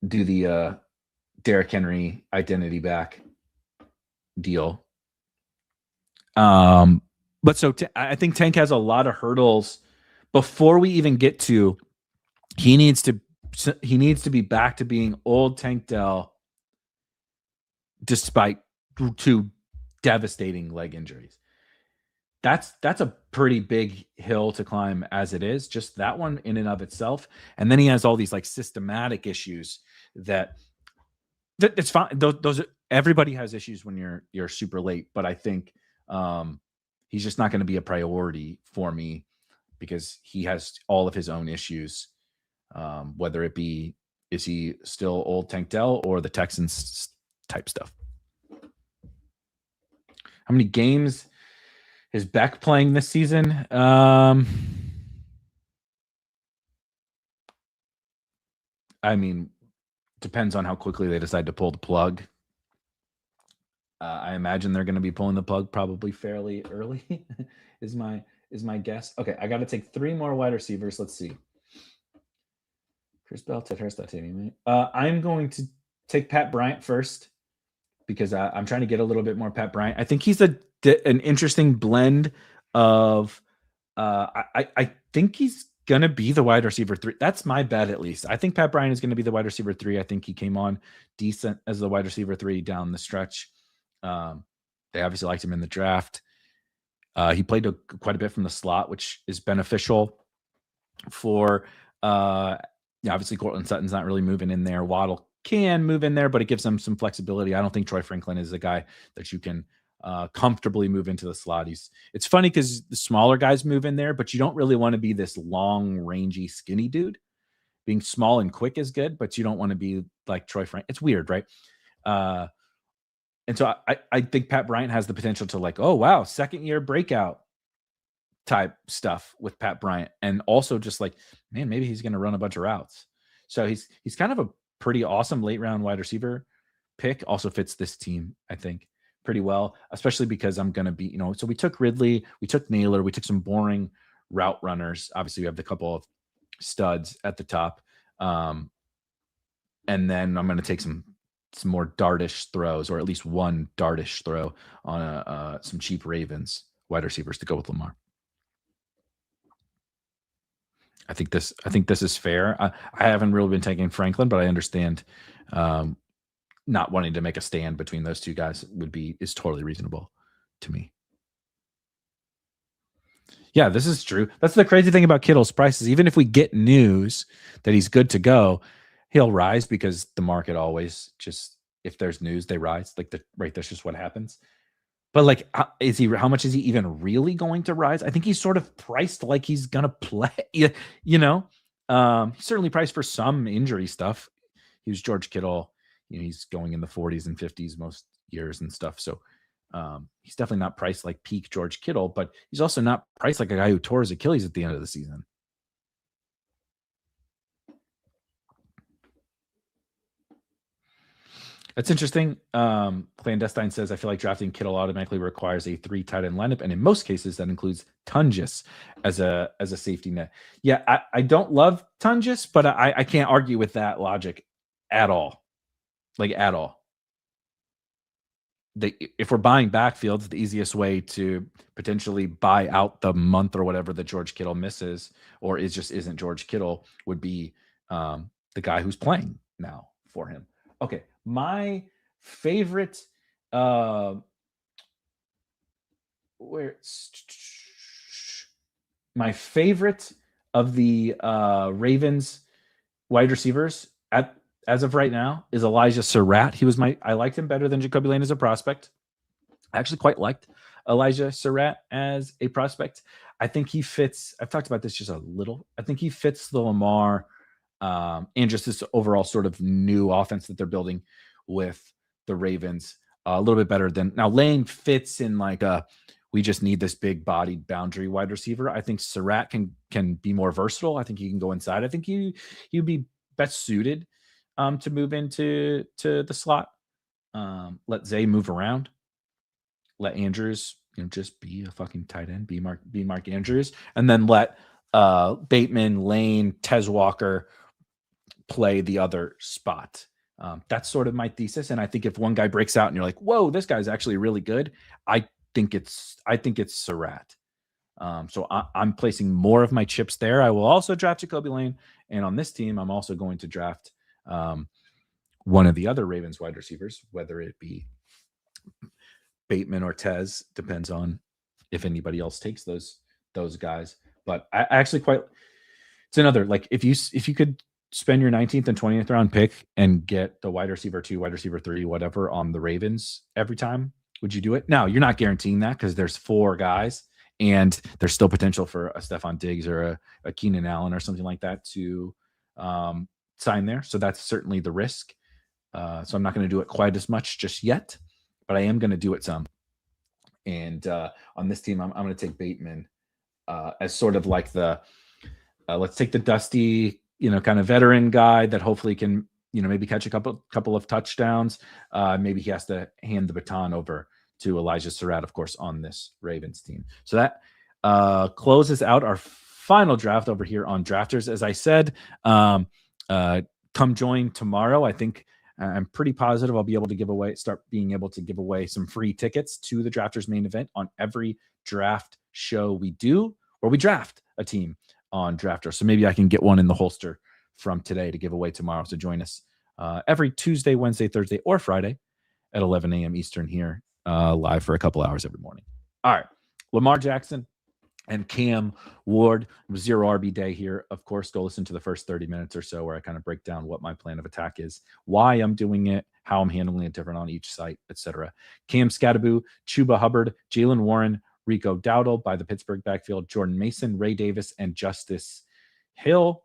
Do the Derrick Henry identity back deal. But I think Tank has a lot of hurdles before we even get to. He needs to be back to being old Tank Dell, despite 2 devastating leg injuries. That's a pretty big hill to climb as it is, just that one in and of itself. And then he has all these systematic issues that it's fine. Those everybody has issues when you're super late, but I think he's just not going to be a priority for me because he has all of his own issues. Whether it be, is he still old Tank Dell or the Texans type stuff? How many games is Beck playing this season? I mean, depends on how quickly they decide to pull the plug. I imagine they're going to be pulling the plug probably fairly early is my guess. Okay, I got to take 3 more wide receivers. Let's see. Chris Bell, Ted Hurst, I'm going to take Pat Bryant first because I'm trying to get a little bit more Pat Bryant. I think he's an interesting blend of I think he's going to be the wide receiver 3. That's my bet, at least. I think Pat Bryant is going to be the wide receiver 3. I think he came on decent as the wide receiver 3 down the stretch. They obviously liked him in the draft. He played quite a bit from the slot, which is beneficial for obviously Cortland Sutton's not really moving in there. Waddle can move in there, but it gives them some flexibility. I don't think Troy Franklin is a guy that you can comfortably move into the slot. It's funny because the smaller guys move in there, but you don't really want to be this long, rangy, skinny dude. Being small and quick is good, but you don't want to be like Troy Franklin. It's weird, right? And so I think Pat Bryant has the potential to oh, wow, second-year breakout type stuff with Pat Bryant. And also just man, maybe he's going to run a bunch of routes. So he's kind of a pretty awesome late-round wide receiver pick. Also fits this team, I think, pretty well, especially because I'm going to be, so we took Ridley, we took Naylor, we took some boring route runners. Obviously, we have the couple of studs at the top. And then I'm going to take some more dartish throws, or at least one dartish throw on some cheap Ravens wide receivers to go with Lamar. I think this is fair. I haven't really been taking Franklin, but I understand not wanting to make a stand between those two guys is totally reasonable to me. Yeah, this is true. That's the crazy thing about Kittle's prices. Even if we get news that he's good to go, he'll rise because the market always just, if there's news, they rise. That's just what happens. But like, how much is he even really going to rise? I think he's sort of priced like he's gonna play. You know, he's certainly priced for some injury stuff. He was George Kittle. He's going in the 40s and 50s most years and stuff. So he's definitely not priced like peak George Kittle, but he's also not priced like a guy who tore his Achilles at the end of the season. That's interesting. Clandestine says, I feel like drafting Kittle automatically requires a 3 tight end lineup, and in most cases that includes Tungus as a safety net. Yeah, I don't love Tungus, but I can't argue with that logic at all. Like, at all. If we're buying backfields, the easiest way to potentially buy out the month or whatever that George Kittle misses, or isn't George Kittle, would be the guy who's playing now for him. Okay, my favorite my favorite of the Ravens wide receivers as of right now is Elijah Surratt. I liked him better than Jacoby Lane as a prospect. I actually quite liked Elijah Surratt as a prospect. I think he fits. I've talked about this just a little. I think he fits the Lamar and just this overall sort of new offense that they're building with the Ravens a little bit better than now. Lane fits in like we just need this big bodied boundary wide receiver. I think Surratt can be more versatile. I think he can go inside. I think he'd be best suited to move into the slot. Let Zay move around. Let Andrews, just be a fucking tight end. Be Mark Andrews, and then let Bateman, Lane, Tez Walker play the other spot. That's sort of my thesis. And I think if one guy breaks out and you're like, whoa, this guy's actually really good, I think it's Surratt. So I'm placing more of my chips there. I will also draft Jacoby Lane. And on this team, I'm also going to draft one of the other Ravens wide receivers, whether it be Bateman or Tez, depends on if anybody else takes those guys. But I actually it's another, like, if you could spend your 19th and 20th round pick and get the wide receiver 2, wide receiver 3, whatever on the Ravens every time, would you do it? Now, you're not guaranteeing that because there's 4 guys and there's still potential for a Stephon Diggs or a Keenan Allen or something like that to sign there. So that's certainly the risk. So I'm not going to do it quite as much just yet, but I am going to do it some. And on this team, I'm going to take Bateman as sort of like the let's take the dusty, kind of veteran guy that hopefully can, maybe catch a couple of touchdowns. Maybe he has to hand the baton over to Elijah Surratt, of course, on this Ravens team. So that closes out our final draft over here on Drafters. As I said, come join tomorrow. I think I'm pretty positive I'll be able to start being able to give away some free tickets to the Drafters main event on every draft show we do, where we draft a team on Drafters. So maybe I can get one in the holster from today to give away tomorrow. So join us every Tuesday, Wednesday, Thursday, or Friday at 11 a.m. Eastern here, live for a couple hours every morning. All right, Lamar Jackson and Cam Ward. It was 0 RB day here. Of course, go listen to the first 30 minutes or so where I kind of break down what my plan of attack is, why I'm doing it, how I'm handling it different on each site, etc. Cam Scattaboo, Chuba Hubbard, Jalen Warren, Rico Dowdle by the Pittsburgh backfield, Jordan Mason, Ray Davis, and Justice Hill.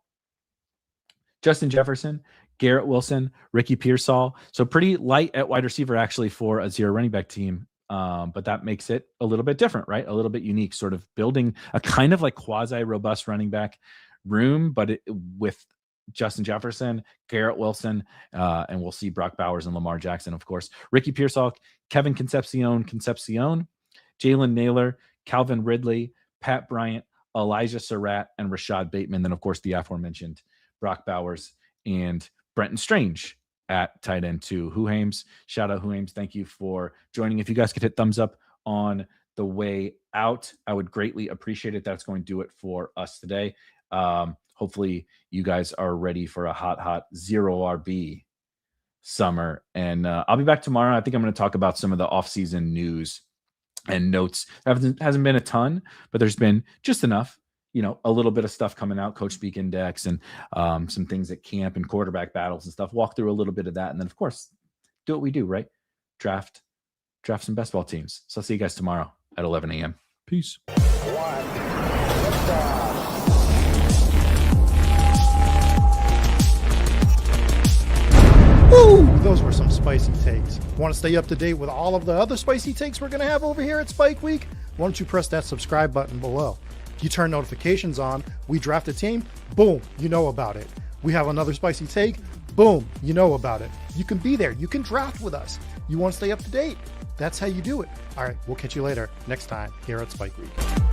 Justin Jefferson, Garrett Wilson, Ricky Pearsall. So pretty light at wide receiver actually for a 0 running back team. But that makes it a little bit different, right? A little bit unique, sort of building a kind of like quasi-robust running back room, but with Justin Jefferson, Garrett Wilson, and we'll see Brock Bowers and Lamar Jackson, of course. Ricky Pearsall, Kevin Concepcion, Jalen Naylor, Calvin Ridley, Pat Bryant, Elijah Surratt, and Rashad Bateman. Then, of course, the aforementioned Brock Bowers and Brenton Strange at tight end 2. Huhames, shout out Huhames. Thank you for joining. If you guys could hit thumbs up on the way out, I would greatly appreciate it. That's going to do it for us today. Hopefully you guys are ready for a hot 0 RB summer. And I'll be back tomorrow. I think I'm going to talk about some of the offseason news and notes. Hasn't been a ton, but there's been just enough. A little bit of stuff coming out, Coach Speak Index, and some things at camp and quarterback battles and stuff. Walk through a little bit of that. And then, of course, do what we do, right? Draft some best ball teams. So I'll see you guys tomorrow at 11 a.m. Peace. Woo! Those were some spicy takes. Want to stay up to date with all of the other spicy takes we're going to have over here at Spike Week? Why don't you press that subscribe button below? You turn notifications on, we draft a team, boom, you know about it. We have another spicy take, boom, you know about it. You can be there. You can draft with us. You want to stay up to date? That's how you do it. All right, we'll catch you later next time here at Spike Week.